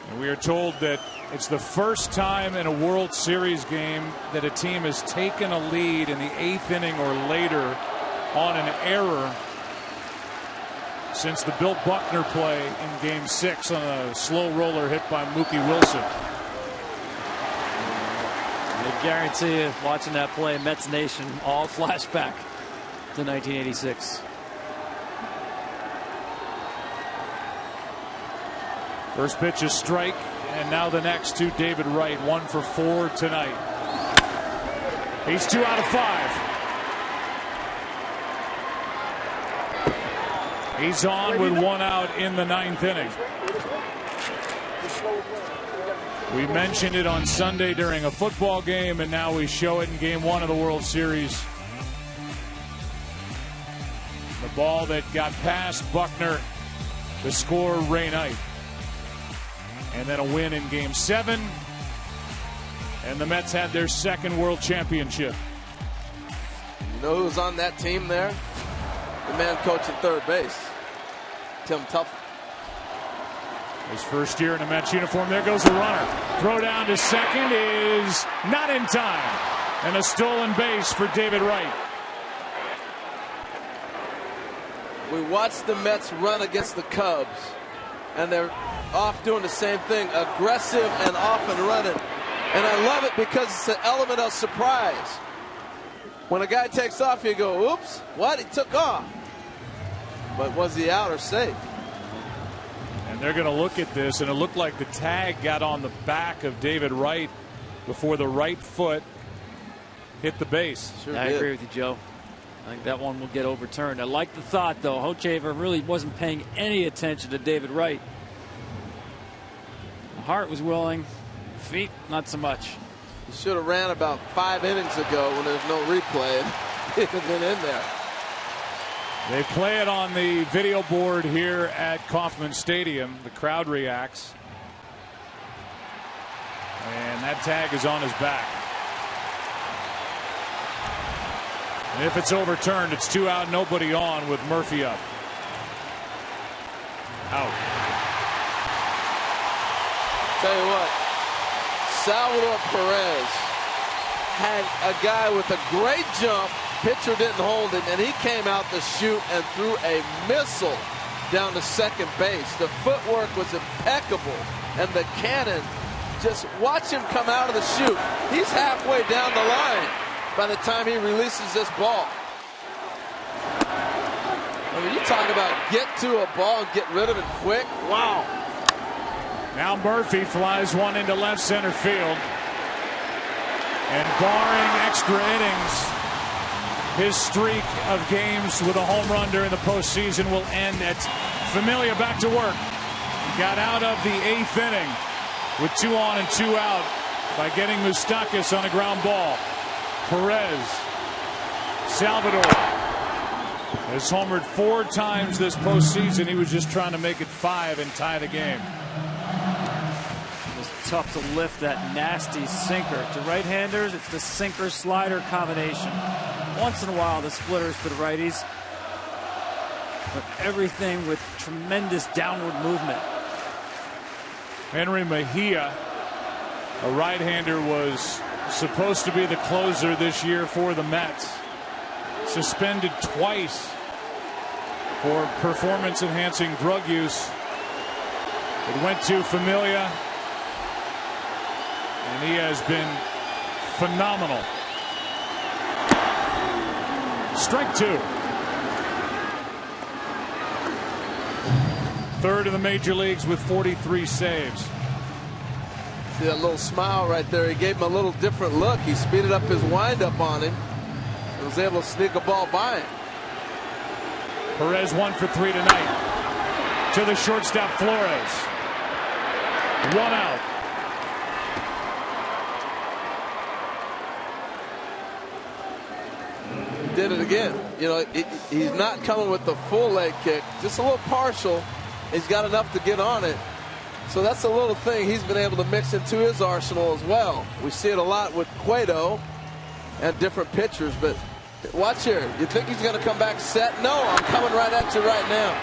And we are told that it's the first time in a World Series game that a team has taken a lead in the 8th inning or later on an error since the Bill Buckner play in Game 6 on a slow roller hit by Mookie Wilson. I guarantee you, watching that play, Mets Nation all flashback to 1986. First pitch is strike, and now the next to David Wright. 1 for 4 tonight. He's 2 out of 5. He's on with 1 out in the 9th inning. We mentioned it on Sunday during a football game, and now we show it in Game 1 of the World Series. The ball that got past Buckner, the score Ray Knight. And then a win in Game 7. And the Mets had their 2nd World Championship. You know who was on that team there? The man coaching third base, Tim Tuffle. His first year in a Mets uniform. There goes the runner. Throw down to second is not in time. And a stolen base for David Wright. We watched the Mets run against the Cubs, and they're off doing the same thing, aggressive and off and running. And I love it because it's an element of surprise. When a guy takes off, you go, oops, what? He took off. But was he out or safe? And they're going to look at this, and it looked like the tag got on the back of David Wright before the right foot hit the base. Sure I agree with you, Joe. I think that one will get overturned. I like the thought, though. Hochevar really wasn't paying any attention to David Wright. The heart was willing, feet not so much. He should have ran about 5 innings ago when there's no replay. He'd have been in there. They play it on the video board here at Kauffman Stadium. The crowd reacts. And that tag is on his back. And if it's overturned, it's 2 out, nobody on with Murphy up. Out. Tell you what, Salvador Perez had a guy with a great jump. Pitcher didn't hold it, and he came out to shoot and threw a missile down to second base. The footwork was impeccable, and the cannon, just watch him come out of the chute. He's halfway down the line by the time he releases this ball. I mean, you talk about get to a ball and get rid of it quick. Wow. Now Murphy flies one into left center field. And barring extra innings, his streak of games with a home run during the postseason will end at Familia back to work. He got out of the 8th inning with 2 on and 2 out by getting Moustakas on a ground ball. Perez, Salvador has homered 4 times this postseason. He was just trying to make it 5 and tie the game. It was tough to lift that nasty sinker. To right-handers, it's the sinker-slider combination. Once in a while, the splitters to the righties. But everything with tremendous downward movement. Henry Mejia, a right-hander, was supposed to be the closer this year for the Mets. Suspended twice for performance-enhancing drug use. It went to Familia, and he has been phenomenal. Strike 2. Third in the major leagues with 43 saves. See that little smile right there? He gave him a little different look. He speeded up his windup on him and was able to sneak a ball by him. Perez 1 for 3 tonight. To the shortstop, Flores. 1 out. He did it again. You know, he's not coming with the full leg kick, just a little partial. He's got enough to get on it. So that's a little thing he's been able to mix into his arsenal as well. We see it a lot with Cueto and different pitchers, but watch here. You think he's going to come back set? No, I'm coming right at you right now.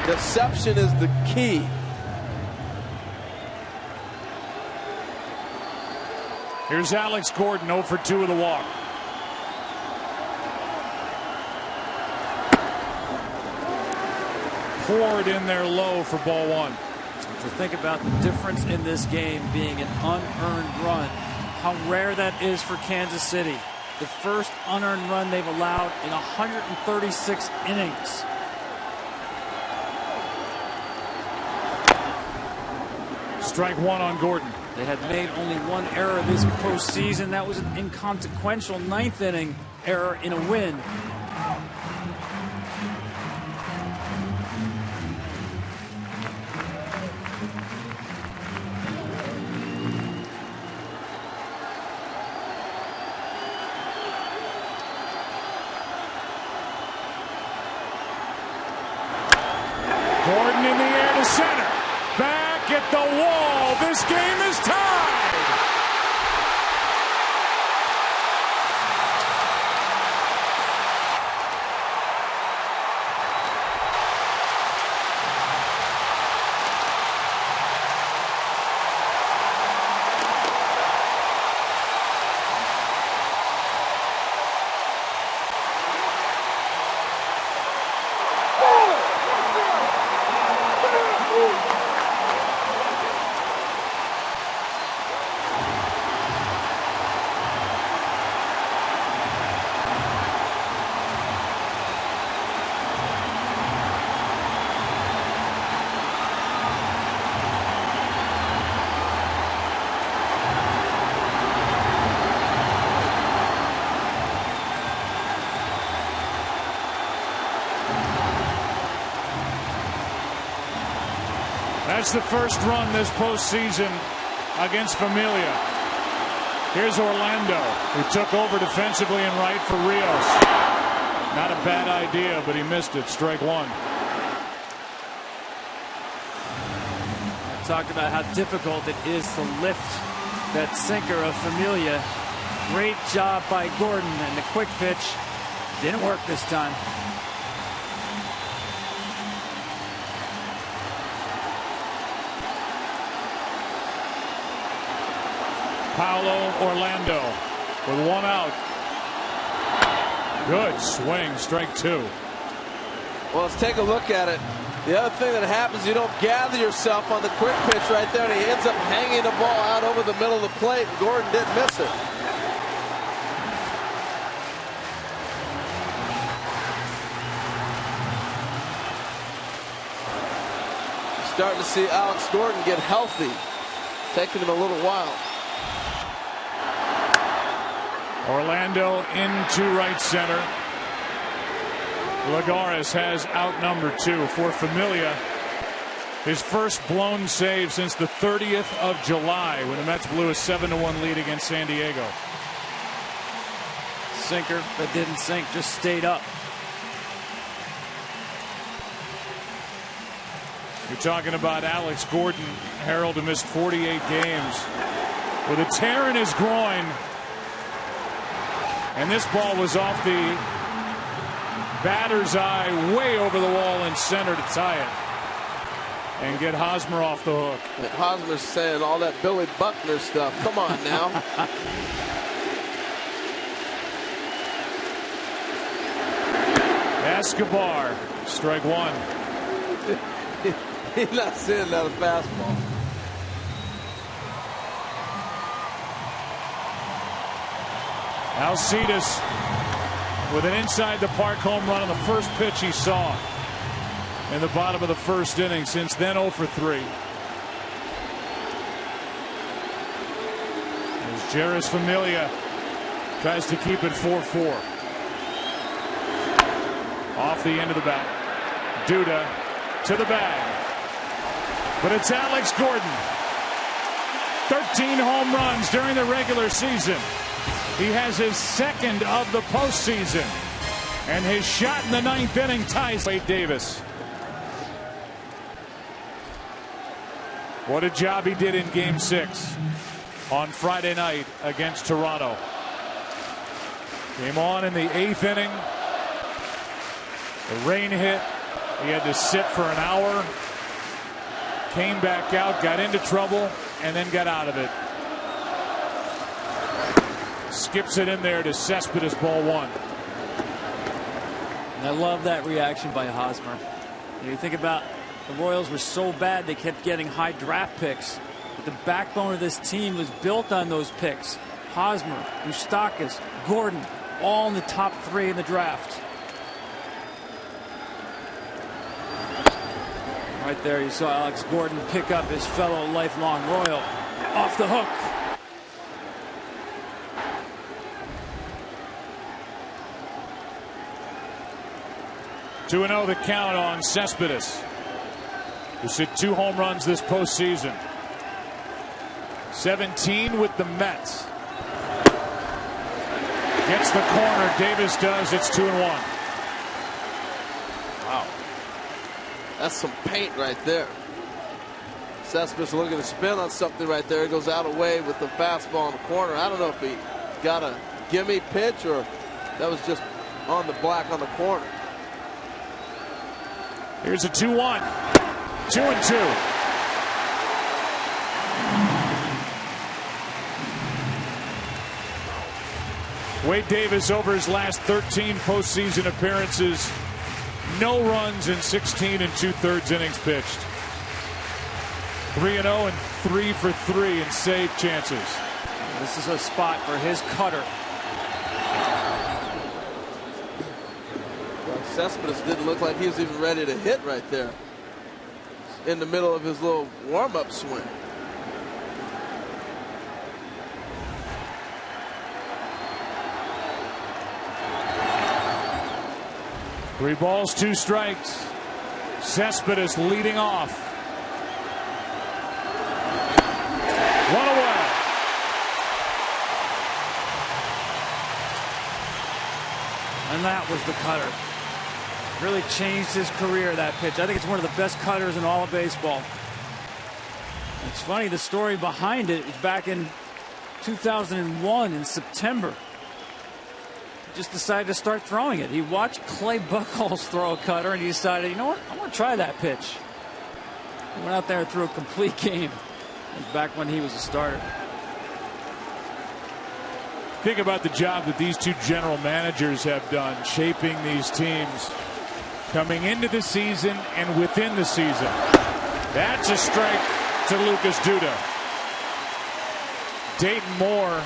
Deception is the key. Here's Alex Gordon, 0 for 2 with a walk. Poured in there low for ball 1. To think about the difference in this game being an unearned run, how rare that is for Kansas City. The first unearned run they've allowed in 136 innings. Strike 1 on Gordon. They had made only 1 error this postseason. That was an inconsequential 9th inning error in a win. Gordon in the air to center. Back at the wall. This game is tied. That's the first run this postseason against Familia. Here's Orlando, who took over defensively in right for Rios. Not a bad idea, but he missed it. Strike one. I talked about how difficult it is to lift that sinker of Familia. Great job by Gordon, and the quick pitch didn't work this time. Paulo Orlando with one out. Good swing, strike two. Well, let's take a look at it. The other thing that happens, you don't gather yourself on the quick pitch right there, and he ends up hanging the ball out over the middle of the plate, and Gordon didn't miss it. Starting to see Alex Gordon get healthy. Taking him a little while. Orlando into right center. Lagares has out number two for Familia. His first blown save since the 30th of July when the Mets blew a 7-1 lead against San Diego. Sinker that didn't sink, just stayed up. You're talking about Alex Gordon, Harold, who missed 48 games with a tear in his groin. And this ball was off the batter's eye way over the wall in center to tie it and get Hosmer off the hook. And Hosmer's saying all that Billy Buckner stuff. Come on now. Escobar, strike one. He's not seeing that fastball. Alcides with an inside the park home run on the first pitch he saw in the bottom of the first inning. Since then 0 for 3. As Jeurys Familia tries to keep it 4-4. Off the end of the bat. Duda to the bag. But it's Alex Gordon. 13 home runs during the regular season. He has his second of the postseason. And his shot in the 9th inning ties Wade Davis. What a job he did in Game 6 on Friday night against Toronto. Came on in the 8th inning. The rain hit. He had to sit for an hour. Came back out, got into trouble, and then got out of it. Skips it in there to Cespedes, ball one. And I love that reaction by Hosmer. You think about the Royals were so bad they kept getting high draft picks. But the backbone of this team was built on those picks. Hosmer, Moustakas, Gordon, all in the top 3 in the draft. Right there you saw Alex Gordon pick up his fellow lifelong Royal off the hook. Two 2-0 the count on Cespedes, who's hit 2 home runs this postseason. 17 with the Mets. Gets the corner. Davis does. It's 2-1. Wow. That's some paint right there. Cespedes looking to spin on something right there. It goes out away with the fastball in the corner. I don't know if he got a gimme pitch or that was just on the black on the corner. Here's a 2-1. 2-2. Wade Davis over his last 13 postseason appearances. No runs in 16 2/3 innings pitched. 3-0 and 3 for 3 in save chances. This is a spot for his cutter. Cespedes didn't look like he was even ready to hit right there in the middle of his little warm-up swing. Three balls, 2 strikes. Cespedes leading off. And that was the cutter. Really changed his career, that pitch. I think it's one of the best cutters in all of baseball. It's funny, the story behind it is back in 2001 in September. He just decided to start throwing it. He watched Clay Buchholz throw a cutter and he decided, you know what, I want to try that pitch. He went out there and threw a complete game. It was back when he was a starter. Think about the job that these two general managers have done shaping these teams coming into the season and within the season. That's a strike to Lucas Duda. Dayton Moore,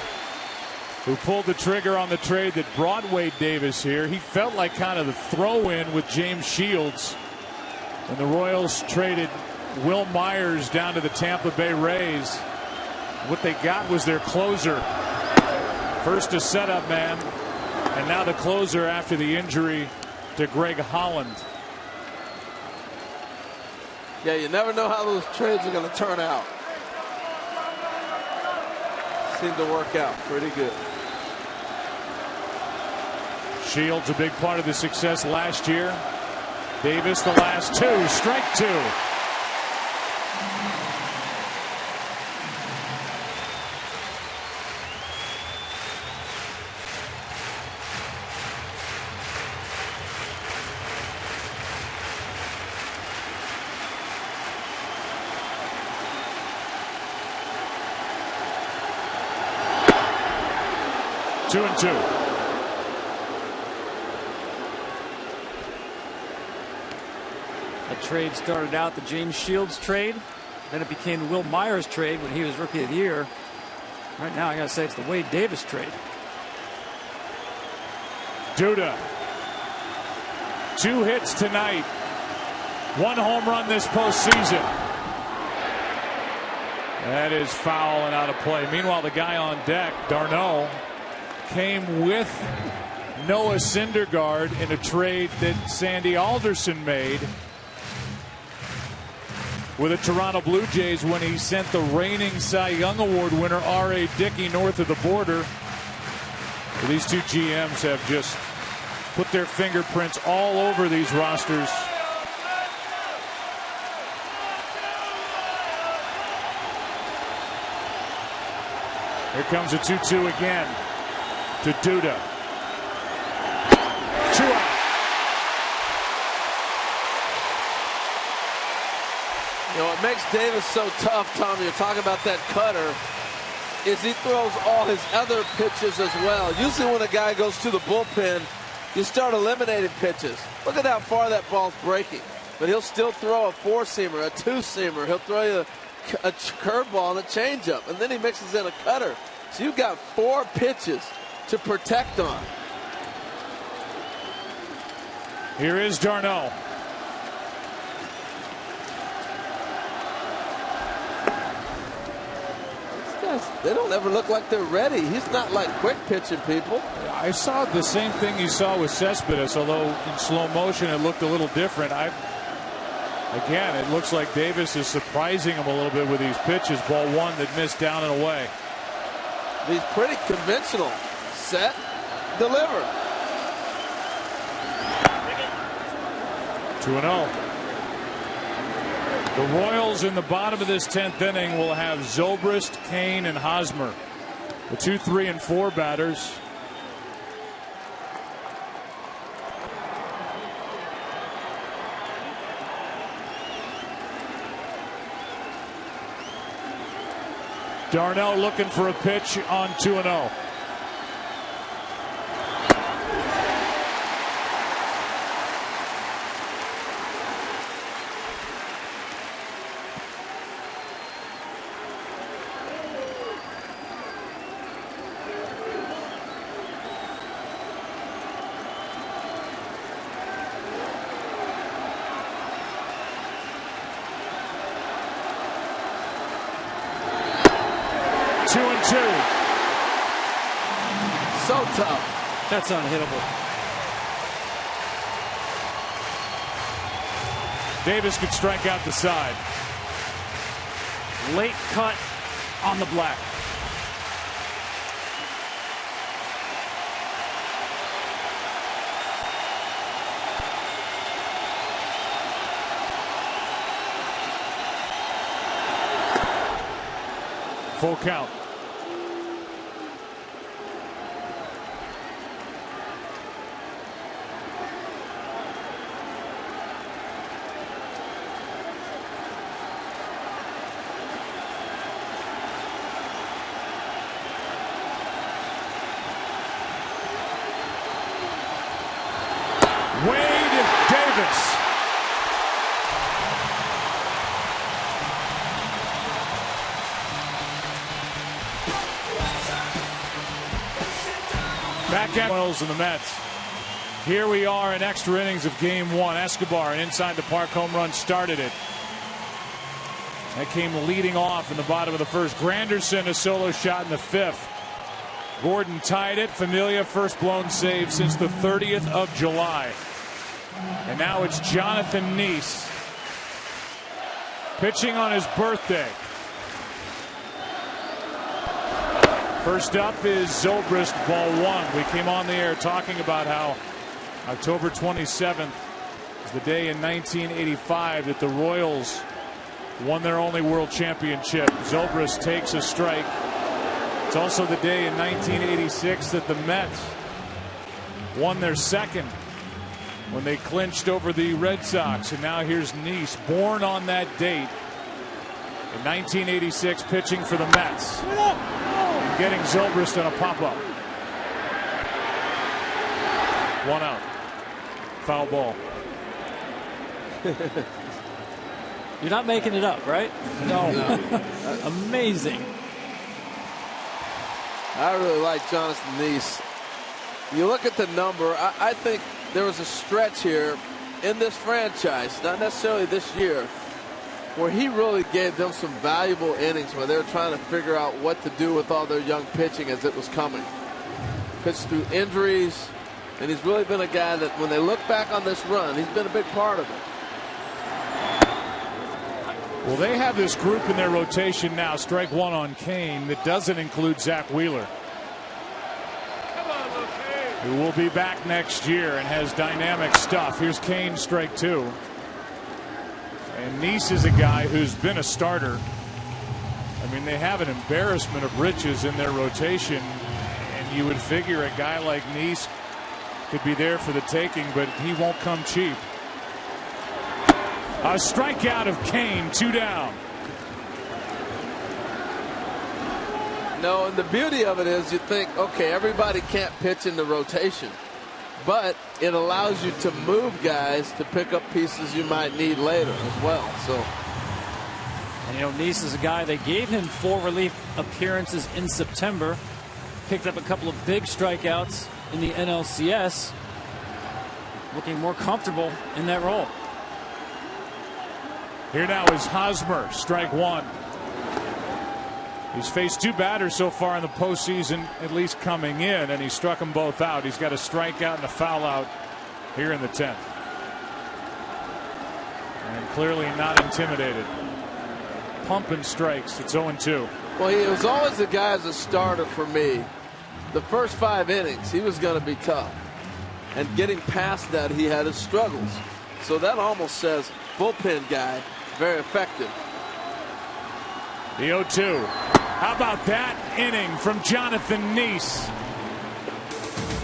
who pulled the trigger on the trade that brought Wade Davis here, he felt like kind of the throw-in with James Shields when the Royals traded Will Myers down to the Tampa Bay Rays. What they got was their closer. First a setup man, and now the closer after the injury to Greg Holland. Yeah, you never know how those trades are going to turn out. Seemed to work out pretty good. Shields a big part of the success last year. Davis the last two. Strike two. Two and two. That trade started out the James Shields trade. Then it became the Will Myers trade when he was Rookie of the Year. Right now, I got to say it's the Wade Davis trade. Duda. 2 hits tonight. 1 home run this postseason. That is foul and out of play. Meanwhile, the guy on deck, Darno, came with Noah Syndergaard in a trade that Sandy Alderson made with the Toronto Blue Jays when he sent the reigning Cy Young Award winner R.A. Dickey north of the border. These two GMs have just put their fingerprints all over these rosters. Here comes a 2-2 again to Duda. 2 out. You know, what makes Davis so tough, Tom, you're talking about that cutter, is he throws all his other pitches as well. Usually when a guy goes to the bullpen, you start eliminating pitches. Look at how far that ball's breaking. But he'll still throw a 4-seamer, a 2-seamer. He'll throw you a curveball and a changeup. And then he mixes in a cutter. So you've got 4 pitches to protect on. Here is Darno. These guys, they don't ever look like they're ready. He's not like quick pitching people. I saw the same thing you saw with Cespedes, although in slow motion it looked a little different. Again, it looks like Davis is surprising him a little bit with these pitches. Ball 1 that missed down and away. He's pretty conventional. Set, deliver. 2-0. The Royals in the bottom of this 10th inning will have Zobrist, Kane, and Hosmer. The 2, 3, and 4 batters. Darno looking for a pitch on 2-0. So tough. That's unhittable. Davis could strike out the side. Late cut on the black. Full count. Wade Davis. Back at Royals and the Mets. Here we are in extra innings of game one. Escobar, an inside the park home run, started it. That came leading off in the bottom of the first. Granderson, a solo shot in the fifth. Gordon tied it. Familia, first blown save since the 30th of July. And now it's Jonathan Neese pitching on his birthday. First up is Zobrist, ball one. We came on the air talking about how October 27th is the day in 1985 that the Royals won their only world championship. Zobrist takes a strike. It's also the day in 1986 that the Mets won their second when they clinched over the Red Sox. And now here's Neese, born on that date in 1986, pitching for the Mets. And getting Zobrist on a pop-up. One out. Foul ball. You're not making it up, right? No. Amazing. I really like Jonathan Neese. You look at the number, I think there was a stretch here in this franchise, not necessarily this year, where he really gave them some valuable innings where they were trying to figure out what to do with all their young pitching as it was coming. Pitched through injuries, and he's really been a guy that when they look back on this run, he's been a big part of it. Well, they have this group in their rotation now, strike one on Kane, that doesn't include Zach Wheeler, who will be back next year and has dynamic stuff. Here's Kane, strike two. And Neese is a guy who's been a starter. I mean, they have an embarrassment of riches in their rotation, and you would figure a guy like Neese could be there for the taking, but he won't come cheap. A strikeout of Kane, two down. No, and the beauty of it is you think, okay, everybody can't pitch in the rotation, but it allows you to move guys to pick up pieces you might need later as well. So, and you know, Neese is a guy, they gave him 4 relief appearances in September, picked up a couple of big strikeouts in the NLCS, looking more comfortable in that role. Here now is Hosmer, strike one. He's faced 2 batters so far in the postseason, at least coming in, and he struck them both out. He's got a strikeout and a foul out here in the 10th. And clearly not intimidated. Pumping strikes. It's 0-2. Well, he was always a guy as a starter for me. The first 5 innings, he was going to be tough. And getting past that, he had his struggles. So that almost says bullpen guy, very effective. The 0-2. How about that inning from Jonathan Neese?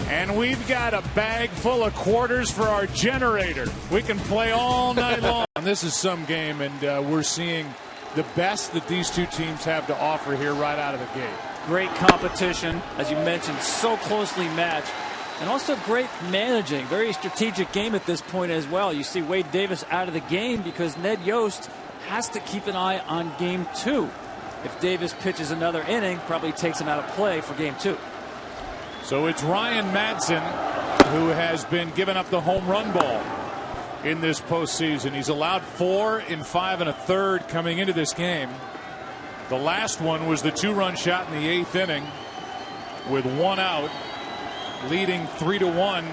And we've got a bag full of quarters for our generator. We can play all night long. And this is some game, and we're seeing the best that these two teams have to offer here right out of the gate. Great competition, as you mentioned, so closely matched. And also great managing. Very strategic game at this point as well. You see Wade Davis out of the game because Ned Yost has to keep an eye on game 2. If Davis pitches another inning, probably takes him out of play for game 2. So it's Ryan Madsen who has been giving up the home run ball in this postseason. He's allowed 4 in 5 1/3 coming into this game. The last one was the 2-run shot in the 8th inning with 1 out, leading 3-1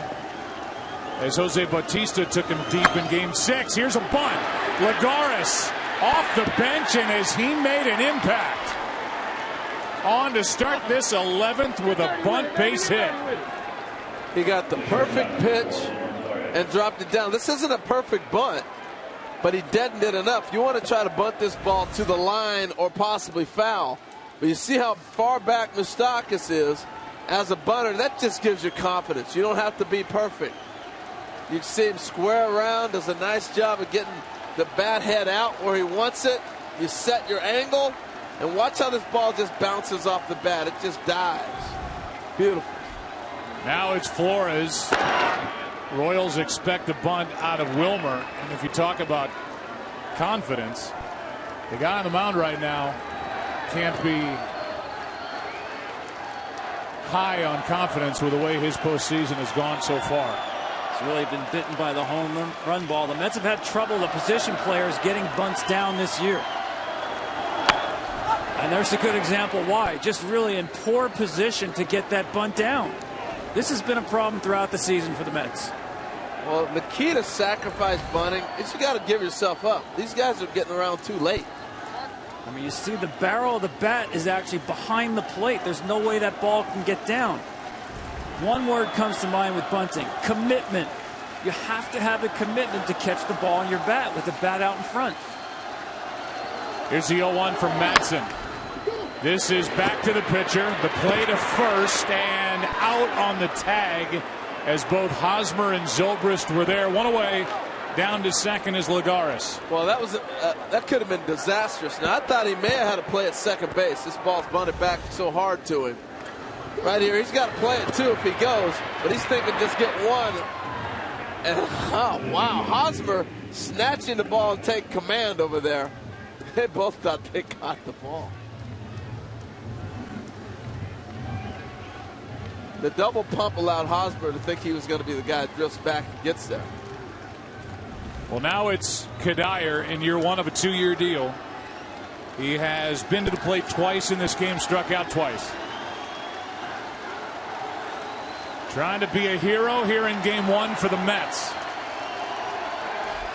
as Jose Bautista took him deep in game 6. Here's a bunt. Lagares off the bench, and as he made an impact on to start this 11th with a bunt base hit. He got the perfect pitch and dropped it down. This isn't a perfect bunt, but he deadened it enough. You want to try to bunt this ball to the line or possibly foul. But you see how far back Moustakas is as a bunter. That just gives you confidence. You don't have to be perfect. You can see him square around, does a nice job of getting the bat head out where he wants it. You set your angle, and watch how this ball just bounces off the bat. It just dives. Beautiful. Now it's Flores. Royals expect a bunt out of Wilmer. And if you talk about confidence, the guy on the mound right now can't be high on confidence with the way his postseason has gone so far. He's really been bitten by the home run ball. The Mets have had trouble, the position players, getting bunts down this year. And there's a good example why. Just really in poor position to get that bunt down. This has been a problem throughout the season for the Mets. Well, the key to sacrifice bunting is you got to give yourself up. These guys are getting around too late. I mean, you see the barrel of the bat is actually behind the plate. There's no way that ball can get down. One word comes to mind with bunting: commitment. You have to have a commitment to catch the ball in your bat with the bat out in front. Here's the 0-1 from Madsen. This is back to the pitcher. The play to first and out on the tag as both Hosmer and Zobrist were there. One away. Down to second is Lagares. Well, that could have been disastrous. Now, I thought he may have had to play at second base. This ball's bunted back so hard to him. Right here, he's got to play it too if he goes, but he's thinking just get one. And oh, wow, Hosmer snatching the ball and take command over there. They both thought they got the ball. The double pump allowed Hosmer to think he was going to be the guy that drifts back and gets there. Well, now it's Kadire in year one of a 2-year deal. He has been to the plate twice in this game, struck out twice. Trying to be a hero here in game one for the Mets.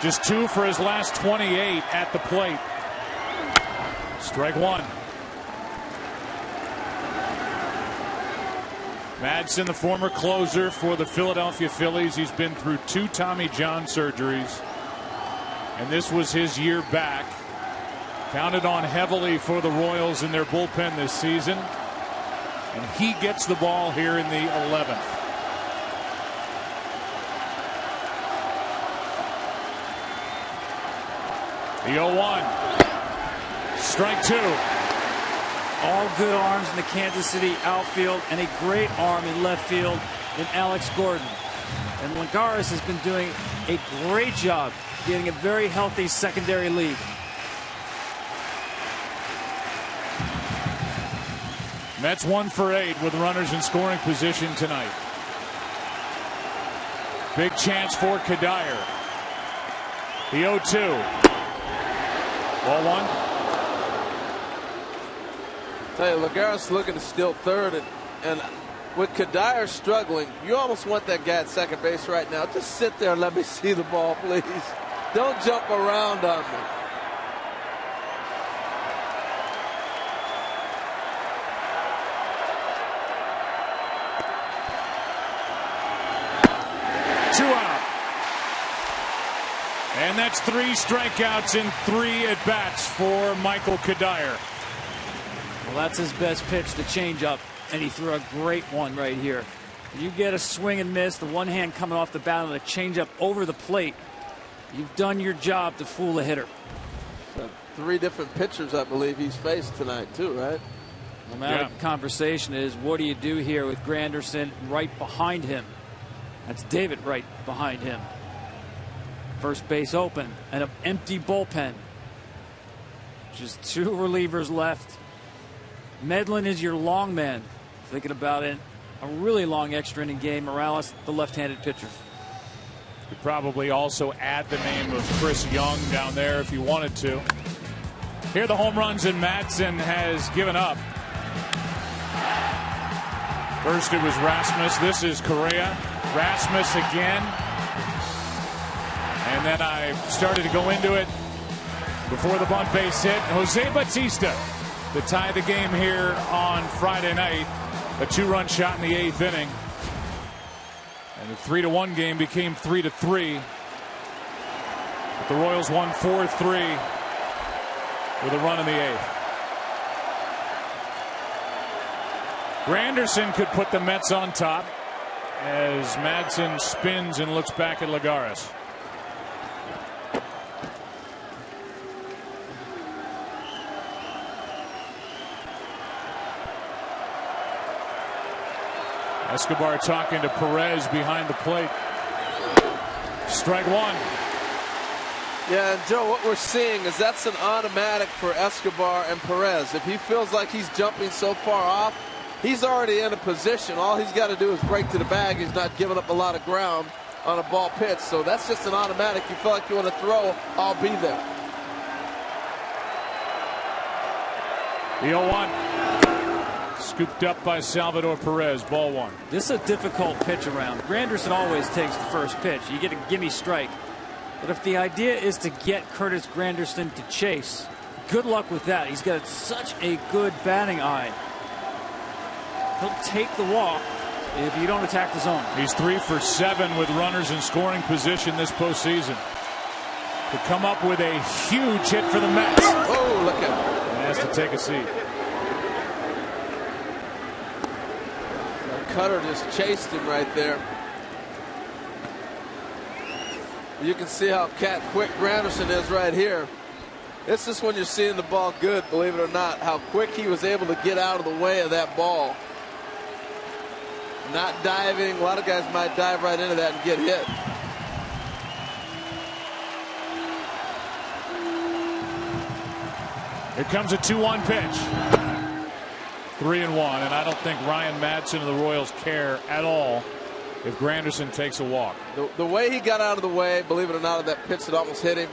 Just 2 for his last 28 at the plate. Strike one. Madsen, the former closer for the Philadelphia Phillies. He's been through 2 Tommy John surgeries. And this was his year back. Counted on heavily for the Royals in their bullpen this season. And he gets the ball here in the 11th. The 0-1. Strike 2. All good arms in the Kansas City outfield, and a great arm in left field in Alex Gordon. And Lagares has been doing a great job getting a very healthy secondary lead. Mets 1 for 8 with runners in scoring position tonight. Big chance for Kadire. The 0-2. Ball 1. Tell you, Lagares looking to steal third, and with Kadire struggling, you almost want that guy at second base right now. Just sit there and let me see the ball, please. Don't jump around on me. Two out. And that's 3 strikeouts in 3 at-bats for Michael Kadire. Well, that's his best pitch, the changeup, and he threw a great one right here. You get a swing and miss, the one hand coming off the bat on a changeup over the plate. You've done your job to fool the hitter. So 3 different pitchers, I believe, he's faced tonight, too, right? No matter the conversation is, what do you do here with Granderson right behind him? That's David right behind him. First base open and an empty bullpen. Just 2 relievers left. Medlin is your long man. Thinking about it, a really long extra inning game. Morales, the left-handed pitcher. Could probably also add the name of Chris Young down there if you wanted to. Here are the home runs, and Madsen has given up. First it was Rasmus. This is Correa. Rasmus again. And then I started to go into it before the bunt base hit. Jose Bautista to tie the game here on Friday night. A 2-run shot in the 8th inning. And the 3-1 game became 3-3. But the Royals won 4-3 with a run in the 8th. Granderson could put the Mets on top as Madsen spins and looks back at Lagares. Escobar talking to Perez behind the plate. Strike one. Yeah, and Joe, what we're seeing is that's an automatic for Escobar and Perez. If he feels like he's jumping so far off, he's already in a position. All he's got to do is break to the bag. He's not giving up a lot of ground on a ball pitch. So that's just an automatic. You feel like you want to throw, I'll be there. The 0-1. Scooped up by Salvador Perez. Ball one. This is a difficult pitch around. Granderson always takes the first pitch. You get a gimme strike. But if the idea is to get Curtis Granderson to chase, good luck with that. He's got such a good batting eye. He'll take the walk if you don't attack the zone. He's 3 for 7 with runners in scoring position this postseason. To come up with a huge hit for the Mets. Oh, look at him. And has to take a seat. Cutter just chased him right there. You can see how quick Granderson is right here. This is when you're seeing the ball good, believe it or not, how quick he was able to get out of the way of that ball. Not diving. A lot of guys might dive right into that and get hit. Here comes a 2-1 pitch. 3-1, and I don't think Ryan Madsen and the Royals care at all if Granderson takes a walk. The way he got out of the way, believe it or not, of that pitch that almost hit him,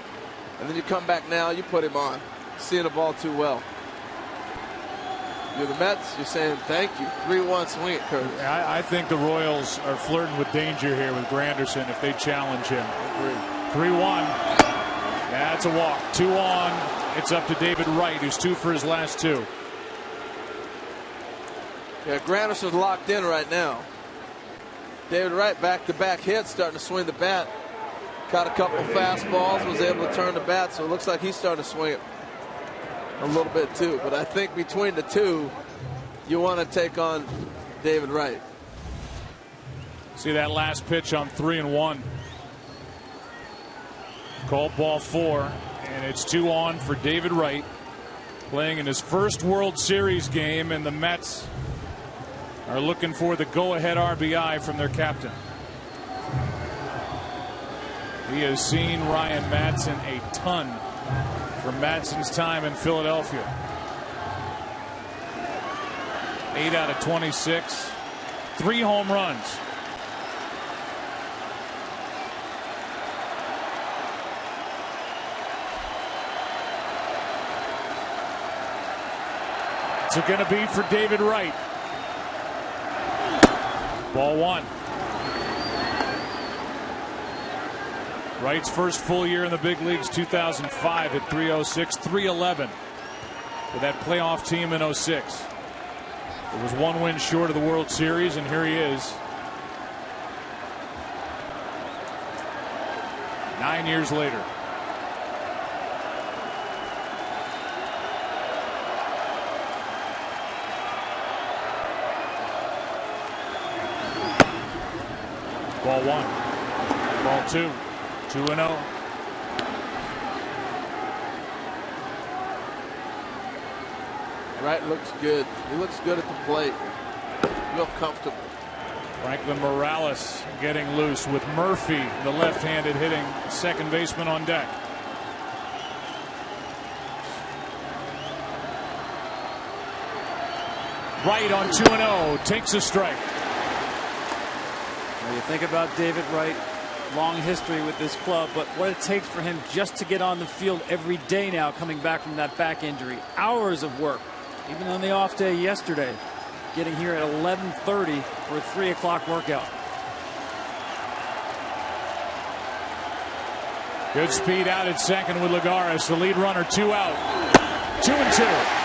and then you come back now, you put him on. Seeing the ball too well. You're the Mets, you're saying thank you. 3-1 swing at Curtis. I think the Royals are flirting with danger here with Granderson if they challenge him. 3-1. That's a walk. 2 on. It's up to David Wright, who's 2 for his last 2. Yeah, Granderson's locked in right now. David Wright back-to-back hits, starting to swing the bat. Caught a couple fastballs, was able to turn the bat, so it looks like he's starting to swing it a little bit too. But I think between the two, you want to take on David Wright. See that last pitch on 3-1. Called ball 4, and it's 2 on for David Wright, playing in his first World Series game, and the Mets are looking for the go-ahead RBI from their captain. He has seen Ryan Madsen a ton from Madsen's time in Philadelphia. 8 out of 26, 3 home runs. It's going to be for David Wright. Ball 1. Wright's first full year in the big leagues, 2005 at 306, 311 with that playoff team in 06. It was 1 win short of the World Series, and here he is. 9 years later. Ball 1. Ball 2. 2-0. Wright looks good. He looks good at the plate. Real comfortable. Franklin Morales getting loose with Murphy, the left-handed hitting second baseman, on deck. Wright on 2-0 takes a strike. Well, you think about David Wright, long history with this club, but what it takes for him just to get on the field every day now, coming back from that back injury. Hours of work, even on the off day yesterday, getting here at 11:30 for a 3 o'clock workout. Good speed out at second with Lagares, the lead runner, 2 out. 2-2.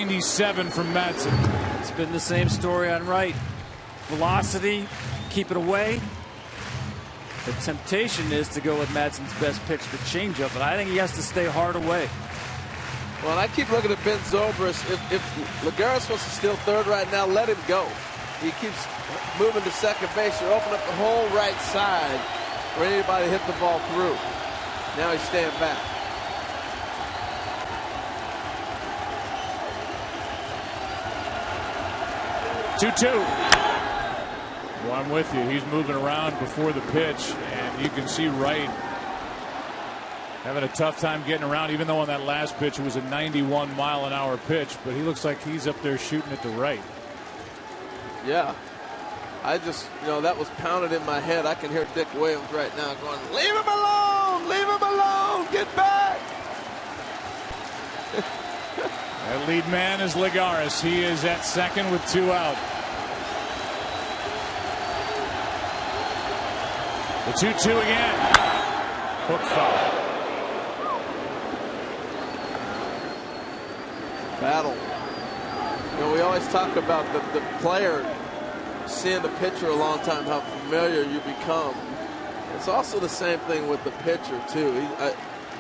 97 from Madsen. It's been the same story on right. Velocity, keep it away. The temptation is to go with Madsen's best pitch, the changeup, but I think he has to stay hard away. Well, I keep looking at Ben Zobrist. If Lagares wants to steal third right now, let him go. He keeps moving to second base. You're opening up the whole right side for anybody to hit the ball through. Now he's staying back. Well, I'm with you. He's moving around before the pitch, and you can see Wright having a tough time getting around, even though on that last pitch it was a 91-mile-an-hour pitch, but he looks like he's up there shooting it to right. Yeah. I just, that was pounded in my head. I can hear Dick Williams right now going, leave him alone! Leave him alone! Get back! That lead man is Lagares. He is at second with 2 out. The 2-2 again. Hook foul. Battle. We always talk about the player seeing the pitcher a long time, how familiar you become. It's also the same thing with the pitcher, too.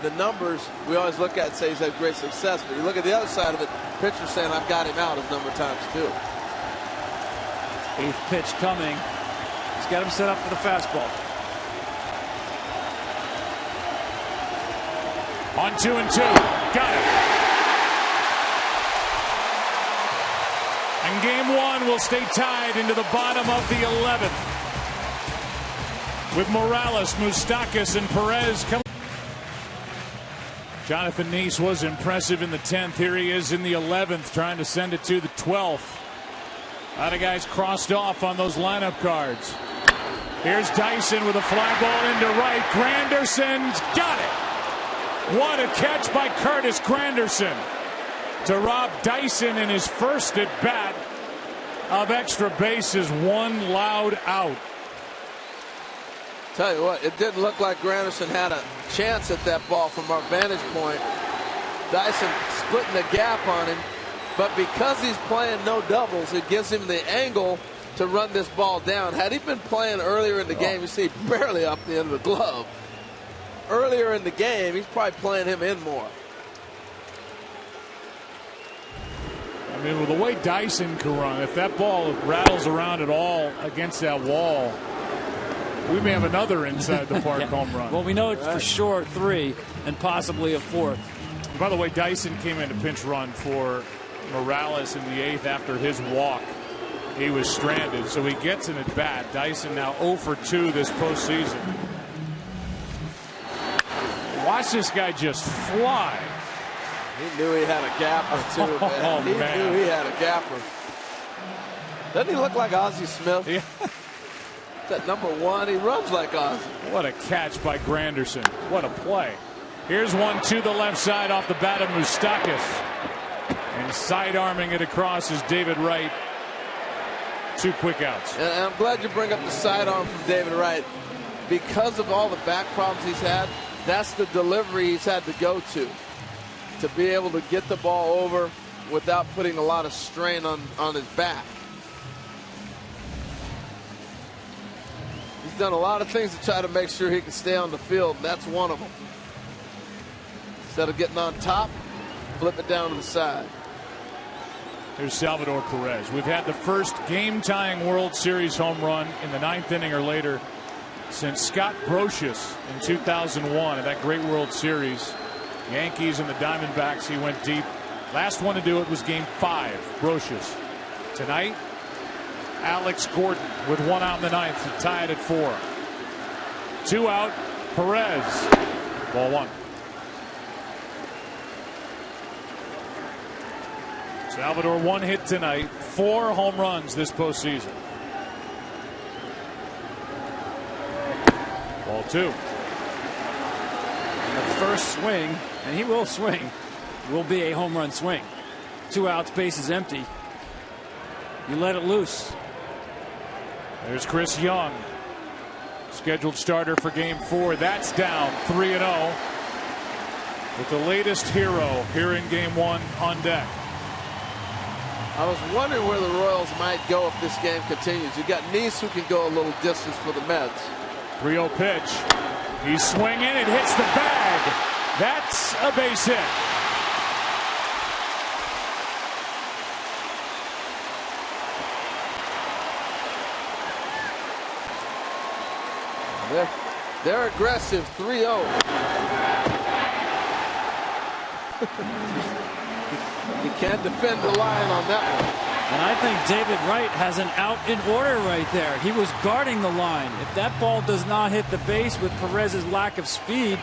The numbers we always look at and say he's had great success, but you look at the other side of it, pitcher saying I've got him out a number of times, too. 8th pitch coming. He's got him set up for the fastball. On 2-2. Got it. And game one will stay tied into the bottom of the 11th. With Morales, Moustakas, and Perez coming. Jonathan Neese was impressive in the 10th. Here he is in the 11th, trying to send it to the 12th. A lot of guys crossed off on those lineup cards. Here's Dyson with a fly ball into right. Granderson's got it. What a catch by Curtis Granderson to rob Dyson in his first at bat of extra bases. One loud out. Tell you what, it didn't look like Granderson had a chance at that ball from our vantage point. Dyson splitting the gap on him, but because he's playing no doubles, it gives him the angle to run this ball down. Had he been playing earlier in the game, you see barely up the end of the glove. Earlier in the game, he's probably playing him in more. I mean, with the way Dyson can run, if that ball rattles around at all against that wall, we may have another inside the park home run. Well, we know it's for sure 3 and possibly a 4th. By the way, Dyson came in to pinch run for Morales in the 8th after his walk. He was stranded, so he gets an at bat. Dyson now 0 for 2 this postseason. Watch this guy just fly. He knew he had a gapper, too, man. He knew he had a gapper. Doesn't he look like Ozzie Smith? Yeah. That number 1, he runs like Ozzie. What a catch by Granderson. What a play. Here's one to the left side off the bat of Moustakas. And side-arming it across is David Wright. 2 quick outs. And I'm glad you bring up the sidearm from David Wright. Because of all the back problems he's had, that's the delivery he's had to go to be able to get the ball over without putting a lot of strain on his back. He's done a lot of things to try to make sure he can stay on the field, and that's one of them. Instead of getting on top, flip it down to the side. Here's Salvador Perez. We've had the first game-tying World Series home run in the 9th inning or later since Scott Brocious in 2001 in that great World Series. Yankees and the Diamondbacks, he went deep. Last one to do it was game 5, Brocious. Tonight, Alex Gordon with 1 out in the 9th to tie it at 4. 2 out, Perez. Ball 1. Salvador 1 hit tonight, 4 home runs this postseason. Ball 2. The first swing, and he will swing, will be a home run swing. 2 outs, bases empty. You let it loose. There's Chris Young, scheduled starter for game 4. That's down 3-0 with the latest hero here in game 1 on deck. I was wondering where the Royals might go if this game continues. You got Nice, who can go a little distance for the Mets. 3-0 pitch. He's swinging. It hits the bag. That's a base hit. They're aggressive. 3-0. You can't defend the line on that one. And I think David Wright has an out in order right there. He was guarding the line. If that ball does not hit the base with Perez's lack of speed,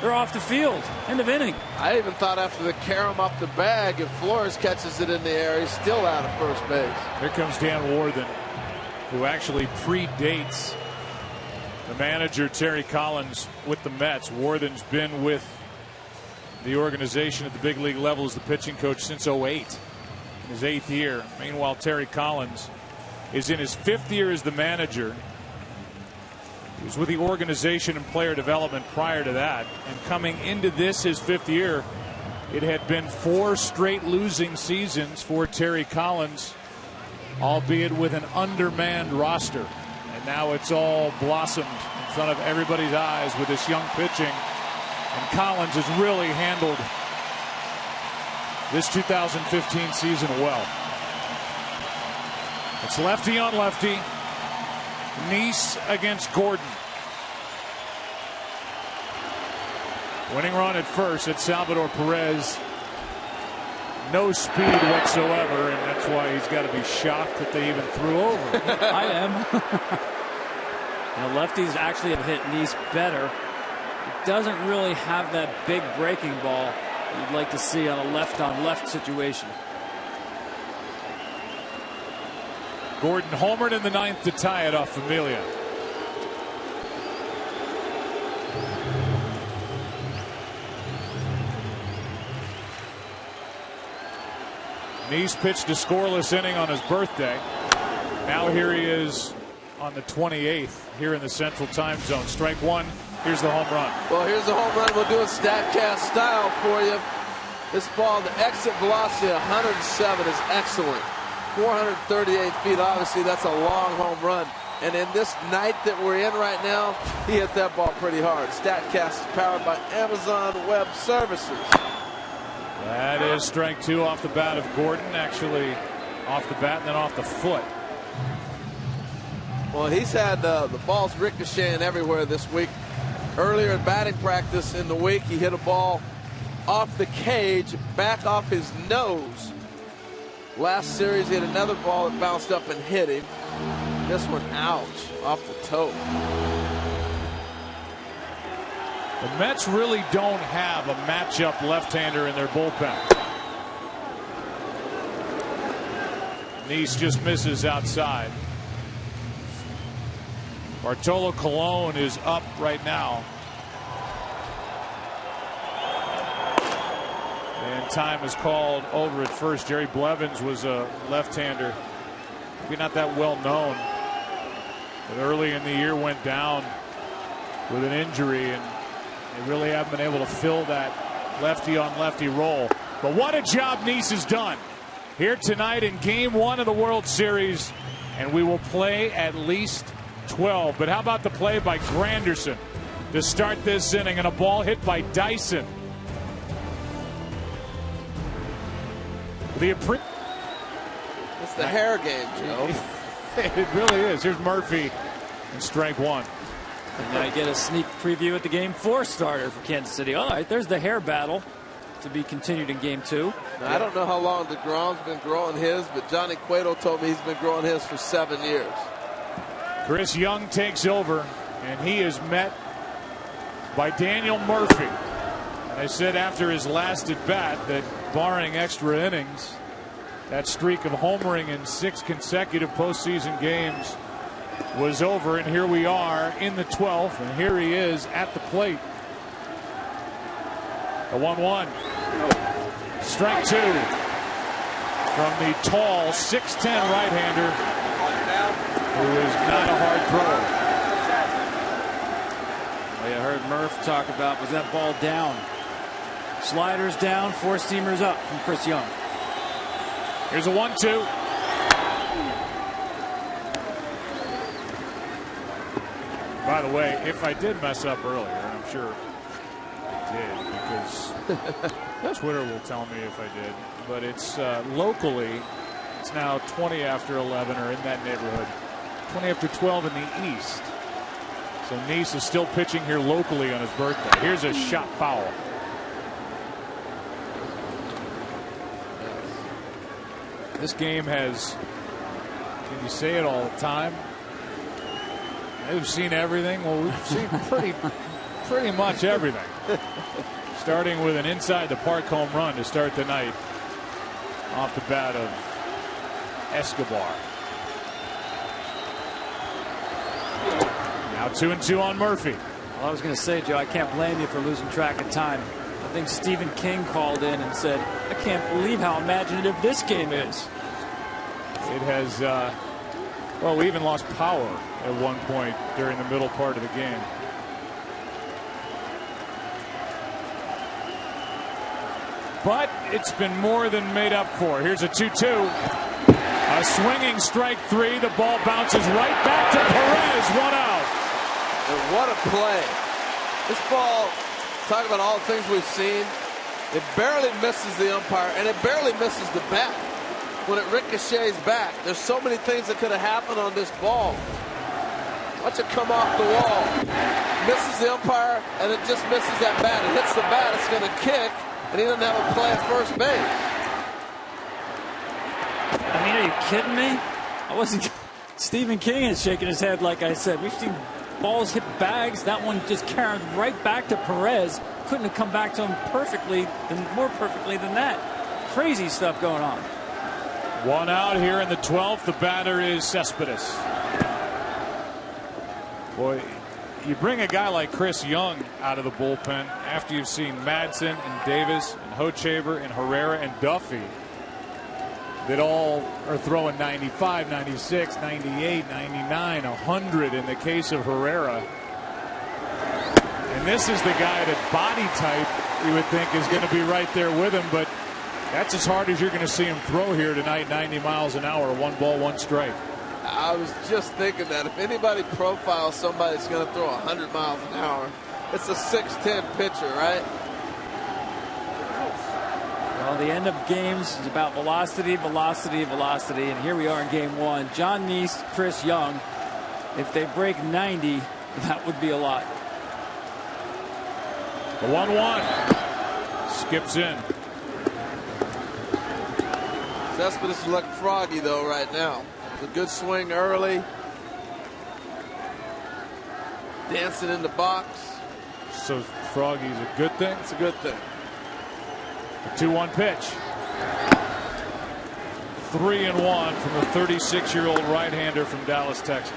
they're off the field. End of inning. I even thought after the carom off the bag, if Flores catches it in the air, he's still out of first base. Here comes Dan Warthen, who actually predates the manager Terry Collins with the Mets. Warthen's been with the organization at the big league level as the pitching coach since 2008, in his 8th year. Meanwhile, Terry Collins is in his 5th year as the manager. He was with the organization and player development prior to that, and coming into this, his 5th year, it had been 4 straight losing seasons for Terry Collins, albeit with an undermanned roster. And now it's all blossomed in front of everybody's eyes with this young pitching. And Collins has really handled this 2015 season well. It's lefty on lefty. Nice against Gordon. Winning run at first at Salvador Perez. No speed whatsoever, and that's why he's got to be shocked that they even threw over. I am. Now, lefties actually have hit Nice better. It doesn't really have that big breaking ball you'd like to see on a left-on-left situation. Gordon homered in the 9th to tie it off Familia. Nice pitched a scoreless inning on his birthday. Now here he is on the 28th here in the Central Time Zone. Strike one. Here's the home run. Well, here's the home run. We'll do a StatCast style for you. This ball, the exit velocity 107 is excellent. 438 feet. Obviously, that's a long home run. And in this night that we're in right now, he hit that ball pretty hard. StatCast is powered by Amazon Web Services. That is strike 2 off the bat of Gordon. Actually, off the bat and then off the foot. Well, he's had the balls ricocheting everywhere this week. Earlier in batting practice in the week, he hit a ball off the cage, back off his nose. Last series, he had another ball that bounced up and hit him. This one, ouch, off the toe. The Mets really don't have a matchup left-hander in their bullpen. Nice just misses outside. Bartolo Colon is up right now. And time is called over at first. Jerry Blevins was a left-hander. Maybe not that well known. But early in the year went down with an injury, and they really haven't been able to fill that lefty-on-lefty role. But what a job Nice has done here tonight in Game 1 of the World Series. And we will play at least 12. But how about the play by Granderson to start this inning, and a ball hit by Dyson. It's the hair game, Joe. It really is. Here's Murphy in strike 1. And now you get a sneak preview at the Game 4 starter for Kansas City. All right, there's the hair battle to be continued in Game 2. Now, I don't know how long DeGrom's been growing his, but Johnny Cueto told me he's been growing his for 7 years. Chris Young takes over, and he is met by Daniel Murphy. And I said after his last at bat that barring extra innings, that streak of homering in 6 consecutive postseason games was over, and here we are in the 12th, and here he is at the plate. The 1-1. Strike 2 from the tall 6'10" right-hander, who is not a hard thrower. Well, you heard Murph talk about, was that ball down? Sliders down, 4-seamers up from Chris Young. Here's a 1-2. By the way, if I did mess up earlier, and I'm sure I did because Twitter will tell me if I did, but it's locally, it's now 20 after 11 or in that neighborhood, 20 after 12 in the East. So Nice is still pitching here locally on his birthday. Here's a shot foul. This game has, can you say it all the time? We've seen everything. Well, we've seen pretty much everything. Starting with an inside the park home run to start the night off the bat of Escobar. Now 2-2 on Murphy. Well, I was going to say, Joe, I can't blame you for losing track of time. I think Stephen King called in and said, I can't believe how imaginative this game is. It has, well, we even lost power at one point during the middle part of the game. But it's been more than made up for. Here's a 2-2. A swinging strike three. The ball bounces right back to Perez. 1 out. And what a play. This ball, talking about all the things we've seen, it barely misses the umpire and it barely misses the bat. When it ricochets back, there's so many things that could have happened on this ball. Watch it come off the wall. Misses the umpire, and it just misses that bat. It hits the bat, it's going to kick, and he doesn't have a play at first base. I mean, are you kidding me? I wasn't. Stephen King is shaking his head like I said. We've seen balls hit bags. That one just carried right back to Perez. Couldn't have come back to him perfectly, more perfectly than that. Crazy stuff going on. 1 out here in the 12th. The batter is Cespedes. Boy, you bring a guy like Chris Young out of the bullpen after you've seen Madsen and Davis and Hochevar and Herrera and Duffy that all are throwing 95, 96, 98, 99, 100 in the case of Herrera. And this is the guy that body type you would think is going to be right there with him, but that's as hard as you're going to see him throw here tonight, 90 miles an hour, 1 ball, 1 strike. I was just thinking that if anybody profiles somebody that's going to throw 100 miles an hour, it's a 6'10" pitcher, right? Well, the end of games is about velocity, velocity, velocity, and here we are in game 1. John Nice, Chris Young. If they break 90, that would be a lot. The 1-1 skips in. Cespedes is looking froggy though right now. It's a good swing early. Dancing in the box. So froggy's a good thing? It's a good thing. The 2-1 pitch. 3-1 from the 36-year-old right-hander from Dallas, Texas.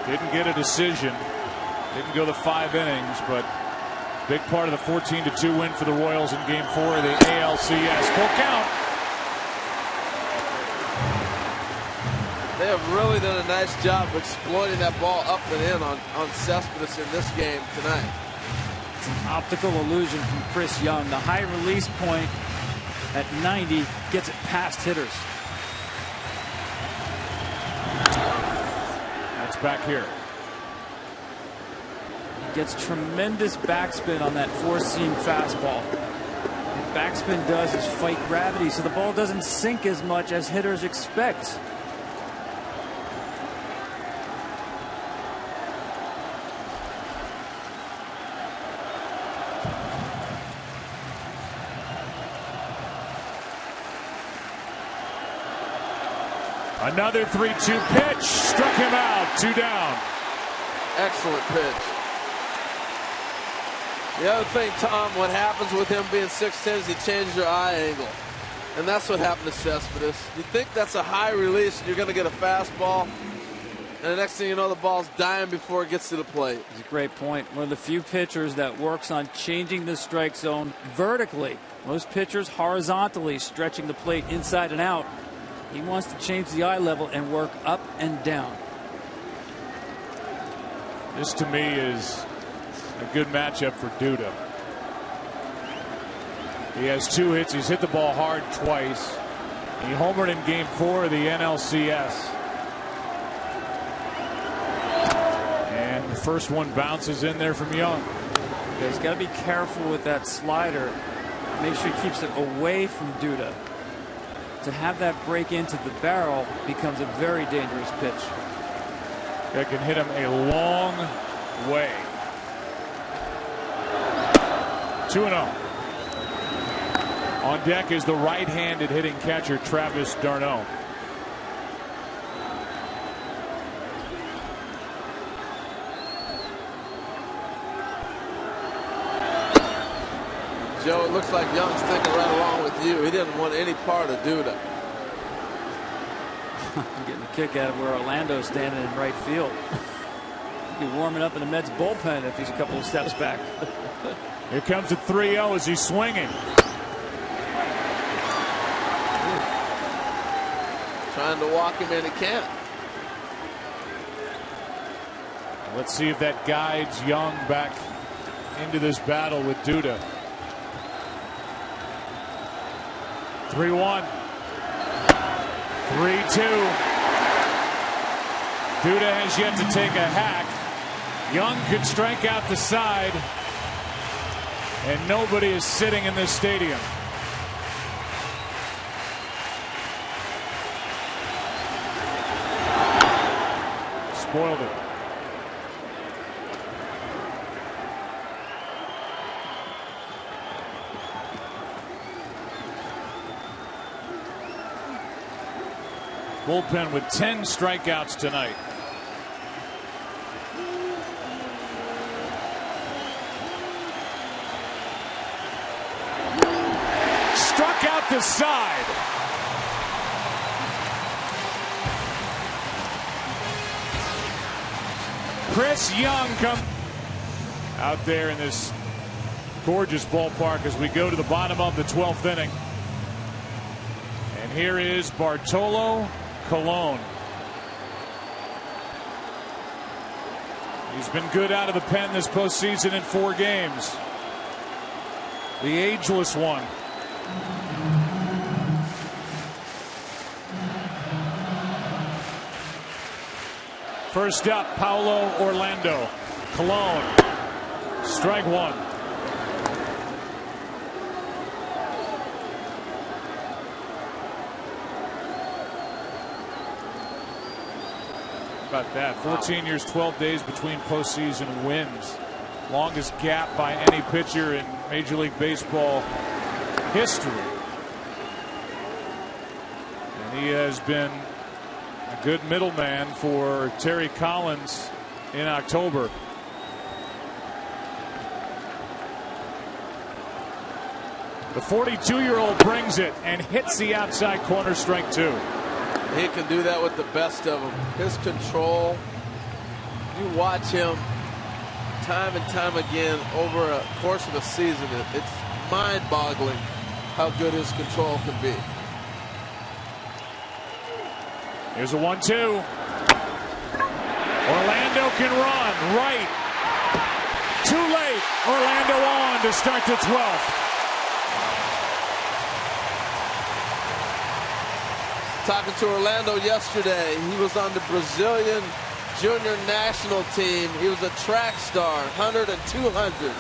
Didn't get a decision. Didn't go the 5 innings, but big part of the 14-2 win for the Royals in Game 4 of the ALCS. Full count. They have really done a nice job of exploiting that ball up and in on Cespedes in this game tonight. It's an optical illusion from Chris Young. The high release point at 90 gets it past hitters. That's back here. Gets tremendous backspin on that 4-seam fastball. What backspin does is fight gravity, so the ball doesn't sink as much as hitters expect. Another 3-2 pitch. Struck him out. 2 down. Excellent pitch. The other thing, Tom, what happens with him being 6'10" is he changes your eye angle. And that's what happened to Cespedes. You think that's a high release and you're going to get a fastball. And the next thing you know, the ball's dying before it gets to the plate. It's a great point. One of the few pitchers that works on changing the strike zone vertically. Most pitchers horizontally, stretching the plate inside and out. He wants to change the eye level and work up and down. This to me is A good matchup for Duda. He has 2 hits. He's hit the ball hard twice. He homered in Game 4 of the NLCS. And the first one bounces in there from Young. Yeah, he's got to be careful with that slider. Make sure he keeps it away from Duda. To have that break into the barrel becomes a very dangerous pitch. That can hit him a long way. 2-0. On deck is the right-handed hitting catcher Travis d'Arnaud. Joe, it looks like Young's thinking right along with you. He didn't want any part of Duda. I'm getting a kick out of where Orlando's standing in right field. He'll be warming up in the Mets bullpen if he's a couple of steps back. Here comes the 3-0 as he's swinging. Trying to walk him in, he can't. Let's see if that guides Young back into this battle with Duda. 3-1. 3-2. Duda has yet to take a hack. Young could strike out the side. And nobody is sitting in this stadium. Spoiled it. Bullpen with 10 strikeouts tonight. Struck out the side. Chris Young comes out there in this gorgeous ballpark as we go to the bottom of the 12th inning. And here is Bartolo Colon. He's been good out of the pen this postseason in 4 games. The ageless one. First up, Paulo Orlando. Colon. Strike 1. About that. 14 years, 12 days between postseason wins. Longest gap by any pitcher in Major League Baseball history. And he has been a good middleman for Terry Collins in October. The 42-year-old brings it and hits the outside corner, strike 2. He can do that with the best of them. His control, you watch him time and time again over a course of a season. It's mind-boggling how good his control can be. Here's a 1-2. Orlando can run right. Too late. Orlando on to start the 12th. Talking to Orlando yesterday, he was on the Brazilian junior national team. He was a track star, 100 and 200.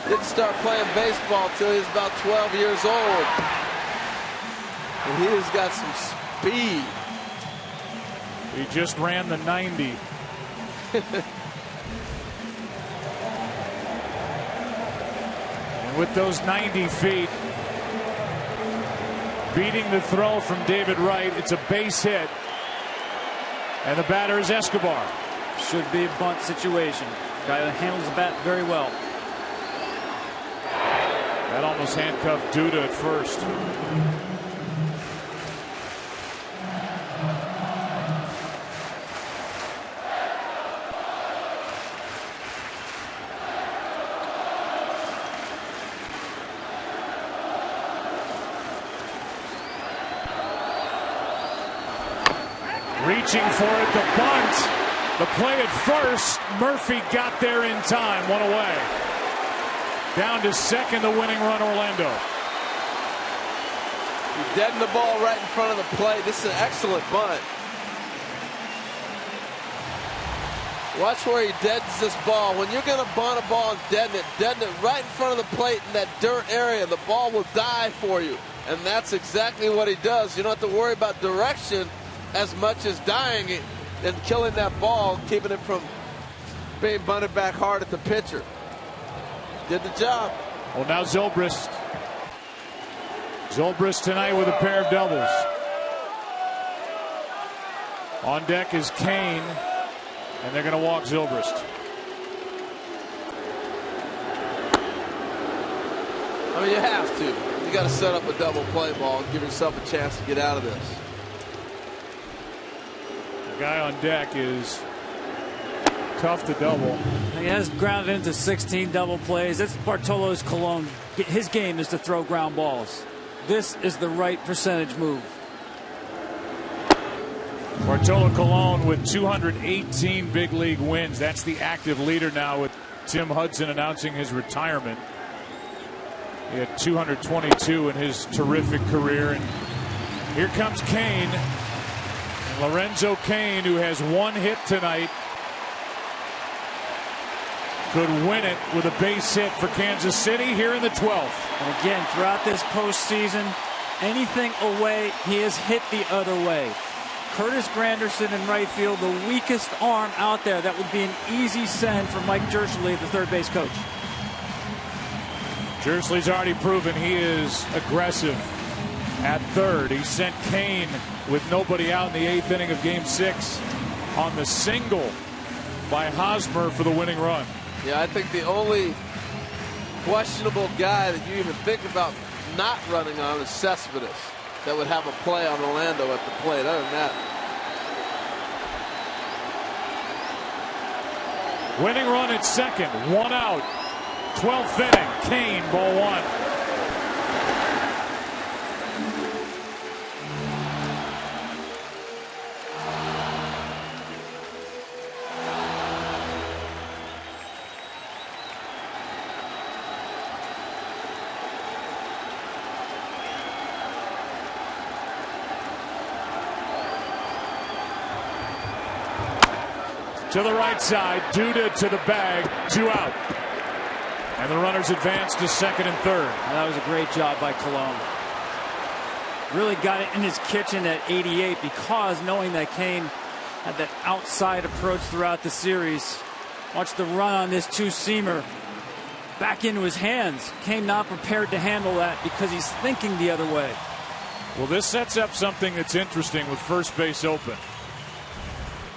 Didn't start playing baseball till he was about 12 years old. And he has got some speed. He just ran the 90. And with those 90 feet, beating the throw from David Wright, it's a base hit. And the batter is Escobar. Should be a bunt situation. Guy that handles the bat very well. That almost handcuffed Duda at first. Reaching for it, the bunt. The play at first, Murphy got there in time, one away. Down to second, the winning run, Orlando. He deadened the ball right in front of the plate. This is an excellent bunt. Watch where he deadens this ball. When you're going to bunt a ball and deaden it right in front of the plate in that dirt area. The ball will die for you. And that's exactly what he does. You don't have to worry about direction as much as dying it and killing that ball, keeping it from being bunted back hard at the pitcher. Did the job. Well, now Zobrist. Zobrist tonight with a pair of doubles. On deck is Kane. And they're going to walk Zobrist. I mean, you have to. You got to set up a double play ball and give yourself a chance to get out of this. The guy on deck is tough to double. He has grounded into 16 double plays. That's Bartolo's Colon. His game is to throw ground balls. This is the right percentage move. Bartolo Colon with 218 big league wins. That's the active leader now, with Tim Hudson announcing his retirement. He had 222 in his terrific career. And here comes Kane. And Lorenzo Kane, who has one hit tonight, could win it with a base hit for Kansas City here in the 12th. And again, throughout this postseason, anything away, he has hit the other way. Curtis Granderson in right field, the weakest arm out there. That would be an easy send for Mike Jersley, the third base coach. Jersley's already proven he is aggressive at third. He sent Kane with nobody out in the 8th inning of Game 6 on the single by Hosmer for the winning run. Yeah, I think the only questionable guy that you even think about not running on is Cespedes. That would have a play on Orlando at the plate. Other than that, winning run at second, one out, 12th inning. Kane, ball one. To the right side, Duda to the bag, 2 out. And the runners advance to second and third. That was a great job by Colon. Really got it in his kitchen at 88, because knowing that Kane had that outside approach throughout the series. Watch the run on this two-seamer back into his hands. Kane not prepared to handle that because he's thinking the other way. Well, this sets up something that's interesting with first base open.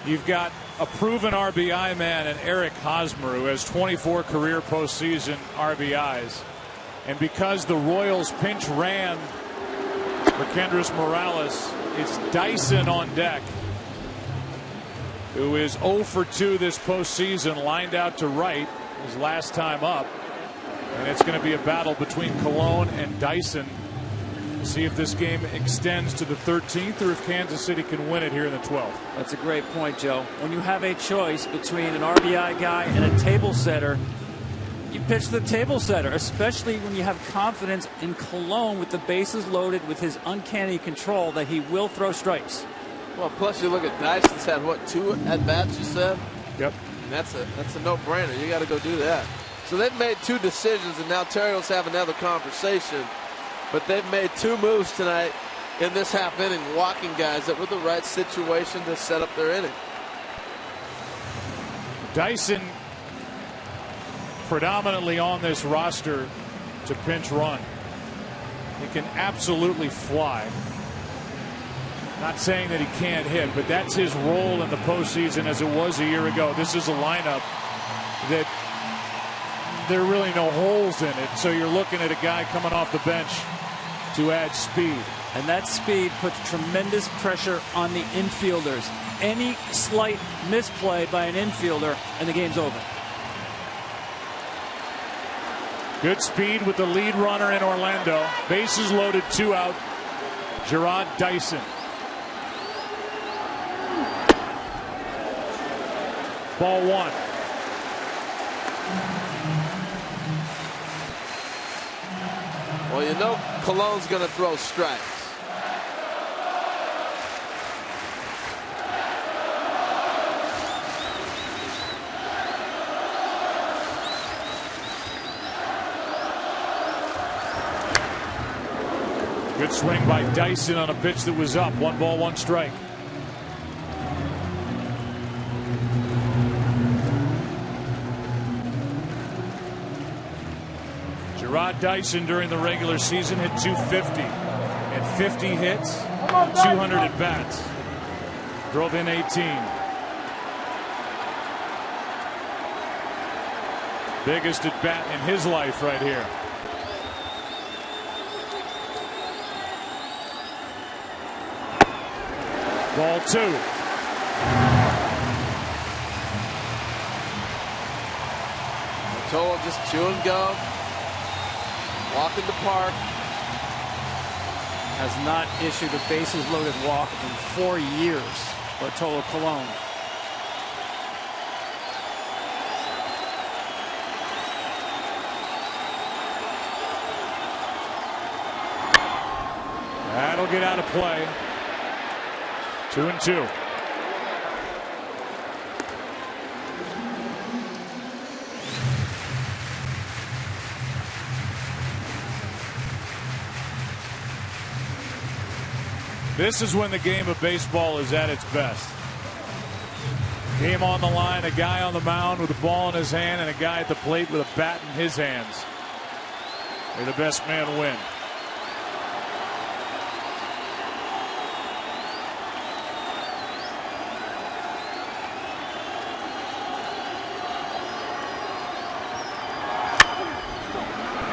You've got a proven RBI man in Eric Hosmer, who has 24 career postseason RBIs. And because the Royals pinch ran for Kendrys Morales, it's Dyson on deck, who is 0 for 2 this postseason, lined out to right his last time up. And it's going to be a battle between Colon and Dyson. See if this game extends to the 13th or if Kansas City can win it here in the 12th. That's a great point, Joe. When you have a choice between an RBI guy and a table setter, you pitch the table setter, especially when you have confidence in Colon with the bases loaded, with his uncanny control that he will throw strikes. Well, plus you look at Dyson's had, what, 2 at-bats, you said? Yep. And that's a no-brainer. You got to go do that. So they've made 2 decisions, and now Terry will have another conversation. But they've made 2 moves tonight in this half inning, walking guys that were the right situation to set up their inning. Dyson predominantly on this roster to pinch run. He can absolutely fly. Not saying that he can't hit, but that's his role in the postseason as it was a year ago. This is a lineup that there are really no holes in it, so you're looking at a guy coming off the bench to add speed. And that speed puts tremendous pressure on the infielders. Any slight misplay by an infielder and the game's over. Good speed with the lead runner in Orlando. Bases loaded, 2 out. Gerard Dyson. Ball one. Well, you know Cologne's going to throw strikes. Good swing by Dyson on a pitch that was up. 1 ball, 1 strike. Gerard Dyson during the regular season hit .250. Had 50 hits, 200 at bats. Drove in 18. Biggest at bat in his life right here. Ball 2. Mottola just chew and go. Walk in the park. Has not issued a bases loaded walk in 4 years. Bartolo Colon. That'll get out of play. 2-2. This is when the game of baseball is at its best. Game on the line, a guy on the mound with a ball in his hand and a guy at the plate with a bat in his hands. May the best man win.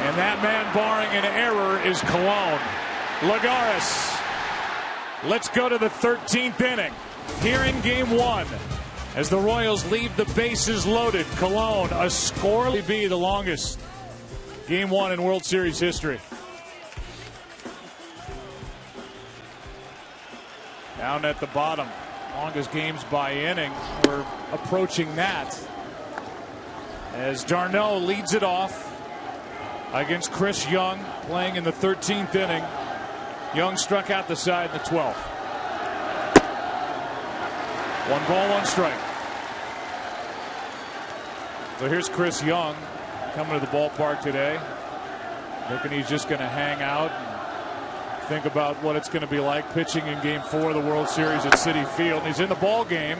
And that man, barring an error, is Colon. Lagares. Let's go to the 13th inning. Here in game 1, as the Royals leave the bases loaded, Colon, a scoreless be the longest game 1 in World Series history. Down at the bottom, longest games by inning. We're approaching that as d'Arnaud leads it off against Chris Young, playing in the 13th inning. Young struck out the side in the 12th. 1 ball, 1 strike. So here's Chris Young coming to the ballpark today. Looking he's just going to hang out and think about what it's going to be like pitching in game 4 of the World Series at Citi Field. And he's in the ball game.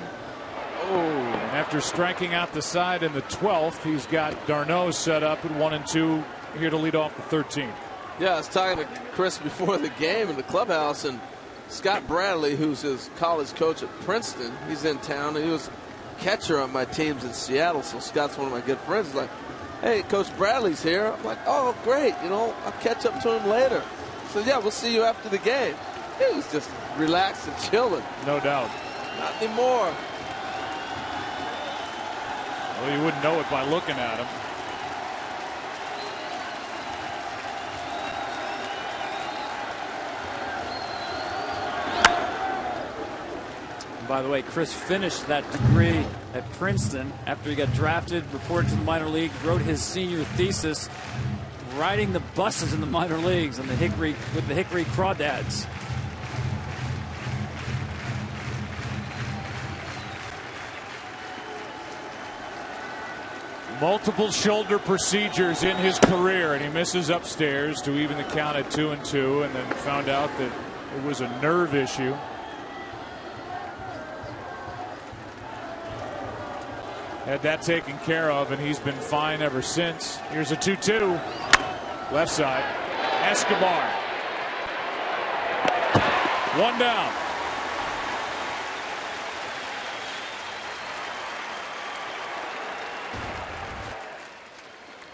And after striking out the side in the 12th, he's got d'Arnaud set up at 1-2 here to lead off the 13th. Yeah, I was talking to Chris before the game in the clubhouse, and Scott Bradley, who's his college coach at Princeton, he's in town, and he was catcher on my teams in Seattle, so Scott's one of my good friends. He's like, hey, Coach Bradley's here. I'm like, oh, great, I'll catch up to him later. So, yeah, we'll see you after the game. He was just relaxed and chilling. No doubt. Not anymore. Well, you wouldn't know it by looking at him. By the way, Chris finished that degree at Princeton after he got drafted, reported to the minor leagues, wrote his senior thesis, riding the buses in the minor leagues on the Hickory with the Hickory Crawdads. Multiple shoulder procedures in his career, and he misses upstairs to even the count at 2-2, and then found out that it was a nerve issue. Had that taken care of, and he's been fine ever since. Here's a 2-2. Left side. Escobar. 1 down.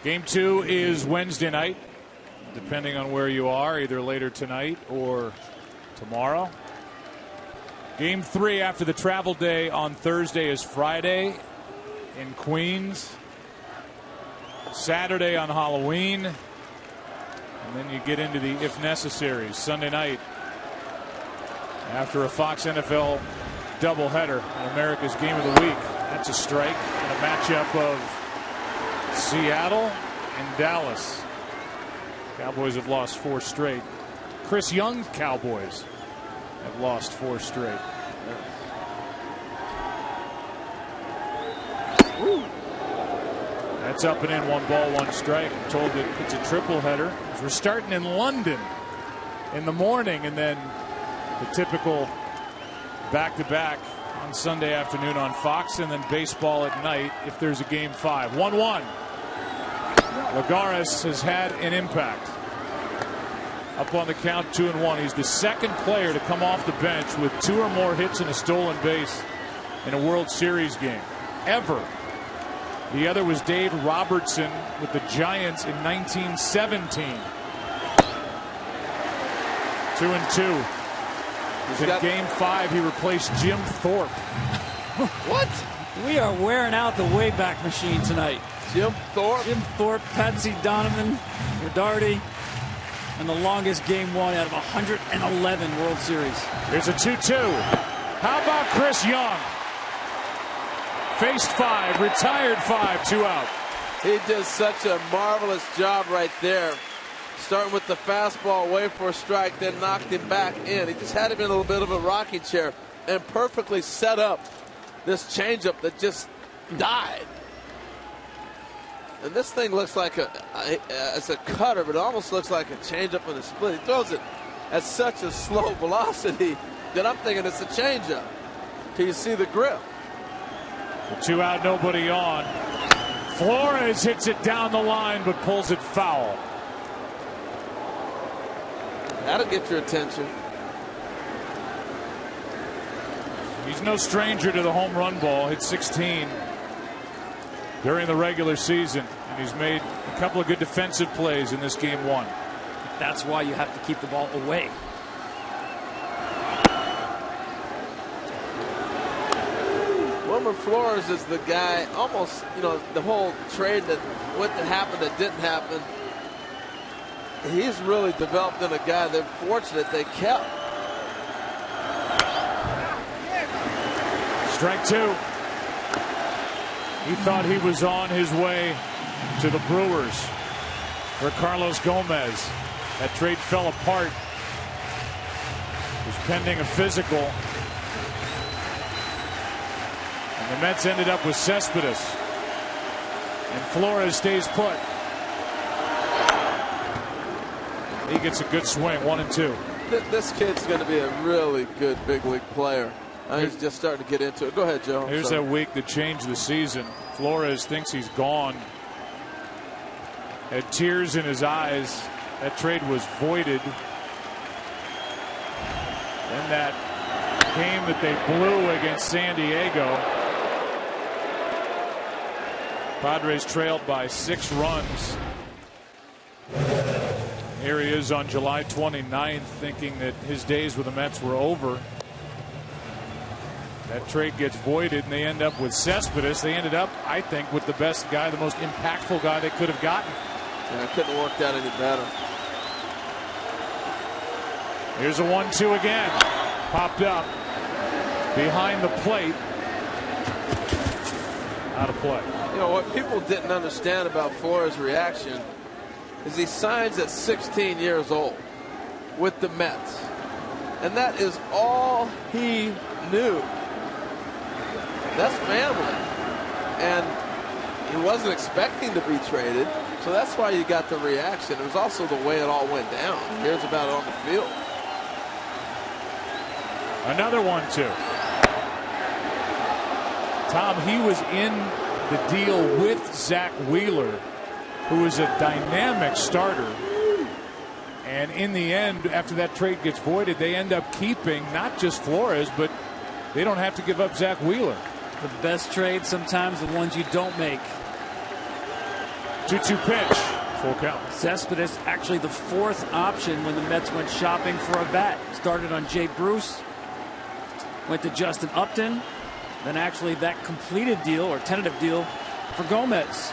Game 2 is Wednesday night, depending on where you are, either later tonight or tomorrow. Game 3 after the travel day on Thursday is Friday in Queens. Saturday on Halloween. And then you get into the if necessary Sunday night after a Fox NFL doubleheader on America's Game of the Week. That's a strike in a matchup of Seattle and Dallas. Cowboys have lost 4 straight. Chris Young's Cowboys have lost 4 straight. That's up and in, 1 ball, 1 strike. I'm told that it's a triple header. We're starting in London in the morning, and then the typical back-to-back on Sunday afternoon on Fox, and then baseball at night if there's a game 5. 1-1. Lagares has had an impact. Up on the count, 2-1. He's the second player to come off the bench with 2 or more hits and a stolen base in a World Series game ever. The other was Dave Robertson with the Giants in 1917. 2-2. In game 5, he replaced Jim Thorpe. What? We are wearing out the Wayback Machine tonight. Jim Thorpe, Patsy Donovan, Rodarty, and the longest game 1 out of 111 World Series. Here's a 2-2. How about Chris Young? Faced 5, retired 5, 2 out. He did such a marvelous job right there. Starting with the fastball, away for a strike, then knocked him back in. He just had him in a little bit of a rocking chair and perfectly set up this changeup that just died. And this thing looks like it's a cutter, but it almost looks like a changeup in a split. He throws it at such a slow velocity that I'm thinking it's a changeup. Till you see the grip. 2 out, nobody on. Flores hits it down the line, but pulls it foul. That'll get your attention. He's no stranger to the home run ball. Hit 16 during the regular season, and he's made a couple of good defensive plays in this game 1. That's why you have to keep the ball away. Wilmer Flores is the guy, almost, the whole trade that happened that didn't happen. He's really developed in a guy they're fortunate they kept. Strike 2. He thought he was on his way to the Brewers for Carlos Gomez. That trade fell apart. It was pending a physical. And the Mets ended up with Cespedes. And Flores stays put. He gets a good swing, 1-2. This kid's going to be a really good big league player. He's just starting to get into it. Go ahead, Joe. Here's that week that changed the season. Flores thinks he's gone. Had tears in his eyes. That trade was voided. Then that game that they blew against San Diego. Padres trailed by 6 runs. Here he is on July 29th, thinking that his days with the Mets were over. That trade gets voided, and they end up with Cespedes. They ended up, I think, with the best guy, the most impactful guy they could have gotten. Yeah, it couldn't have worked out any better. Here's a 1-2 again. Popped up behind the plate. Out of play. What people didn't understand about Flores' reaction is he signs at 16 years old with the Mets. And that is all he knew. That's family. And he wasn't expecting to be traded, so that's why you got the reaction. It was also the way it all went down. Here's about it on the field. Another 1-2. Tom, he was in the deal with Zach Wheeler, who is a dynamic starter. And in the end, after that trade gets voided, they end up keeping not just Flores, but they don't have to give up Zach Wheeler. The best trades sometimes the ones you don't make. 2-2 pitch. Full count. Cespedes actually the 4th option when the Mets went shopping for a bat. Started on Jay Bruce. Went to Justin Upton. Then actually that completed deal or tentative deal for Gomez.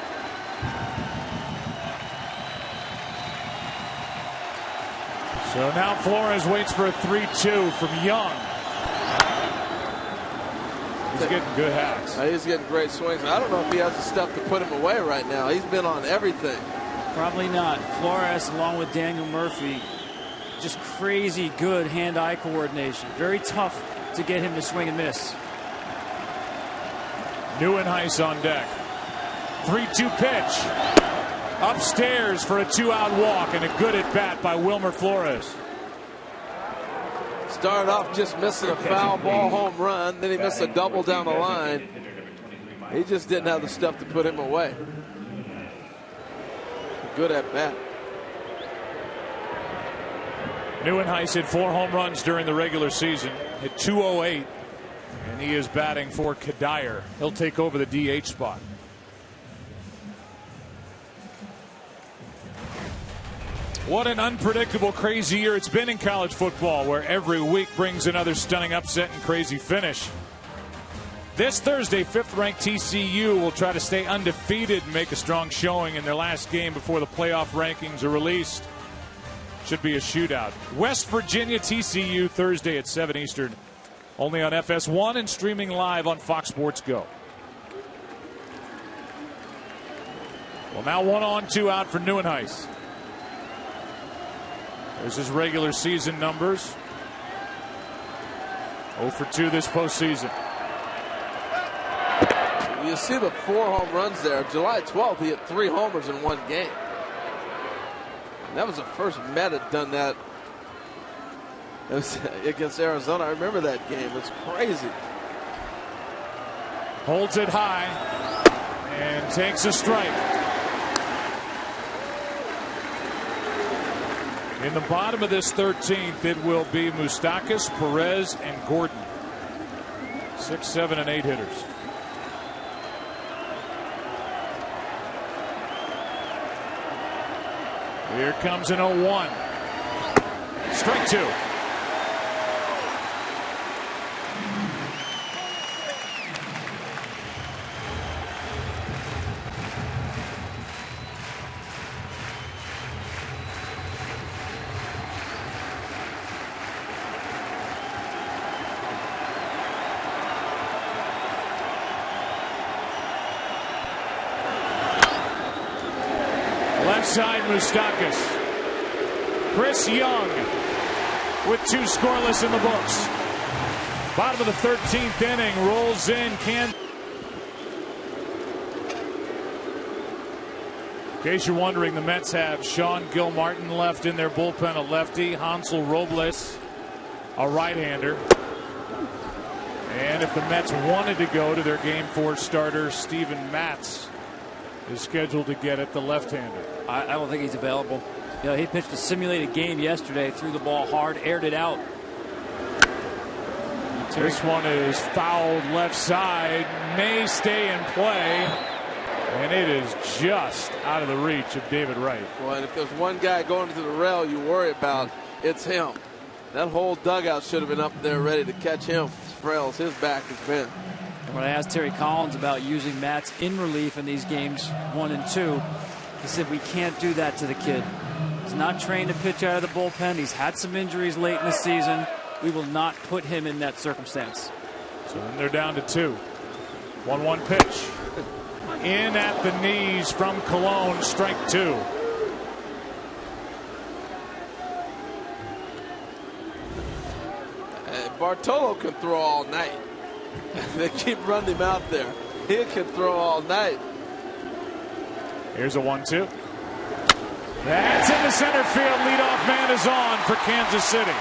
So now Flores waits for a 3-2 from Young. He's getting good hats. He's getting great swings. I don't know if he has the stuff to put him away right now. He's been on everything. Probably not. Flores, along with Daniel Murphy, just crazy good hand-eye coordination. Very tough to get him to swing and miss. Neuenhuis on deck. 3-2 pitch. Upstairs for a 2-out walk and a good at bat by Wilmer Flores. Started off just missing a foul ball home run. Then he missed a double down the line. He just didn't have the stuff to put him away. Good at bat. Neuenhuis hit 4 home runs during the regular season. Hit .208. And he is batting for Kadire. He'll take over the DH spot. What an unpredictable, crazy year it's been in college football, where every week brings another stunning upset and crazy finish. This Thursday, 5th-ranked TCU will try to stay undefeated and make a strong showing in their last game before the playoff rankings are released. Should be a shootout. West Virginia, TCU, Thursday at 7 Eastern. Only on FS1 and streaming live on Fox Sports Go. Well, now 1 on, 2 out for Neuenhuis. There's his regular season numbers. 0 for 2 this postseason. You see the 4 home runs there. July 12th, he hit 3 homers in 1 game. And that was the first Met had done that. It was against Arizona. I remember that game. It's crazy. Holds it high and takes a strike. In the bottom of this 13th, it will be Moustakas, Perez, and Gordon. 6, 7, and 8 hitters. Here comes an 0-1. Strike 2. Left side, Moustakas. Chris Young with 2 scoreless in the books. Bottom of the 13th inning, rolls in. In case you're wondering, the Mets have Sean Gilmartin left in their bullpen, a lefty. Hansel Robles, a right-hander. And if the Mets wanted to go to their Game 4 starter, Steven Matz is scheduled to get it, the left-hander. I don't think he's available. You know, he pitched a simulated game yesterday, threw the ball hard, aired it out. This one is fouled left side, may stay in play, and it is just out of the reach of David Wright. Well, and if there's one guy going to the rail you worry about, it's him. That whole dugout should have been up there ready to catch him, as frail as his back has been. And when I asked Terry Collins about using Matz in relief in these games 1 and 2, he said we can't do that to the kid. He's not trained to pitch out of the bullpen. He's had some injuries late in the season. We will not put him in that circumstance. So then they're down to 2. 1-1 pitch. In at the knees from Cologne, strike 2. Bartolo can throw all night. They keep running him out there. He can throw all night. Here's a 1-2. That's in the center field. Leadoff man is on for Kansas City.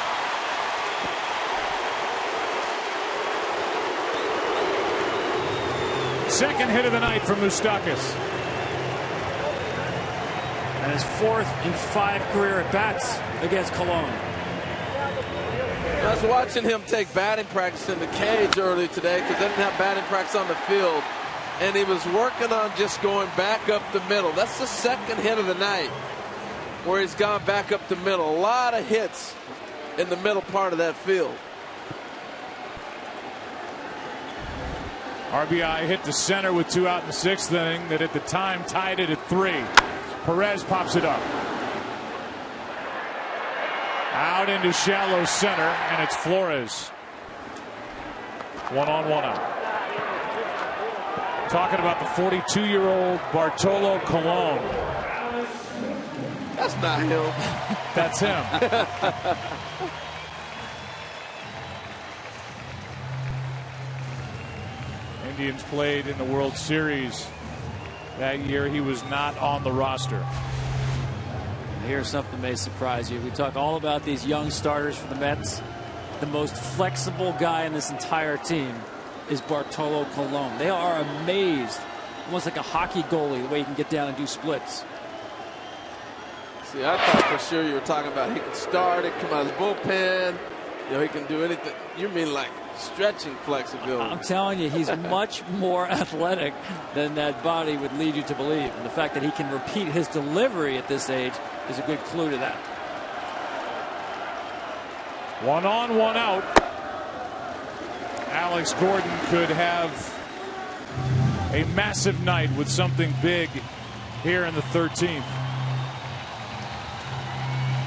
Second hit of the night from Moustakas. And his 4th in 5 career at-bats against Cologne. I was watching him take batting practice in the cage early today because they didn't have batting practice on the field. And he was working on just going back up the middle. That's the second hit of the night where he's gone back up the middle. A lot of hits in the middle part of that field. RBI hit to center with 2 out in the 6th inning that at the time tied it at 3. Perez pops it up. Out into shallow center, and it's Flores. 1 on, 1 out. Talking about the 42-year-old Bartolo Colon. That's not him. That's him. Indians played in the World Series that year. He was not on the roster. Here's something that may surprise you. We talk all about these young starters for the Mets. The most flexible guy in this entire team is Bartolo Colon. They are amazed, almost like a hockey goalie, the way he can get down and do splits. See, I thought for sure you were talking about he can start it, come out of the bullpen. You know, he can do anything. You mean like stretching flexibility? I'm telling you, he's much more athletic than that body would lead you to believe. And the fact that he can repeat his delivery at this age is a good clue to that. 1 on, 1 out. Alex Gordon could have a massive night with something big here in the 13th.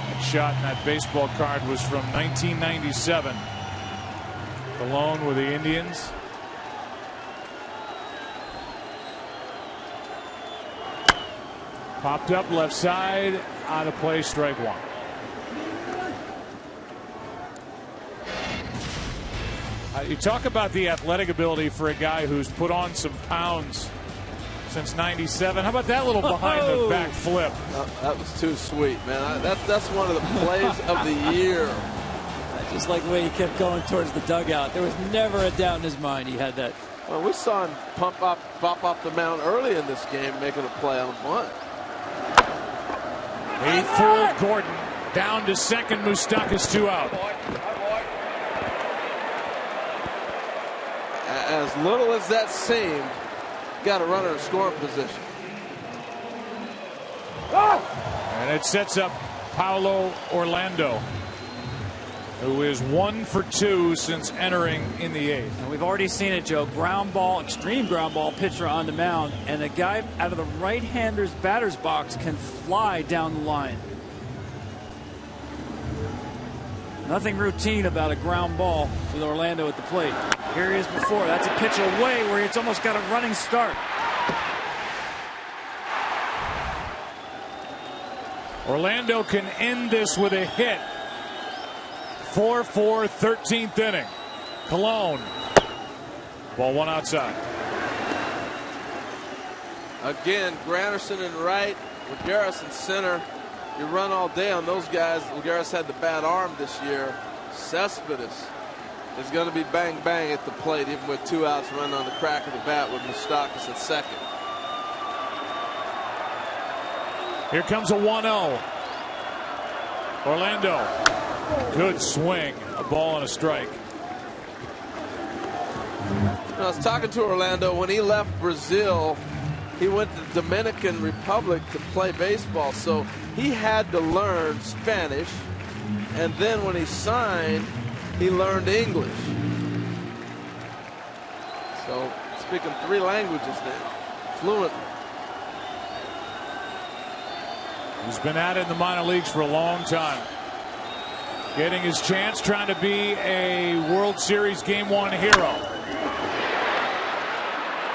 That shot in that baseball card was from 1997. Alone with the Indians. Popped up left side, out of play, strike one. You talk about the athletic ability for a guy who's put on some pounds since '97. How about that little behind the back flip? That was too sweet, man. That's one of the plays of the year. I just like the way he kept going towards the dugout. There was never a doubt in his mind he had that. Well, we saw him pop off the mound early in this game, making a play on bunt. He fooled Gordon. Down to second. Moustakas 2 out. As little as that seemed, got a runner in scoring position. And it sets up Paulo Orlando, who is 1 for 2 since entering in the 8th. And we've already seen it, Joe. Ground ball, extreme ground ball pitcher on the mound, and a guy out of the right-hander's batter's box can fly down the line. Nothing routine about a ground ball with Orlando at the plate. Here he is before. That's a pitch away where it's almost got a running start. Orlando can end this with a hit. 4-4, 13th inning. Colon. Ball one outside. Again, Granderson in right, Lagares in center. You run all day on those guys. Lagares had the bad arm this year. Cespedes is going to be bang bang at the plate, even with 2 outs, running on the crack of the bat with Moustakas at second. Here comes a 1-0. Orlando. Good swing. A ball and a strike. I was talking to Orlando when he left Brazil. He went to the Dominican Republic to play baseball, so he had to learn Spanish, and then when he signed, he learned English. So speaking 3 languages now, fluently. He's been at it in the minor leagues for a long time. Getting his chance, trying to be a World Series Game 1 hero.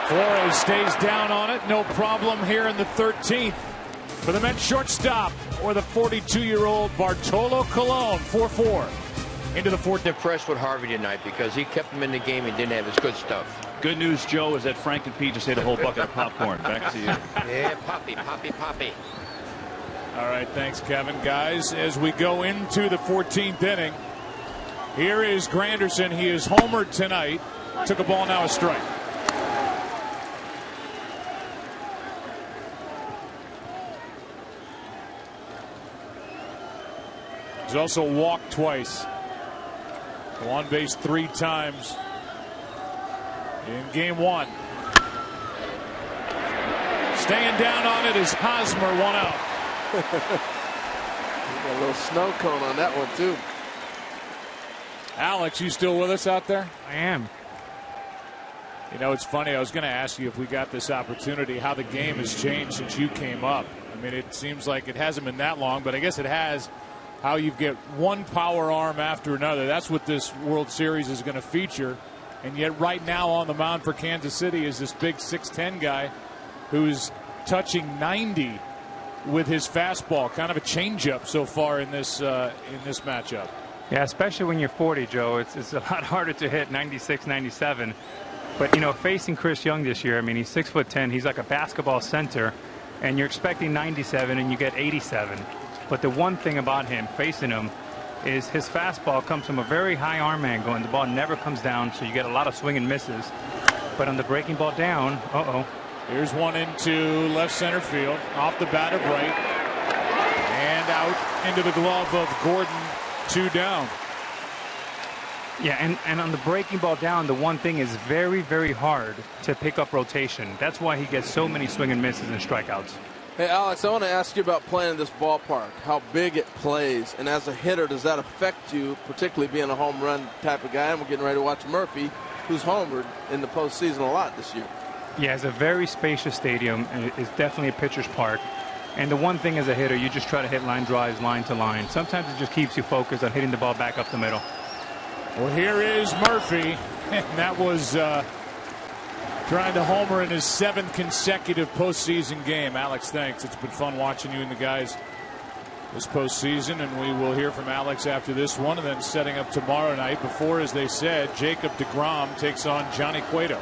Flores stays down on it. No problem here in the 13th. For the Mets shortstop, or the 42-year-old Bartolo Colon, 4-4. Into the 4th. Impressed with Harvey tonight because he kept him in the game and didn't have his good stuff. Good news, Joe, is that Frank and Pete just ate a whole bucket of popcorn. Back to you. Yeah, poppy. All right, thanks, Kevin. Guys, as we go into the 14th inning, here is Granderson. He is homered tonight. Took a ball, now a strike. He's also walked twice. On base 3 times in Game 1. Staying down on it is Hosmer, 1 out. A little snow cone on that one too. Alex, you still with us out there? I am. You know, it's funny. I was going to ask you if we got this opportunity, how the game has changed since you came up. I mean, it seems like it hasn't been that long, but I guess it has. How you get one power arm after another. That's what this World Series is going to feature. And yet right now on the mound for Kansas City is this big 6'10 guy who's touching 90 with his fastball. Kind of a changeup so far in this matchup. Yeah, especially when you're 40, Joe. It's a lot harder to hit 96, 97. But, you know, facing Chris Young this year, I mean, he's 6'10". He's like a basketball center. And you're expecting 97 and you get 87. But the one thing about him, facing him, is his fastball comes from a very high arm angle and the ball never comes down, so you get a lot of swing and misses. But on the breaking ball down, Here's one into left center field, off the bat of right, and out into the glove of Gordon, 2 down. Yeah, and on the breaking ball down, the one thing is very, very hard to pick up rotation. That's why he gets so many swing and misses and strikeouts. Hey, Alex, I want to ask you about playing in this ballpark, how big it plays, and as a hitter, does that affect you, particularly being a home run type of guy? And we're getting ready to watch Murphy, who's homered in the postseason a lot this year. Yeah, it's a very spacious stadium, and it's definitely a pitcher's park. And the one thing as a hitter, you just try to hit line drives, line to line. Sometimes it just keeps you focused on hitting the ball back up the middle. Well, here is Murphy, and that was trying to homer in his 7th consecutive postseason game. Alex, thanks. It's been fun watching you and the guys this postseason, and we will hear from Alex after this one, and then setting up tomorrow night before, as they said, Jacob deGrom takes on Johnny Cueto.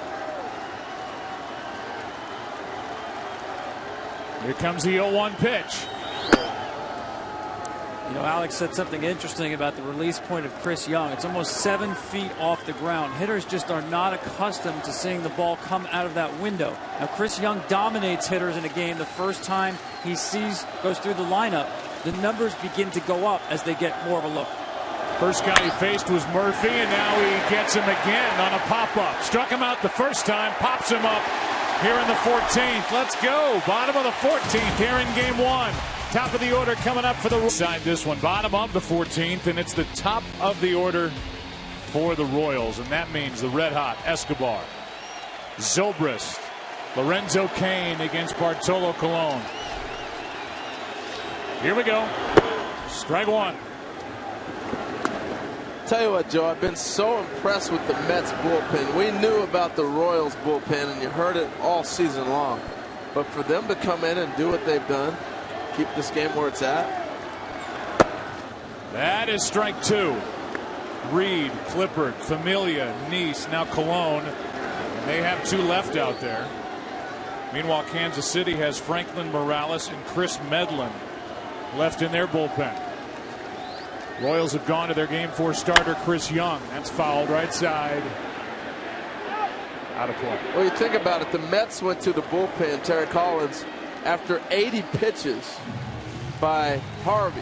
Here comes the 0-1 pitch. You know, Alex said something interesting about the release point of Chris Young. It's almost 7 feet off the ground. Hitters just are not accustomed to seeing the ball come out of that window. Now, Chris Young dominates hitters in a game. The first time he goes through the lineup, the numbers begin to go up as they get more of a look. First guy he faced was Murphy, and now he gets him again on a pop-up. Struck him out the first time, pops him up here in the 14th. Let's go. Bottom of the 14th here in game 1. Top of the order coming up for the side. This one, bottom of the 14th, and it's the top of the order for the Royals, and that means the red-hot Escobar, Zobrist, Lorenzo Cain against Bartolo Colon. Here we go. Strike one. Tell you what, Joe, I've been so impressed with the Mets bullpen. We knew about the Royals bullpen, and you heard it all season long. But for them to come in and do what they've done, keep this game where it's at. That is strike 2. Reed, Clippard, Familia, Nice, now Colon. And they have 2 left out there. Meanwhile, Kansas City has Franklin Morales and Chris Medlin left in their bullpen. Royals have gone to their game 4 starter, Chris Young. That's fouled right side. Out of play. Well, you think about it, the Mets went to the bullpen, Terry Collins, after 80 pitches by Harvey.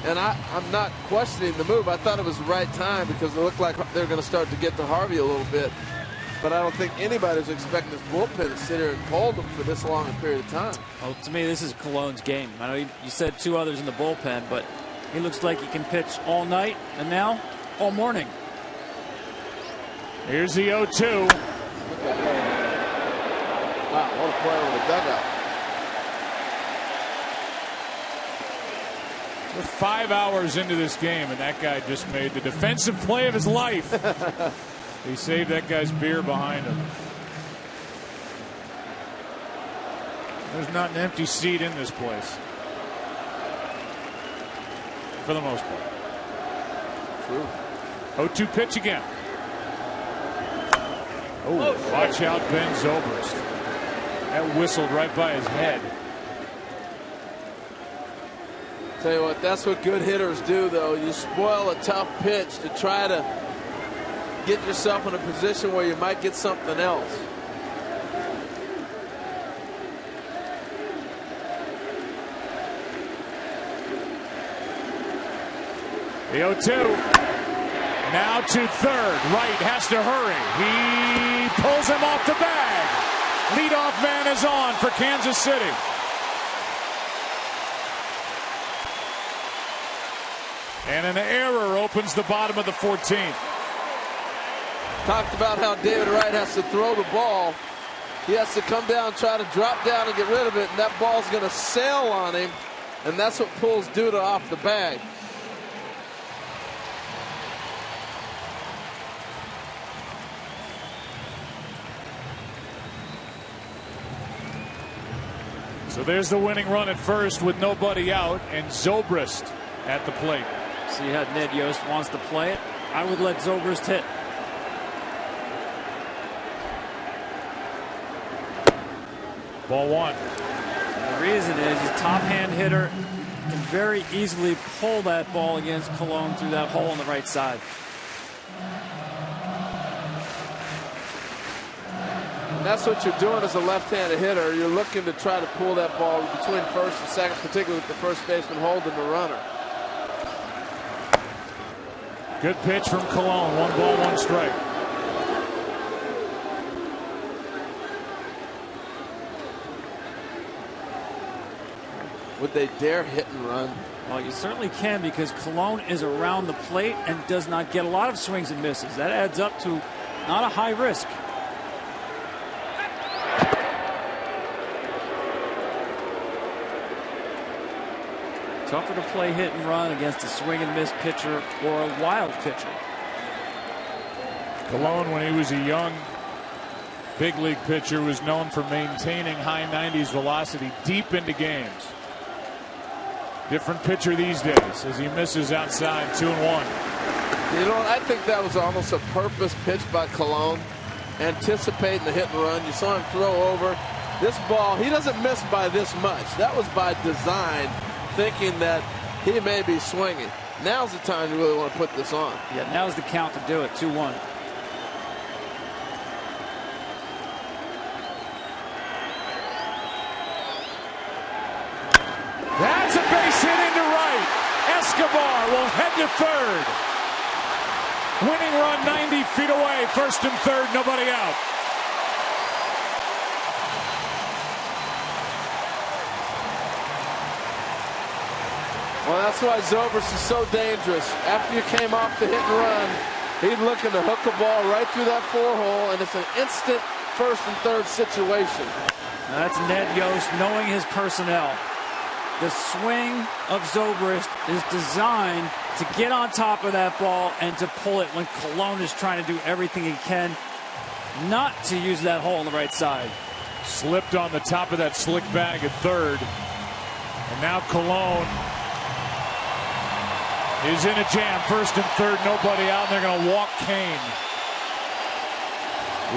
And I'm not questioning the move. I thought it was the right time because it looked like they're going to start to get to Harvey a little bit. But I don't think anybody's expecting this bullpen to sit here and hold them for this long a period of time. Well, to me, this is Colon's game. I know you said 2 others in the bullpen, but he looks like he can pitch all night and now all morning. Here's the 0-2. Wow, what a player with a dugout. We're 5 hours into this game, and that guy just made the defensive play of his life. He saved that guy's beer behind him. There's not an empty seat in this place, for the most part. True. 0-2 pitch again. Oh, watch out, Ben Zobrist. That whistled right by his head. Tell you what, that's what good hitters do, though. You spoil a tough pitch to try to get yourself in a position where you might get something else. The 0-2. Now to third. Wright has to hurry. He pulls him off the bag. Leadoff man is on for Kansas City. And an error opens the bottom of the 14th. Talked about how David Wright has to throw the ball. He has to come down, try to drop down and get rid of it, and that ball's going to sail on him, and that's what pulls Duda off the bag. So there's the winning run at first with nobody out, and Zobrist at the plate. See how Ned Yost wants to play it. I would let Zobrist hit. Ball one. And the reason is he's top hand hitter, can very easily pull that ball against Cologne through that hole on the right side. And that's what you're doing as a left-handed hitter. You're looking to try to pull that ball between first and second, particularly with the first baseman holding the runner. Good pitch from Cologne. 1 ball, 1 strike. Would they dare hit and run? Well, you certainly can, because Cologne is around the plate and does not get a lot of swings and misses. That adds up to not a high risk. Tougher to play hit and run against a swing and miss pitcher or a wild pitcher. Cologne, when he was a young big league pitcher, was known for maintaining high 90s velocity deep into games. Different pitcher these days as he misses outside. 2-1. You know, I think that was almost a purpose pitch by Cologne, anticipating the hit and run. You saw him throw over. This ball, he doesn't miss by this much. That was by design, thinking that he may be swinging. Now's the time you really want to put this on. Yeah, now's the count to do it. 2-1. That's a base hit into right. Escobar will head to third. Winning run 90 feet away. First and third, nobody out. Well, that's why Zobrist is so dangerous. After you came off the hit and run, he's looking to hook the ball right through that 4-hole, and it's an instant first and third situation. Now that's Ned Yost knowing his personnel. The swing of Zobrist is designed to get on top of that ball and to pull it when Cologne is trying to do everything he can not to use that hole on the right side. Slipped on the top of that slick bag at third. And now Cologne is in a jam. First and third, nobody out, and they're going to walk Kane.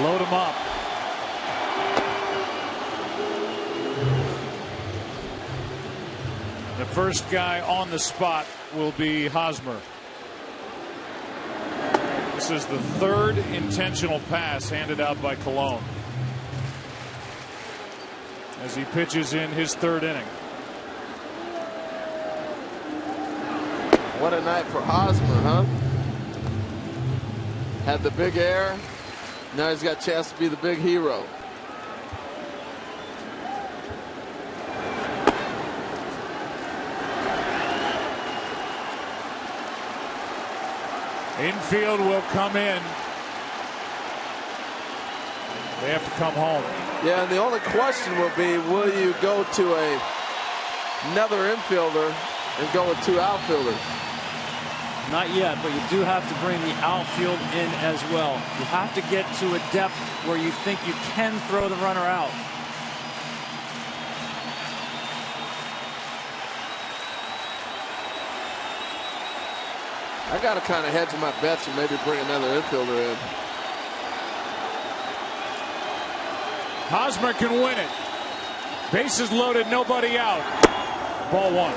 Load him up. The first guy on the spot will be Hosmer. This is the third intentional pass handed out by Cologne as he pitches in his third inning. What a night for Hosmer, huh? Had the big air. Now he's got a chance to be the big hero. Infield will come in. They have to come home. Yeah, and the only question will be, will you go to another infielder and go with 2 outfielders? Not yet, but you do have to bring the outfield in as well. You have to get to a depth where you think you can throw the runner out. I got to kind of hedge my bets and maybe bring another infielder in. Hosmer can win it. Bases loaded, nobody out. Ball 1.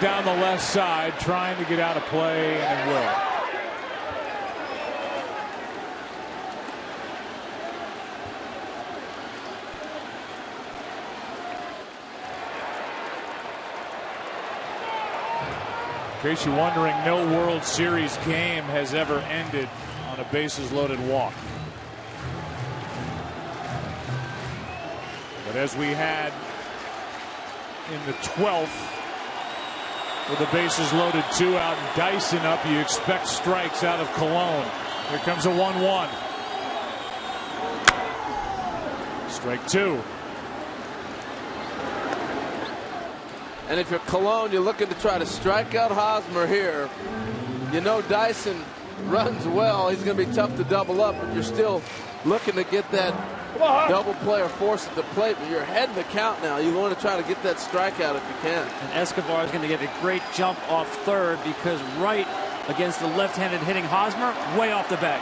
Down the left side, trying to get out of play, and will. In case you're wondering, no World Series game has ever ended on a bases-loaded walk. But as we had in the 12th, with the bases loaded, 2 out and Dyson up, you expect strikes out of Cologne. Here comes a 1-1. Strike two. And if you're Cologne, you're looking to try to strike out Hosmer here. You know Dyson runs well. He's going to be tough to double up, but you're still looking to get that double play or force at the plate. But you're ahead in the count now. You want to try to get that strikeout if you can. And Escobar is going to get a great jump off third because right against the left-handed hitting Hosmer, way off the bag.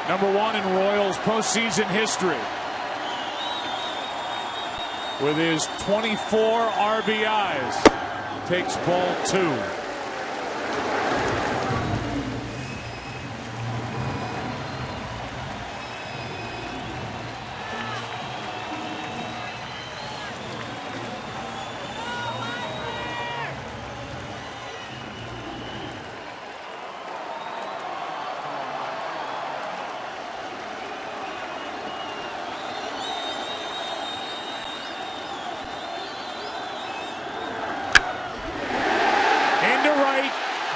Number one in Royals postseason history, with his 24 RBIs, takes ball two.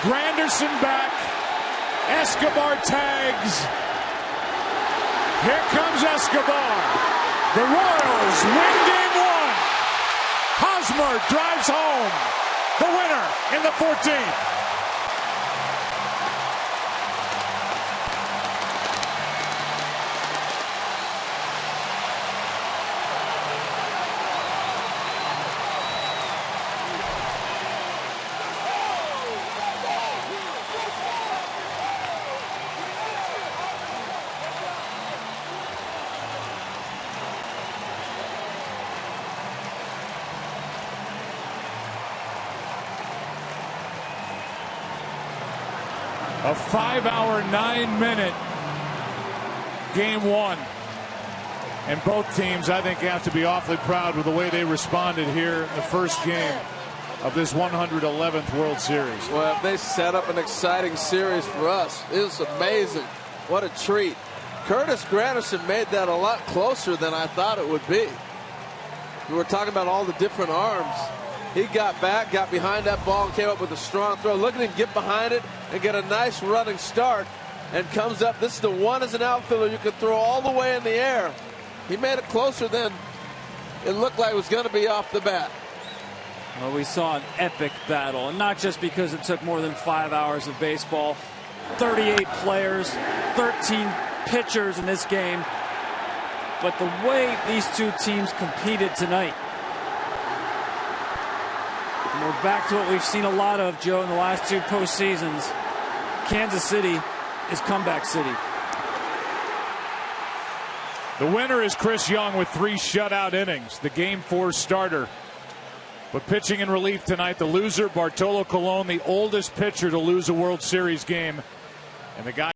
Granderson back. Escobar tags. Here comes Escobar. The Royals win game one. Hosmer drives home. The winner in the 14th. A 5-hour, 9-minute game one. And both teams, I think, have to be awfully proud with the way they responded here in the first game of this 111th World Series. Well, they set up an exciting series for us. It was amazing. What a treat. Curtis Granderson made that a lot closer than I thought it would be. We were talking about all the different arms. He got back, got behind that ball, and came up with a strong throw. Look at him get behind it and get a nice running start, and comes up. This is the one as an outfielder you could throw all the way in the air. He made it closer than it looked like it was going to be off the bat. Well, we saw an epic battle, and not just because it took more than 5 hours of baseball. 38 players, 13 pitchers in this game. But the way these two teams competed tonight. And we're back to what we've seen a lot of, Joe, in the last two postseasons. Kansas City is comeback city. The winner is Chris Young with 3 shutout innings, the Game 4 starter. But pitching in relief tonight, the loser, Bartolo Colon, the oldest pitcher to lose a World Series game. And the guy